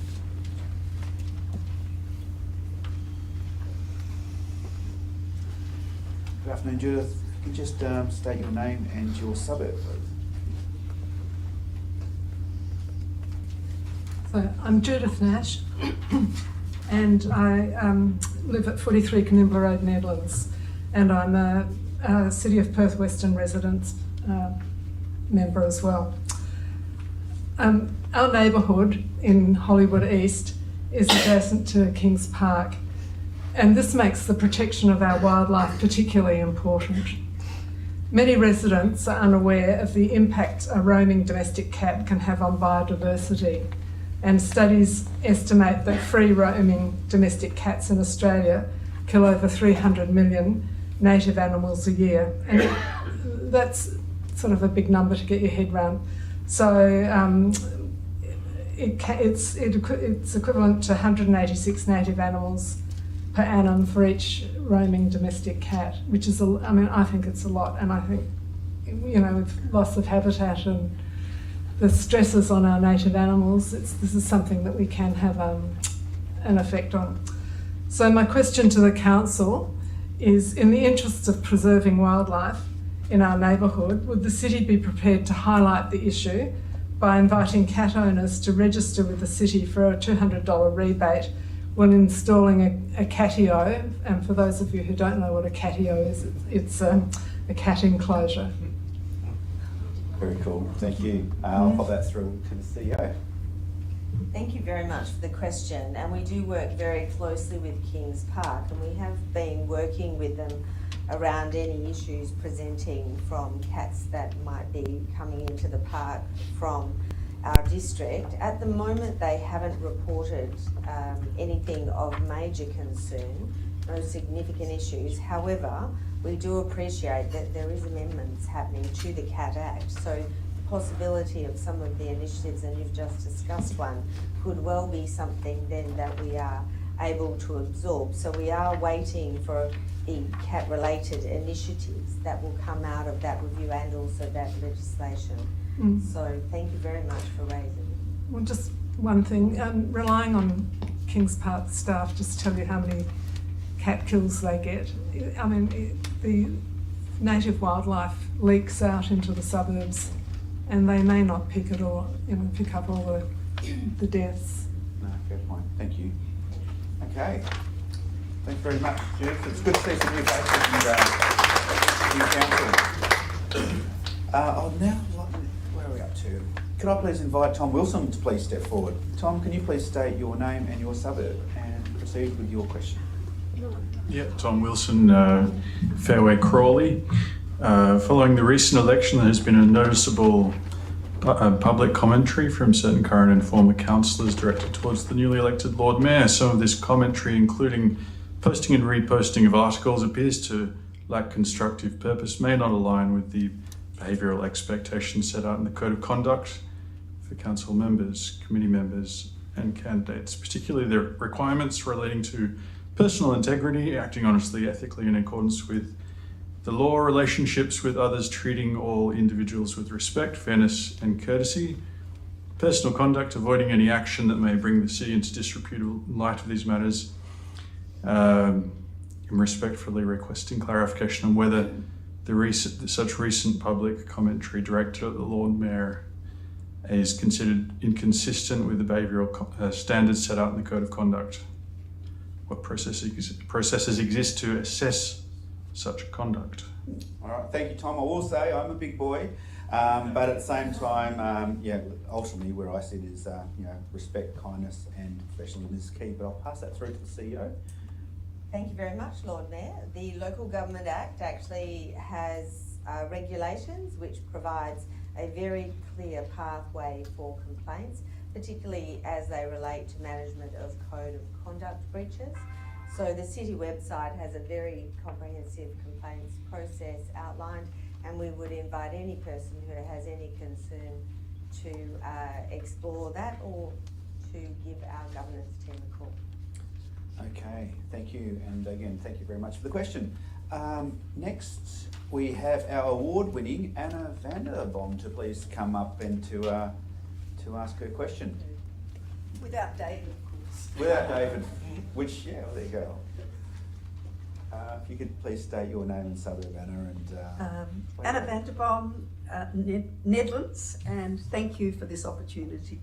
Good afternoon, Judith. Can you just state your name and your suburb, please? So I'm Judith Nash, and I live at 43 Canimbla Road, Netherlands, and I'm a City of Perth Western residents member as well. Our neighbourhood in Hollywood East is adjacent to Kings Park, and this makes the protection of our wildlife particularly important. Many residents are unaware of the impact a roaming domestic cat can have on biodiversity, and studies estimate that free roaming domestic cats in Australia kill over 300 million native animals a year, and that's sort of a big number to get your head around. So it's equivalent to 186 native animals per annum for each roaming domestic cat, which is, I think it's a lot, and I think, with loss of habitat and the stresses on our native animals, this is something that we can have an effect on. So my question to the council is, in the interests of preserving wildlife in our neighbourhood, would the city be prepared to highlight the issue by inviting cat owners to register with the city for a $200 rebate when installing a catio? And for those of you who don't know what a catio is, it's a cat enclosure. Very cool, thank you. I'll pop that through to the CEO. Thank you very much for the question, and we do work very closely with Kings Park, and we have been working with them around any issues presenting from cats that might be coming into the park from our district. At the moment, they haven't reported anything of major concern, no significant issues. However, we do appreciate that there is amendments happening to the Cat Act, so the possibility of some of the initiatives, and you've just discussed one, could well be something then that we are able to absorb. So we are waiting for the cat-related initiatives that will come out of that review and also that legislation. So thank you very much for raising it. Well, just one thing, relying on Kings Park staff just to tell you how many cat kills they get. I mean, the native wildlife leaks out into the suburbs, and they may not pick it all, pick up all the deaths. No, fair point. Thank you. Okay. Thanks very much, Judith. It's good to see some new faces and new council. Where are we up to? Could I please invite Tom Wilson to please step forward? Tom, can you please state your name and your suburb and proceed with your question? Yeah, Tom Wilson, Fairway Crawley. Following the recent election, there has been a noticeable public commentary from certain current and former councillors directed towards the newly elected Lord Mayor. Some of this commentary, including posting and reposting of articles, appears to lack constructive purpose, may not align with the behavioural expectations set out in the Code of Conduct for council members, committee members and candidates, particularly the requirements relating to personal integrity, acting honestly, ethically in accordance with the law, relationships with others, treating all individuals with respect, fairness and courtesy, personal conduct, avoiding any action that may bring the city into disrepute in light of these matters, and respectfully requesting clarification on whether such recent public commentary directed at the Lord Mayor is considered inconsistent with the behavioural standards set out in the Code of Conduct. What processes exist to assess such conduct? All right, thank you, Tom. I will say I'm a big boy, but at the same time, ultimately where I sit is, respect, kindness and professionalism is key, but I'll pass that through to the CEO. Thank you very much, Lord Mayor. The Local Government Act actually has regulations which provides a very clear pathway for complaints, particularly as they relate to management of Code of Conduct breaches. So the city website has a very comprehensive complaints process outlined, and we would invite any person who has any concern to explore that or to give our governance team a call. Okay, thank you, and again, thank you very much for the question. Next, we have our award-winning Anna Vanderboom to please come up and to ask her question. Without David, of course. Without David, there you go. If you could please state your name and suburb, Anna. And Anna Vanderboom, Netherlands, and thank you for this opportunity.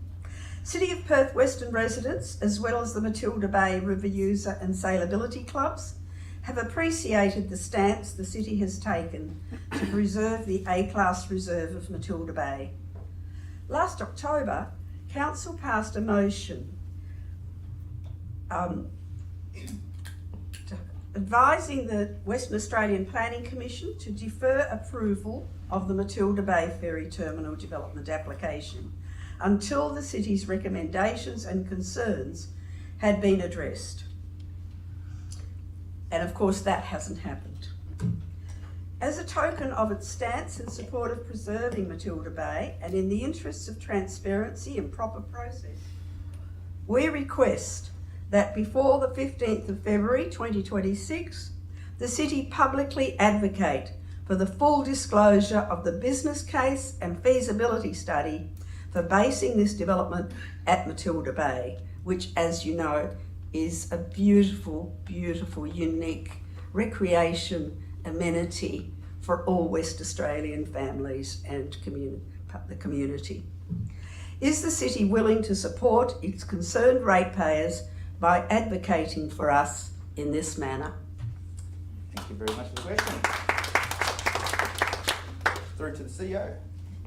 City of Perth Western residents, as well as the Matilda Bay River User and Sailability Clubs, have appreciated the stance the city has taken to preserve the A-class reserve of Matilda Bay. Last October, Council passed a motion advising the Western Australian Planning Commission to defer approval of the Matilda Bay Ferry Terminal Development application until the city's recommendations and concerns had been addressed. And of course that hasn't happened. As a token of its stance in support of preserving Matilda Bay and in the interests of transparency and proper process, we request that before the 15th of February 2026, the city publicly advocate for the full disclosure of the business case and feasibility study for basing this development at Matilda Bay, which, as you know, is a beautiful, beautiful, unique recreation amenity for all West Australian families and the community. Is the city willing to support its concerned ratepayers by advocating for us in this manner? Thank you very much for the question. Through to the CEO.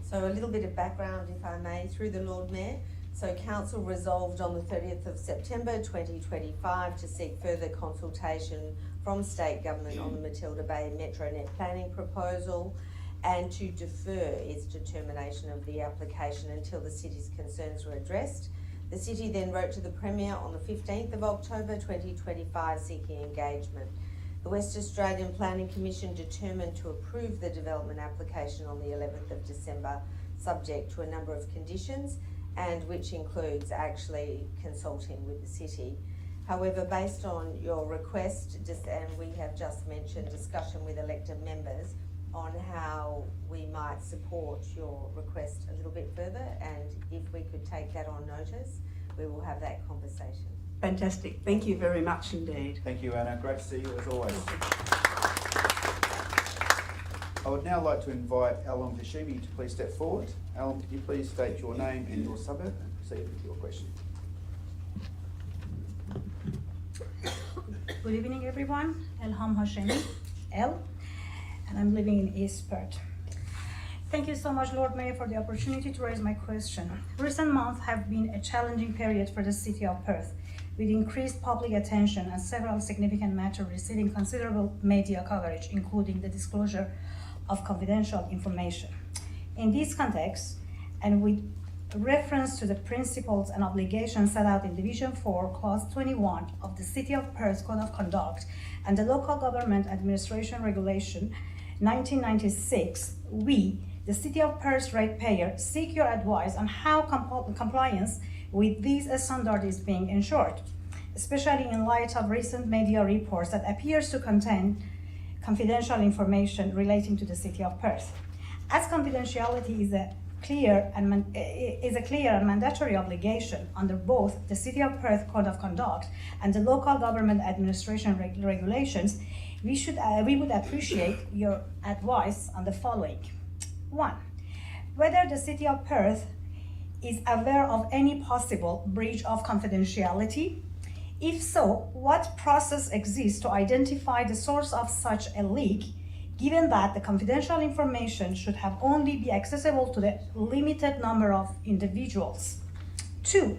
So a little bit of background, if I may, through the Lord Mayor. So Council resolved on the 30th of September 2025 to seek further consultation from State Government on the Matilda Bay Metronet planning proposal and to defer its determination of the application until the City's concerns were addressed. The City then wrote to the Premier on the 15th of October 2025 seeking engagement. The West Australian Planning Commission determined to approve the development application on the 11th of December, subject to a number of conditions, and which includes actually consulting with the City. However, based on your request, and we have just mentioned discussion with elected members on how we might support your request a little bit further, and if we could take that on notice, we will have that conversation. Fantastic. Thank you very much indeed. Thank you, Anna. Great to see you as always. I would now like to invite Alan Hashimi to please step forward. Alan, could you please state your name and your suburb and proceed with your question. Good evening, everyone. Elham Hashemi, and I'm living in East Perth. Thank you so much, Lord Mayor, for the opportunity to raise my question. Recent months have been a challenging period for the City of Perth, with increased public attention and several significant matters receiving considerable media coverage, including the disclosure of confidential information. In this context, and with reference to the principles and obligations set out in Division 4, Clause 21 of the City of Perth Code of Conduct and the Local Government Administration Regulation 1996, we, the City of Perth ratepayer, seek your advice on how compliance with these standards is being ensured, especially in light of recent media reports that appears to contain confidential information relating to the City of Perth. As confidentiality is a clear and mandatory obligation under both the City of Perth Code of Conduct and the Local Government Administration Regulations, we would appreciate your advice on the following. 1. Whether the City of Perth is aware of any possible breach of confidentiality. If so, what process exists to identify the source of such a leak, given that the confidential information should have only be accessible to the limited number of individuals? 2.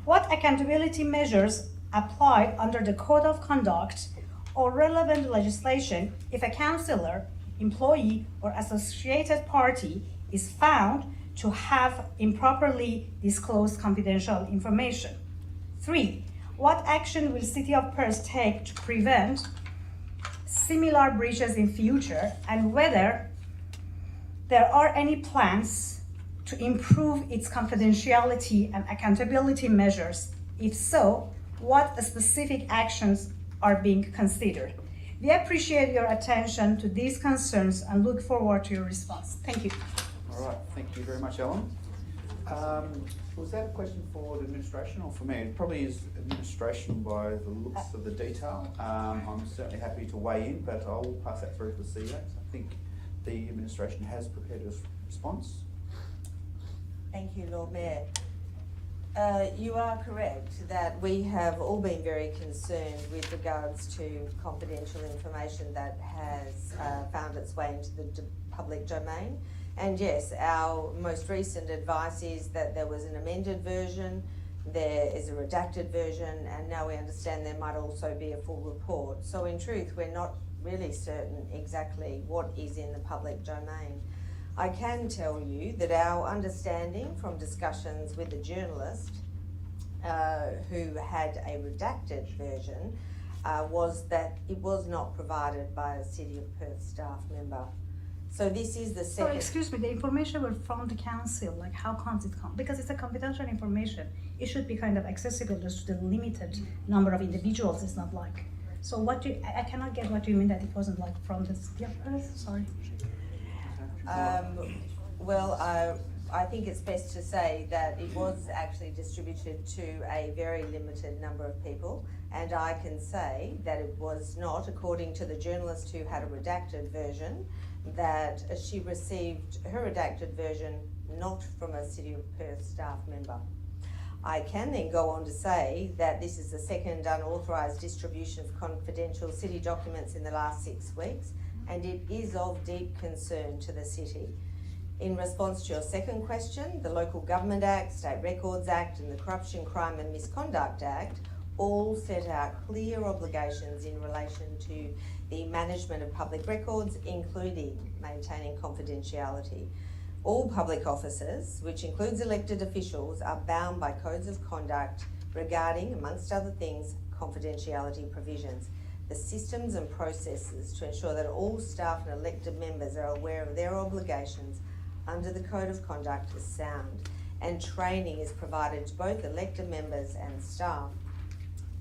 What accountability measures apply under the Code of Conduct or relevant legislation if a councillor, employee, or associated party is found to have improperly disclosed confidential information? 3. What action will City of Perth take to prevent similar breaches in future, and whether there are any plans to improve its confidentiality and accountability measures? If so, what specific actions are being considered? We appreciate your attention to these concerns and look forward to your response. Thank you. All right, thank you very much, Alan. Was that a question for the administration or for me? It probably is administration by the looks of the detail. I'm certainly happy to weigh in, but I'll pass that through to the CEO. I think the administration has prepared a response. Thank you, Lord Mayor. You are correct that we have all been very concerned with regards to confidential information that has found its way into the public domain. And yes, our most recent advice is that there was an amended version, there is a redacted version, and now we understand there might also be a full report. So in truth, we're not really certain exactly what is in the public domain. I can tell you that our understanding from discussions with a journalist who had a redacted version was that it was not provided by a City of Perth staff member. So this is the second. So excuse me, the information was from the council, like how can't it come? Because it's a confidential information. It should be kind of accessible just to the limited number of individuals. It's not like, so what do you, I cannot get what you mean that it wasn't like from the City of Perth, sorry. Well, I think it's best to say that it was actually distributed to a very limited number of people, and I can say that it was not, according to the journalist who had a redacted version, that she received her redacted version not from a City of Perth staff member. I can then go on to say that this is the second unauthorised distribution of confidential City documents in the last 6 weeks, and it is of deep concern to the City. In response to your second question, the Local Government Act, State Records Act and the Corruption, Crime and Misconduct Act all set out clear obligations in relation to the management of public records, including maintaining confidentiality. All public officers, which includes elected officials, are bound by codes of conduct regarding, amongst other things, confidentiality provisions. The systems and processes to ensure that all staff and elected members are aware of their obligations under the Code of Conduct is sound, and training is provided to both elected members and staff.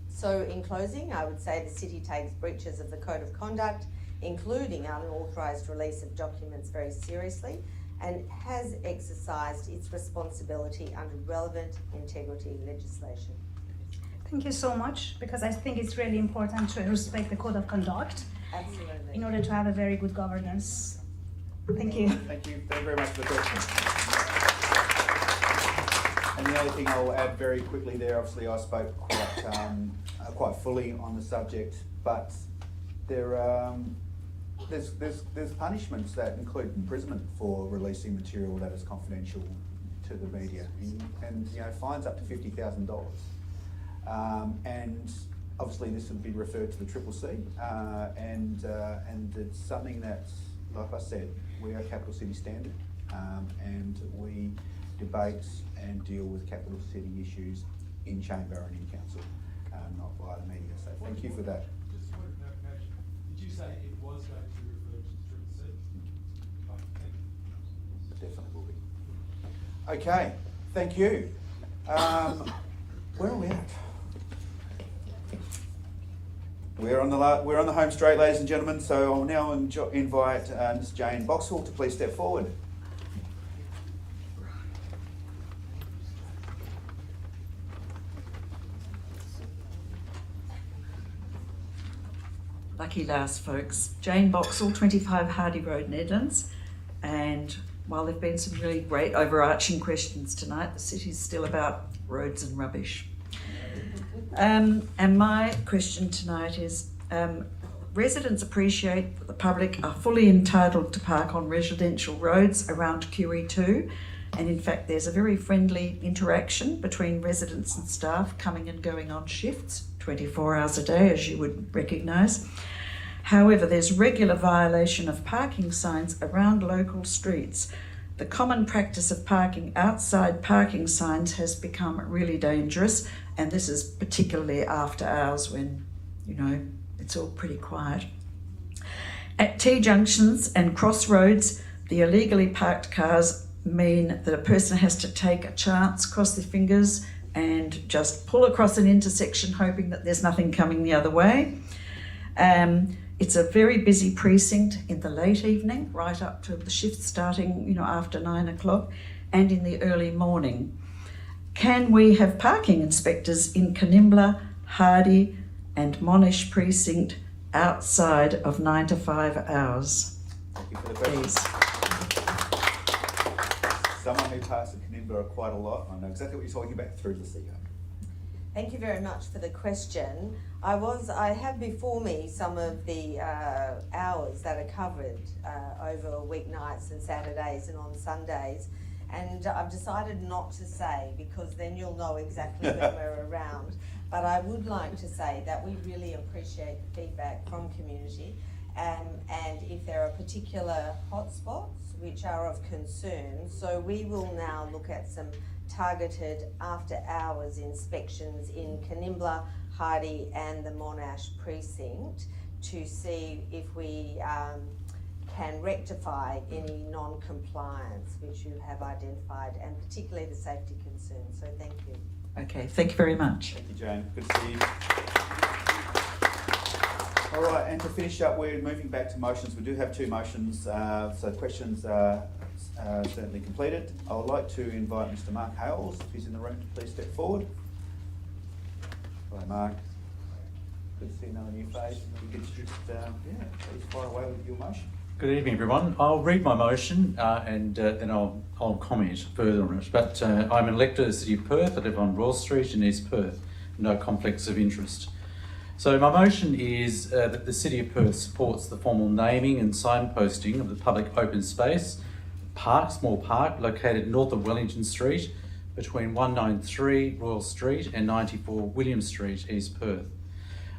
So in closing, I would say the City takes breaches of the Code of Conduct, including unauthorised release of documents, very seriously, and has exercised its responsibility under relevant integrity legislation. Thank you so much, because I think it's really important to respect the Code of Conduct. Absolutely. In order to have a very good governance. Thank you. Thank you very much for the question. And the only thing I'll add very quickly there, obviously I spoke quite fully on the subject, but there's punishments that include imprisonment for releasing material that is confidential to the media, and fines up to $50,000. And obviously this would be referred to the CCC, and it's something that, like I said, we are capital city standard, and we debate and deal with capital city issues in chamber and in council, not via the media. So thank you for that. Just a point of clarification. Did you say it was going to be referred to the CCC? It definitely will be. Okay, thank you. Where are we at? We're on the home straight, ladies and gentlemen, so I'll now invite Ms. Jane Boxall to please step forward. Lucky last, folks. Jane Boxall, 25 Hardy Road, Nedlands. And while there have been some really great overarching questions tonight, the city's still about roads and rubbish. And my question tonight is, residents appreciate that the public are fully entitled to park on residential roads around QE2, and in fact there's a very friendly interaction between residents and staff coming and going on shifts 24 hours a day, as you would recognise. However, there's regular violation of parking signs around local streets. The common practice of parking outside parking signs has become really dangerous, and this is particularly after hours when, it's all pretty quiet. At T-junctions and crossroads, the illegally parked cars mean that a person has to take a chance, cross their fingers, and just pull across an intersection hoping that there's nothing coming the other way. It's a very busy precinct in the late evening, right up to the shift starting, after 9 o'clock, and in the early morning. Can we have parking inspectors in Canimbla, Hardy and Monash precinct outside of 9 to 5 hours? Thank you for the question. Someone who parks at Canimbla quite a lot. I know exactly what you're talking about through the CEO. Thank you very much for the question. I have before me some of the hours that are covered over weeknights and Saturdays and on Sundays, and I've decided not to say, because then you'll know exactly when we're around. But I would like to say that we really appreciate the feedback from community, and if there are particular hotspots which are of concern, so we will now look at some targeted after-hours inspections in Canimbla, Hardy and the Monash precinct to see if we can rectify any non-compliance which you have identified, and particularly the safety concerns. So thank you. Okay, thank you very much. Thank you, Jane. Good to see you. All right, and to finish up, we're moving back to motions. We do have 2 motions, so questions are certainly completed. I would like to invite Mr. Mark Hales, if he's in the room, to please step forward. Hello, Mark. Good to see another new face. You could just, please fire away with your motion. Good evening, everyone. I'll read my motion and then I'll comment further on it. But I'm an elector of the City of Perth. I live on Royal Street in East Perth. No conflicts of interest. So my motion is that the City of Perth supports the formal naming and signposting of the public open space park, small park, located north of Wellington Street, between 193 Royal Street and 94 William Street, East Perth.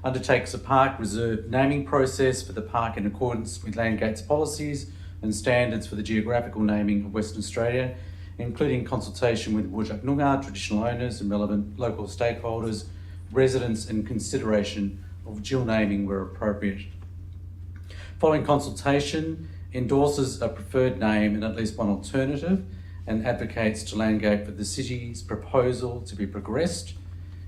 Undertakes a park reserve naming process for the park in accordance with Landgate's policies and standards for the geographical naming of Western Australia, including consultation with Whadjuk Noongar traditional owners and relevant local stakeholders, residents, and consideration of dual naming where appropriate. Following consultation, endorses a preferred name and at least one alternative, and advocates to Landgate for the city's proposal to be progressed,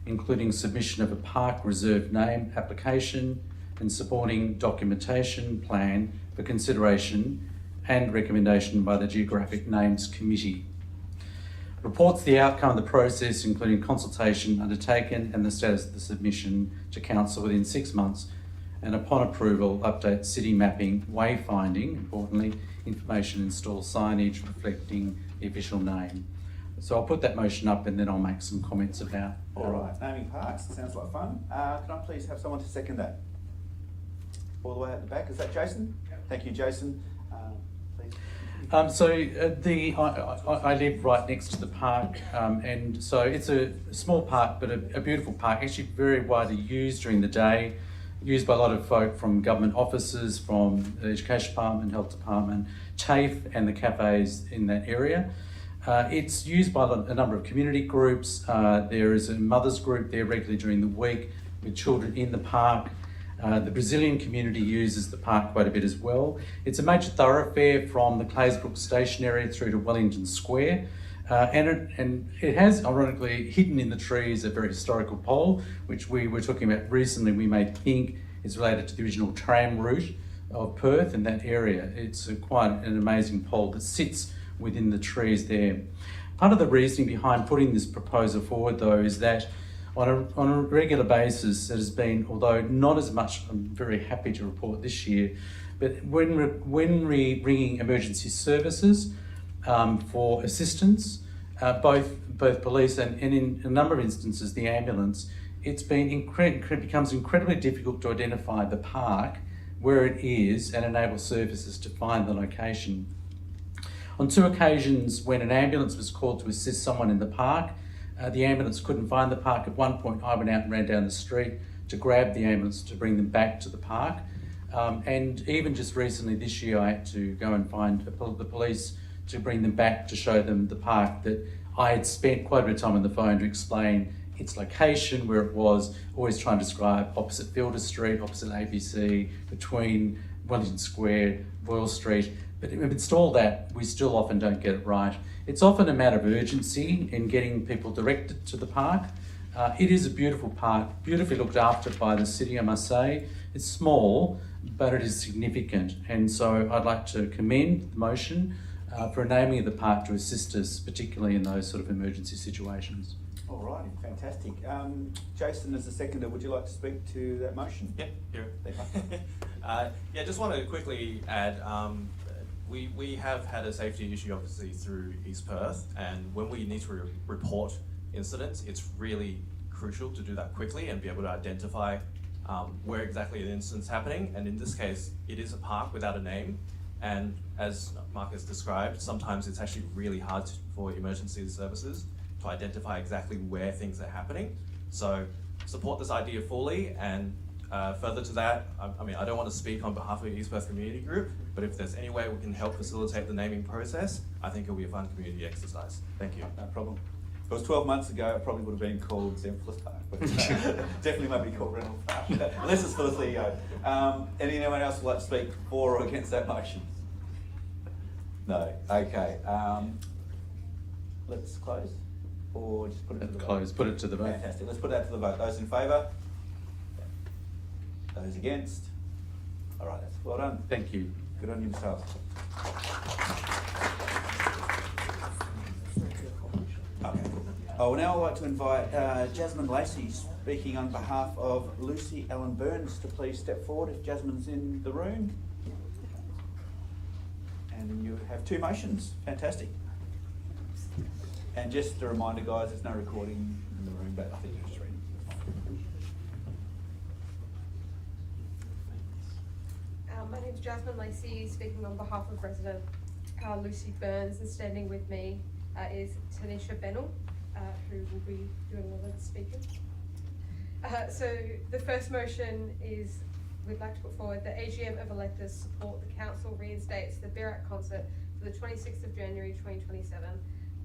including submission of a park reserve name application and supporting documentation plan for consideration and recommendation by the Geographic Names Committee. Reports the outcome of the process, including consultation undertaken and the status of the submission to Council within 6 months, and upon approval, update city mapping, wayfinding, importantly, information, install signage reflecting the official name. So I'll put that motion up and then I'll make some comments about. All right, naming parks, sounds like fun. Can I please have someone to second that? All the way at the back, is that Jason? Yep. Thank you, Jason. Please. I live right next to the park, and so it's a small park, but a beautiful park, actually very widely used during the day, used by a lot of folk from government offices, from the Education Department, Health Department, TAFE and the cafes in that area. It's used by a number of community groups. There is a mothers group there regularly during the week with children in the park. The Brazilian community uses the park quite a bit as well. It's a major thoroughfare from the Claysbrook station area through to Wellington Square. And it has, ironically, hidden in the trees a very historical pole, which we were talking about recently. We may think is related to the original tram route of Perth in that area. It's quite an amazing pole that sits within the trees there. Part of the reasoning behind putting this proposal forward, though, is that on a regular basis, there has been, although not as much, I'm very happy to report this year, but when we're ringing emergency services for assistance, both police and in a number of instances the ambulance, it's been becomes incredibly difficult to identify the park, where it is, and enable services to find the location. On 2 occasions when an ambulance was called to assist someone in the park, the ambulance couldn't find the park. At one point I went out and ran down the street to grab the ambulance to bring them back to the park. And even just recently this year I had to go and find the police to bring them back to show them the park that I had spent quite a bit of time on the phone to explain its location, where it was, always trying to describe opposite Fielder Street, opposite ABC, between Wellington Square, Royal Street. But amidst all that, we still often don't get it right. It's often a matter of urgency in getting people directed to the park. It is a beautiful park, beautifully looked after by the city, I must say. It's small, but it is significant. And so I'd like to commend the motion for naming of the park to assist us, particularly in those sort of emergency situations. All righty, fantastic. Jason, as the seconder, would you like to speak to that motion? Yeah, here. Yeah, just want to quickly add, we have had a safety issue obviously through East Perth, and when we need to report incidents, it's really crucial to do that quickly and be able to identify where exactly the incident's happening. And in this case, it is a park without a name. And as Marcus described, sometimes it's actually really hard for emergency services to identify exactly where things are happening. So support this idea fully, and further to that, I mean, I don't want to speak on behalf of the East Perth Community Group, but if there's any way we can help facilitate the naming process, I think it'll be a fun community exercise. Thank you. No problem. If it was 12 months ago, it probably would have been called Zempless Park, but definitely won't be called Reynolds Park, unless it's for the CEO. Anyone else would like to speak for or against that motion? No. Okay. Let's close, or just put it to the vote? Put it to the vote. Fantastic. Let's put that to the vote. Those in favour? Those against? All right, that's well done. Thank you. Good on yourselves. Okay. I would now like to invite Jasmine Lacey, speaking on behalf of Lucy Ellen Burns, to please step forward if Jasmine's in the room. And you have 2 motions. Fantastic. And just a reminder, guys, there's no recording in the room, but I think you're just reading. My name's Jasmine Lacey, speaking on behalf of resident Lucy Burns, and standing with me is Tanisha Bennell, who will be doing all of the speaking. So the first motion is we'd like to put forward the AGM of Electors support the council reinstates the Berak concert for the 26th of January 2027,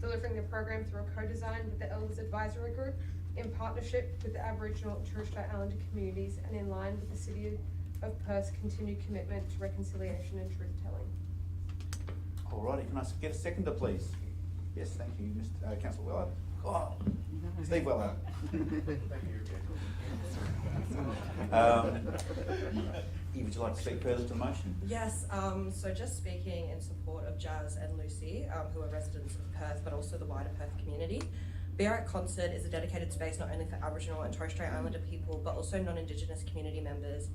delivering the program through a co-design with the Elders Advisory Group in partnership with the Aboriginal and Torres Strait Islander communities and in line with the City of Perth's continued commitment to reconciliation and truth-telling. Alrighty, can I get a seconder, please? Yes, thank you, Mr. Councillor Willard. Oh, Steve Willard. Eve, would you like to speak further to the motion? Yes, so just speaking in support of Jazz and Lucy, who are residents of Perth, but also the wider Perth community. Berak Concert is a dedicated space not only for Aboriginal and Torres Strait Islander people, but also non-Indigenous community members.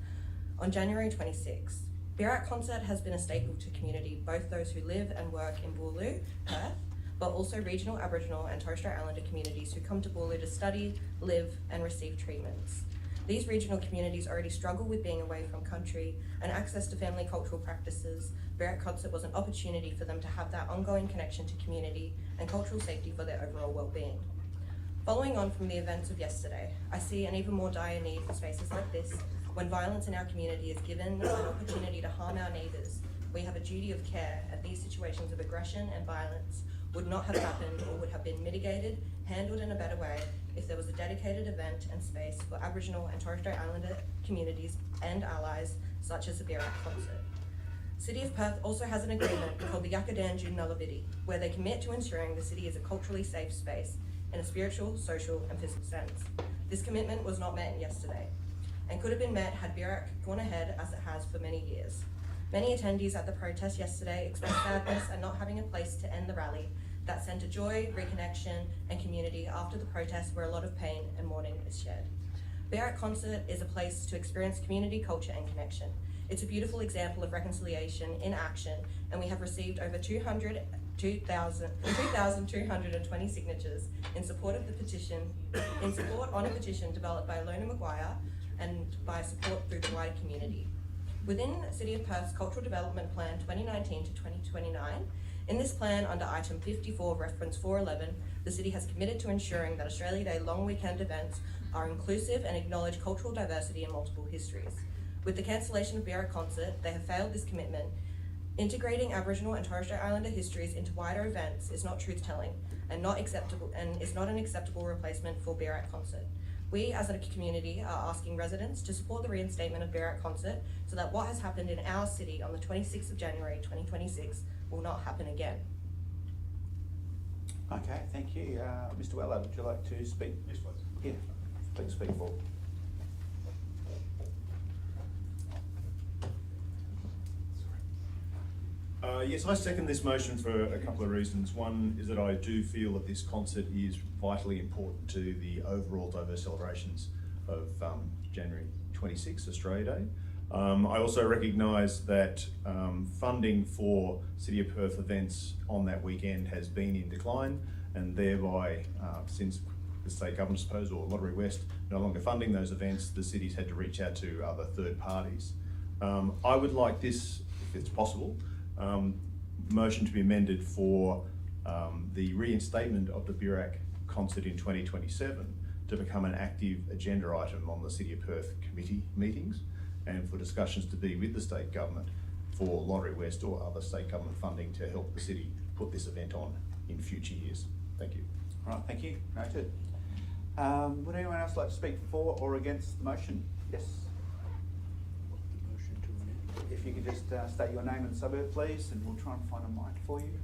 On January 26, Berak Concert has been a staple to community, both those who live and work in Boorloo, Perth, but also regional Aboriginal and Torres Strait Islander communities who come to Boorloo to study, live and receive treatments. These regional communities already struggle with being away from country and access to family cultural practices. Berak Concert was an opportunity for them to have that ongoing connection to community and cultural safety for their overall well-being. Following on from the events of yesterday, I see an even more dire need for spaces like this when violence in our community is given an opportunity to harm our neighbours. We have a duty of care, and these situations of aggression and violence would not have happened or would have been mitigated, handled in a better way if there was a dedicated event and space for Aboriginal and Torres Strait Islander communities and allies such as the Berak Concert. City of Perth also has an agreement called the Yakadanju Nullabidi, where they commit to ensuring the city is a culturally safe space in a spiritual, social and physical sense. This commitment was not met yesterday and could have been met had Berak gone ahead as it has for many years. Many attendees at the protest yesterday expressed sadness at not having a place to end the rally that sent a joy, reconnection and community after the protest where a lot of pain and mourning is shared. Berak Concert is a place to experience community, culture and connection. It's a beautiful example of reconciliation in action, and we have received over 2,220 signatures in support of the petition, on a petition developed by Lona Maguire and by support through the wider community. Within City of Perth's Cultural Development Plan 2019 to 2029, in this plan under item 54 reference 411, the City has committed to ensuring that Australia Day long weekend events are inclusive and acknowledge cultural diversity and multiple histories. With the cancellation of Berak Concert, they have failed this commitment. Integrating Aboriginal and Torres Strait Islander histories into wider events is not truth-telling and is not an acceptable replacement for Berak Concert. We as a community are asking residents to support the reinstatement of Berak Concert so that what has happened in our city on the 26th of January 2026 will not happen again. Okay, thank you. Mr. Willard, would you like to speak? Yes, please. Yeah, please speak forward. Yes, I second this motion for a couple of reasons. One is that I do feel that this concert is vitally important to the overall diverse celebrations of January 26th, Australia Day. I also recognise that funding for City of Perth events on that weekend has been in decline, and thereby, since the state government, I suppose, or Lottery West no longer funding those events, the city's had to reach out to other third parties. I would like this, if it's possible, motion to be amended for the reinstatement of the Berak concert in 2027 to become an active agenda item on the City of Perth committee meetings, and for discussions to be with the state government for Lottery West or other state government funding to help the city put this event on in future years. Thank you. All right, thank you. Noted. Would anyone else like to speak for or against the motion? Yes. If you could just state your name and suburb, please, and we'll try and find a mic for you.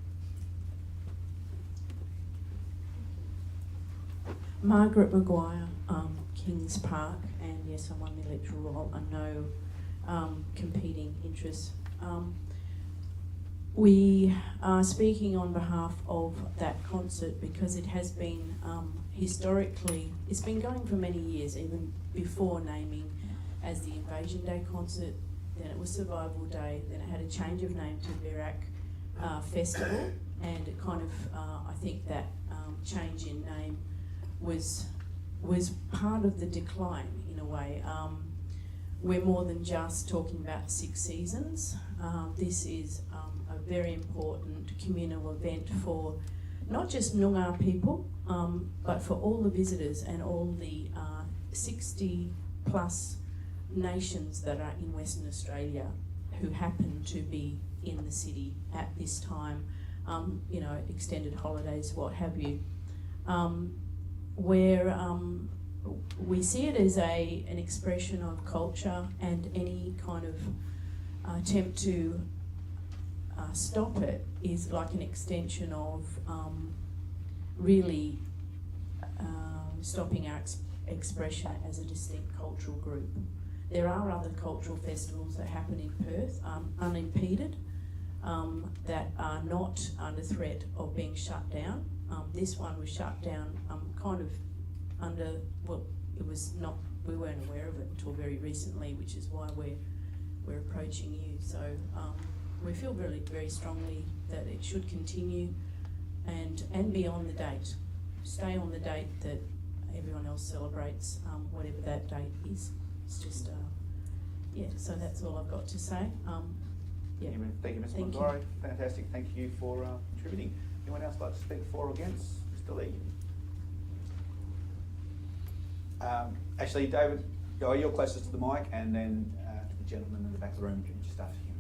Margaret Maguire, Kings Park, and yes, I'm on the electoral roll. I know competing interests. We are speaking on behalf of that concert because it has been historically, it's been going for many years, even before naming as the Invasion Day concert. Then it was Survival Day, then it had a change of name to Berak Festival, and it kind of, I think that change in name was part of the decline in a way. we're more than just talking about 6 seasons. This is a very important communal event for not just Noongar people, but for all the visitors and all the 60 plus nations that are in Western Australia who happen to be in the city at this time, you know, extended holidays, what have you, where we see it as an expression of culture, and any kind of attempt to stop it is like an extension of really stopping our expression as a distinct cultural group. There are other cultural festivals that happen in Perth, unimpeded, that are not under threat of being shut down. This one was shut down kind of under, well, it was not, we weren't aware of it until very recently, which is why we're approaching you. So we feel really very strongly that it should continue and be on the date. Stay on the date that everyone else celebrates, whatever that date is. It's just, yeah, so that's all I've got to say. Yeah. Thank you, Ms. Mondori. Fantastic. Thank you for contributing. Anyone else like to speak for or against? Mr. Lee? Actually, David, you're closest to the mic, and then to the gentleman in the back of the room, just after him.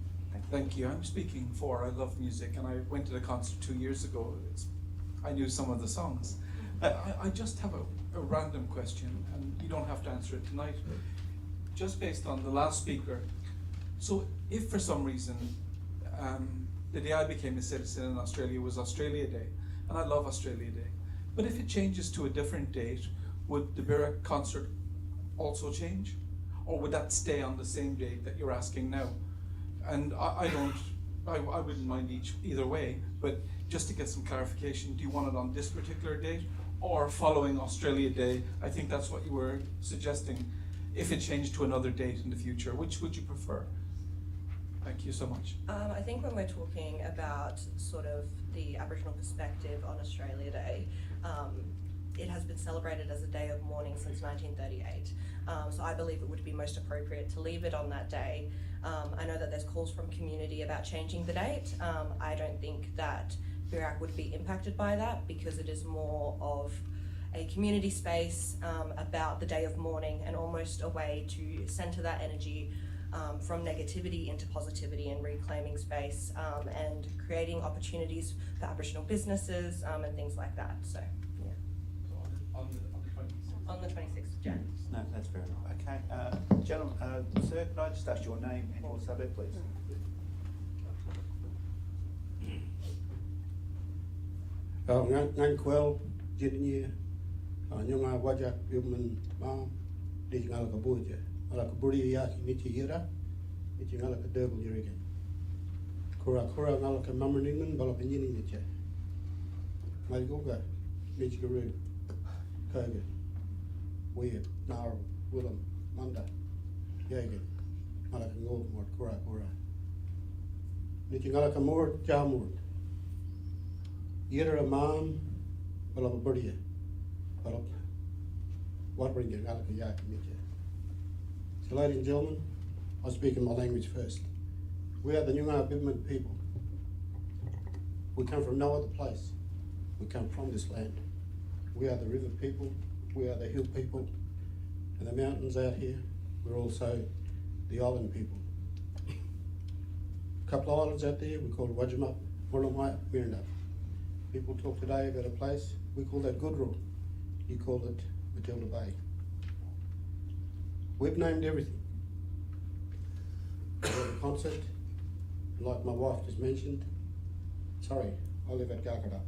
Thank you. I'm speaking for I Love Music, and I went to the concert 2 years ago. I knew some of the songs. I just have a random question, and you don't have to answer it tonight. Just based on the last speaker, so if for some reason the day I became a citizen in Australia was Australia Day, and I love Australia Day, but if it changes to a different date, would the Birra concert also change? Or would that stay on the same date that you're asking now? And I wouldn't mind either way, but just to get some clarification, do you want it on this particular date or following Australia Day? I think that's what you were suggesting. If it changed to another date in the future, which would you prefer? Thank you so much. I think when we're talking about sort of the Aboriginal perspective on Australia Day, it has been celebrated as a day of mourning since 1938. So I believe it would be most appropriate to leave it on that day. I know that there's calls from community about changing the date. I don't think that Birra would be impacted by that, because it is more of a community space about the day of mourning, and almost a way to centre that energy from negativity into positivity, and reclaiming space and creating opportunities for Aboriginal businesses and things like that. So, yeah. On the 26th? On the 26th of Jan. No, that's fair enough. Okay, gentlemen, sir, could I just ask your name and your suburb, please? Ngan kwel jidnya nyonga wajak yuman mam di ngala ka buja ala ka buri ya ni ti ira ni ti ngala ka double jirigen kura ngala ka mamning bala pinjini ni che mal goga ni ti guru kaga we nar wulam manda yagen ala ka ngol mor kura ni ti ngala ka mor jamur Yera mam, balap berdia, balap. What bring you out of the yak? So, ladies and gentlemen, I'll speak in my language first. We are the Noongar Bibman people. We come from no other place. We come from this land. We are the river people. We are the hill people, and the mountains out here. We're also the island people. A couple of islands out there. We call it Wajamup, Murlamaya, Miranda. People talk today about a place, we call that Goodrell. You call it Matilda Bay. We've named everything. We have a concert, like my wife just mentioned. Sorry, I live at Gargada.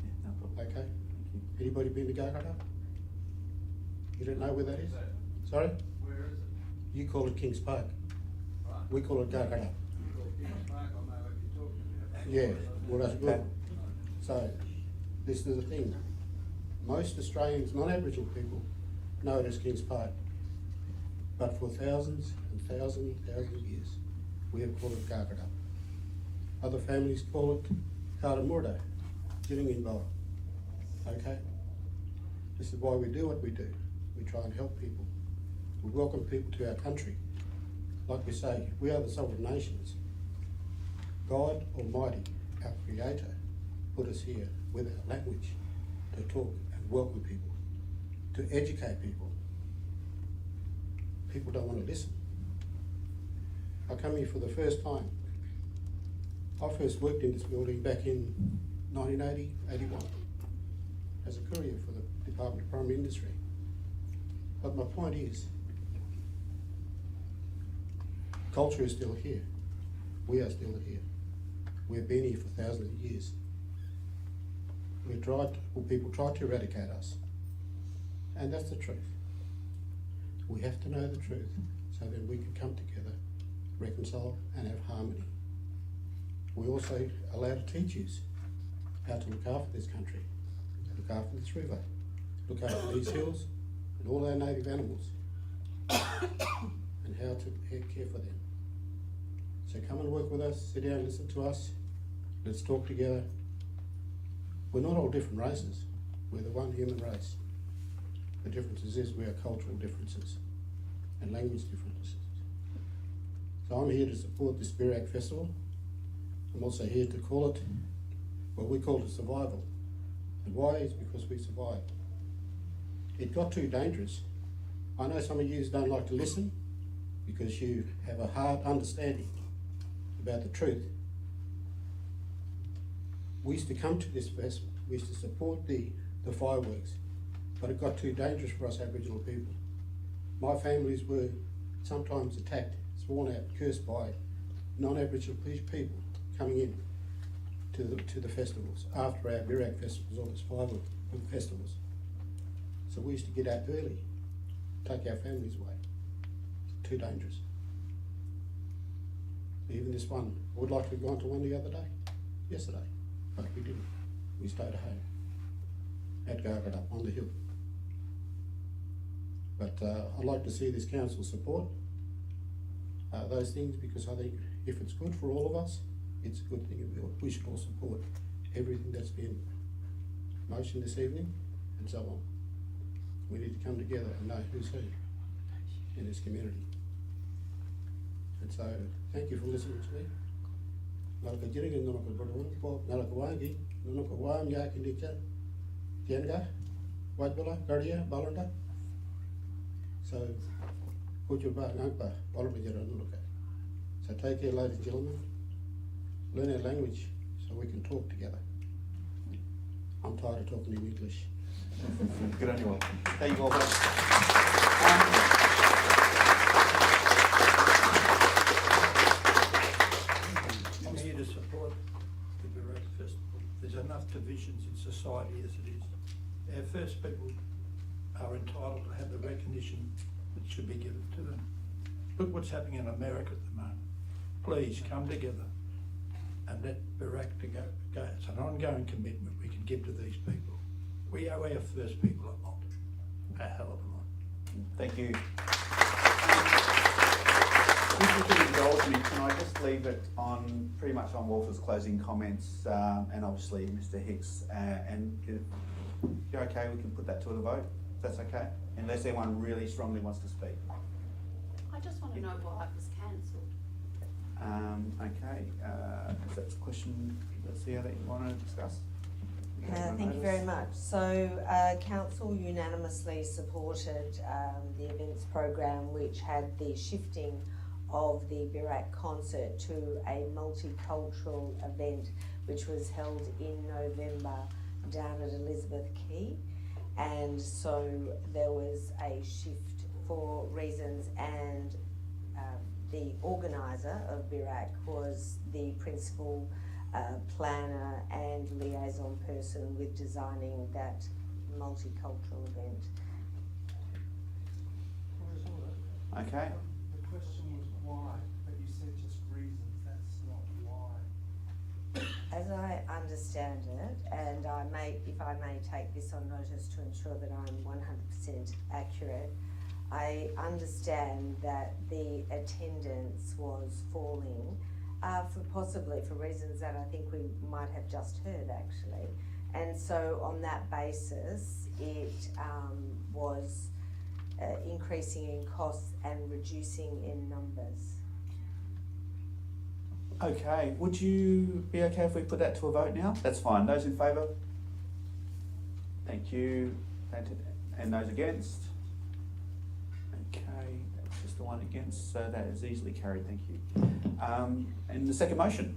Yeah, no problem. Okay? Anybody been to Gargada? You don't know where that is? Sorry? Where is it? You call it Kings Park. We call it Gargada. Yeah, well that's good. So, this is the thing. Most Australians, non-Aboriginal people, know it as Kings Park. But for thousands and thousands of years, we have called it Gargada. Other families call it Karamurda, Jiringinboa. Okay? This is why we do what we do. We try and help people. We welcome people to our country. like we say, we are the sovereign nations. God Almighty, our Creator, put us here with our language to talk and welcome people, to educate people. People don't want to listen. I come here for the first time. I first worked in this building back in 1980, 81, as a courier for the Department of Primary Industry. But my point is, culture is still here. We are still here. We've been here for thousands of years. People tried to eradicate us. And that's the truth. We have to know the truth so that we can come together, reconcile and have harmony. We also allow to teach you how to look after this country, look after this river, look after these hills and all our native animals, and how to care for them. So come and work with us, sit down, listen to us, let's talk together. We're not all different races, we're the one human race. The differences is we are cultural differences and language differences. So I'm here to support this Birak Festival. I'm also here to call it, well, we call it survival. And why is because we survived. It got too dangerous. I know some of you don't like to listen because you have a hard understanding about the truth. We used to come to this festival, we used to support the fireworks, but it got too dangerous for us Aboriginal people. My families were sometimes attacked, sworn out, cursed by non-Aboriginal people coming in to the festivals, after our Birak festivals or the firework festivals. So we used to get out early, take our families away. It's too dangerous. Even this one, I would like to have gone to one the other day, yesterday, but we didn't. We stayed at home, at Gargara on the hill. But I'd like to see this council support those things, because I think if it's good for all of us, it's a good thing. We should all support everything that's been motioned this evening and so on. We need to come together and know who's who in this community. And so, thank you for listening to me. Malaka Jirigan, Nonaka Brodawunpo, Nalaka Wangi, Nonaka Wam Yakindika, Tianga, Wajbala, Guardia, Balanda. So, put your back, Nagba, Balabajara, Nulaka. So, take care, ladies and gentlemen. Learn our language so we can talk together. I'm tired of talking in English. Good on you all. Thank you all. I'm here to support the Birak Festival. There's enough divisions in society as it is. Our First People are entitled to have the recognition that should be given to them. Look what's happening in America at the moment. Please come together and let Birak go. It's an ongoing commitment we can give to these people. We owe our First People a lot, a hell of a lot. Thank you. If you could indulge me, can I just leave it on pretty much on Walter's closing comments, and obviously Mr. Hicks, and if you're okay, we can put that to the vote. If that's okay, unless anyone really strongly wants to speak. I just want to know why it was cancelled. Okay, if that's a question, let's see how that you want to discuss. Thank you very much. So, Council unanimously supported the events program, which had the shifting of the Birak concert to a multicultural event, which was held in November down at Elizabeth Quay. And so there was a shift for reasons, and the organiser of Birak was the principal planner and liaison person with designing that multicultural event. Okay. The question was why, but you said just reasons, that's not why. As I understand it, and if I may take this on notice to ensure that I'm 100% accurate, I understand that the attendance was falling possibly for reasons that I think we might have just heard actually. And so on that basis, it was increasing in costs and reducing in numbers. Okay, would you be okay if we put that to a vote now? That's fine. Those in favour? Thank you. And those against? Okay, that's just the one against, so that is easily carried, thank you. And the second motion?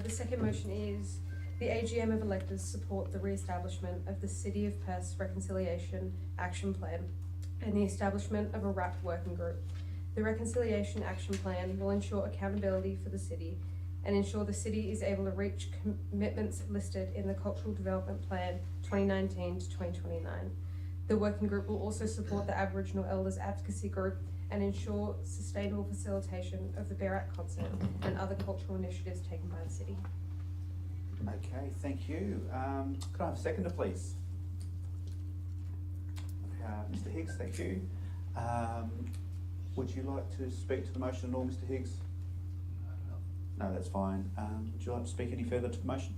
The second motion is the AGM of Electors support the re-establishment of the City of Perth's Reconciliation Action Plan and the establishment of a RAP working group. The Reconciliation Action Plan will ensure accountability for the city and ensure the city is able to reach commitments listed in the Cultural Development Plan 2019 to 2029. The working group will also support the Aboriginal Elders Advocacy Group and ensure sustainable facilitation of the Berat concert and other cultural initiatives taken by the city. Okay, thank you. Could I have a seconder, please? Mr. Higgs, thank you. Would you like to speak to the motion at all, Mr. Higgs? No, that's fine. Would you like to speak any further to the motion?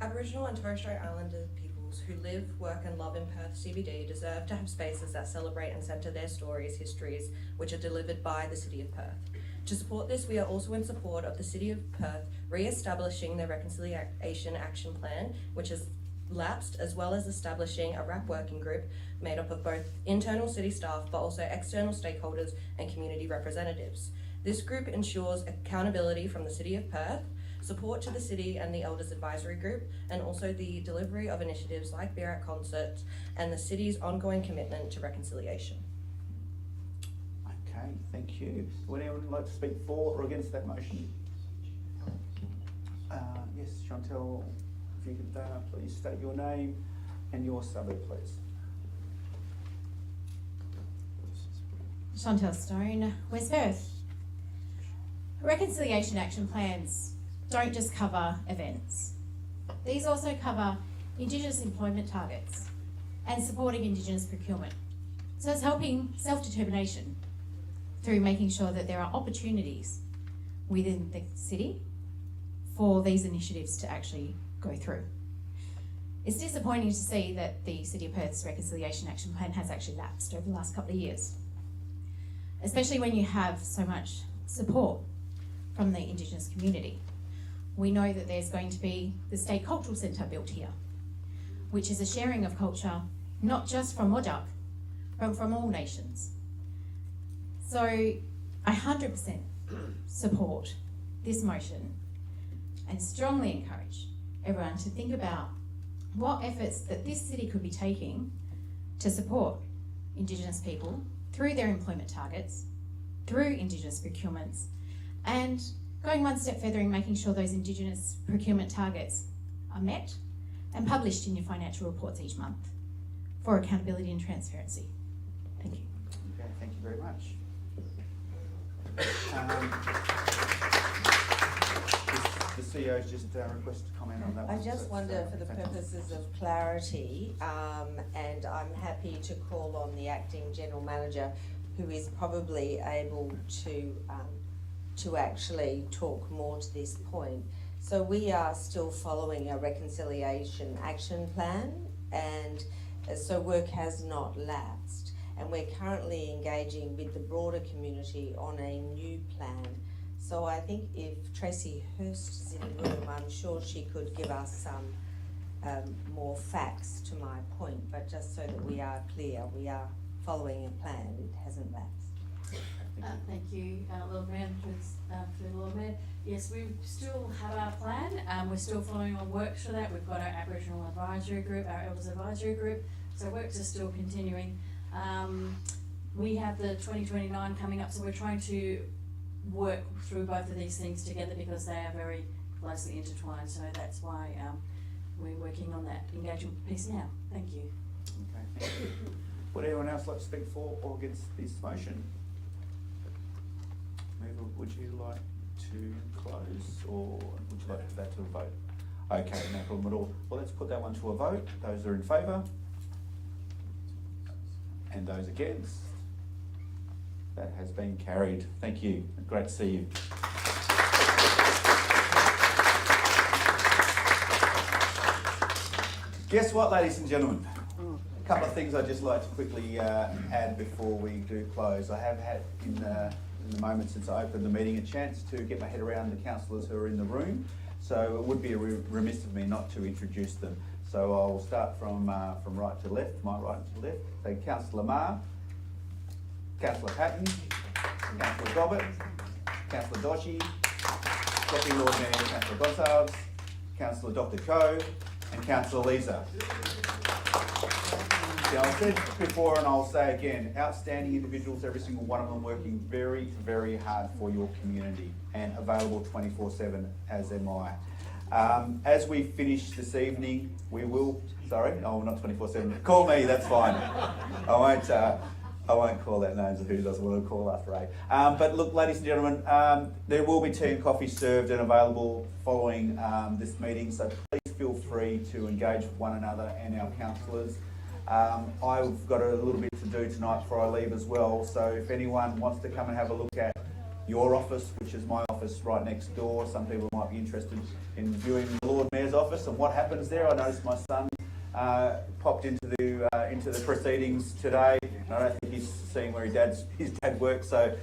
Aboriginal and Torres Strait Islander peoples who live, work and love in Perth CBD deserve to have spaces that celebrate and centre their stories, histories, which are delivered by the City of Perth. To support this, we are also in support of the City of Perth re-establishing their Reconciliation Action Plan, which has lapsed, as well as establishing a RAP working group made up of both internal city staff but also external stakeholders and community representatives. This group ensures accountability from the City of Perth, support to the City and the Elders Advisory Group, and also the delivery of initiatives like Berat concerts and the City's ongoing commitment to reconciliation. Okay, thank you. Would anyone like to speak for or against that motion? Yes, Chantel, if you could please state your name and your suburb, please. Chantel Stone, West Perth. Reconciliation action plans don't just cover events. These also cover Indigenous employment targets and supporting Indigenous procurement. So it's helping self-determination through making sure that there are opportunities within the city for these initiatives to actually go through. It's disappointing to see that the City of Perth's Reconciliation Action Plan has actually lapsed over the last couple of years, especially when you have so much support from the Indigenous community. We know that there's going to be the State Cultural Centre built here, which is a sharing of culture, not just from Wodjuk, but from all nations. So I 100% support this motion and strongly encourage everyone to think about what efforts that this city could be taking to support Indigenous people through their employment targets, through Indigenous procurements, and going one step further in making sure those Indigenous procurement targets are met and published in your financial reports each month for accountability and transparency. Thank you. Okay, thank you very much. The CEO's just requested to comment on that one. I just wonder, for the purposes of clarity, and I'm happy to call on the acting general manager, who is probably able to actually talk more to this point. So we are still following a reconciliation action plan, and so work has not lapsed. And we're currently engaging with the broader community on a new plan. So I think if Tracy Hurst is in the room, I'm sure she could give us some more facts to my point, but just so that we are clear, we are following a plan, it hasn't lapsed. Thank you, Lord Mayor, through the Lord Mayor. Yes, we still have our plan. We're still following on works for that. We've got our Aboriginal Advisory Group, our Elders Advisory Group, so works are still continuing. We have the 2029 coming up, so we're trying to work through both of these things together because they are very closely intertwined, so that's why we're working on that engagement piece now. Thank you. Okay, thank you. Would anyone else like to speak for or against this motion? Mover, would you like to close, or would you like to put that to a vote? Okay, no problem at all. Well, let's put that one to a vote. Those are in favour? And those against? That has been carried. Thank you. Great to see you. Guess what, ladies and gentlemen? A couple of things I'd just like to quickly add before we do close. I have had, in the moment since I opened the meeting, a chance to get my head around the councillors who are in the room. So it would be remiss of me not to introduce them. So I'll start from right to left, my right to left. So Councillor Marr, Councillor Patton, Councillor Gobbett, Councillor Doshi, Deputy Lord Mayor Councillor Gossards, Councillor Dr Coe, and Councillor Lisa. Yeah, I've said before and I'll say again, outstanding individuals, every single one of them working very, very hard for your community and available 24/7, as am I. As we finish this evening, we will, not 24/7, call me, that's fine. I won't call out names of who doesn't want to call after 8. But look, ladies and gentlemen, there will be tea and coffee served and available following this meeting, so please feel free to engage with one another and our councillors. I've got a little bit to do tonight before I leave as well, so if anyone wants to come and have a look at your office, which is my office right next door, some people might be interested in viewing the Lord Mayor's office and what happens there. I noticed my son popped into the proceedings today. I don't think he's seeing where his dad works, so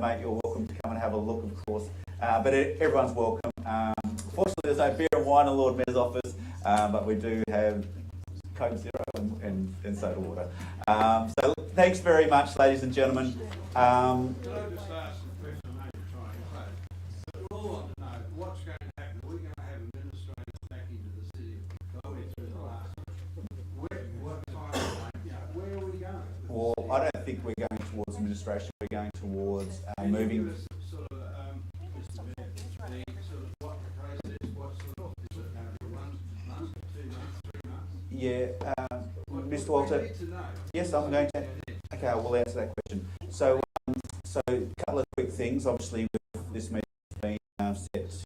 mate, you're welcome to come and have a look, of course. But everyone's welcome. Fortunately, there's no beer and wine in the Lord Mayor's office, but we do have Coke Zero and soda water. So thanks very much, ladies and gentlemen. Well, I don't think we're going towards administration. We're going towards moving. Yeah, Mr. Walter. Yes, I'm going to. Okay, I will answer that question. So a couple of quick things. Obviously, with this meeting being set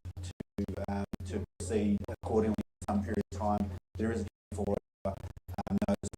to proceed accordingly in some period of time, there is a for notice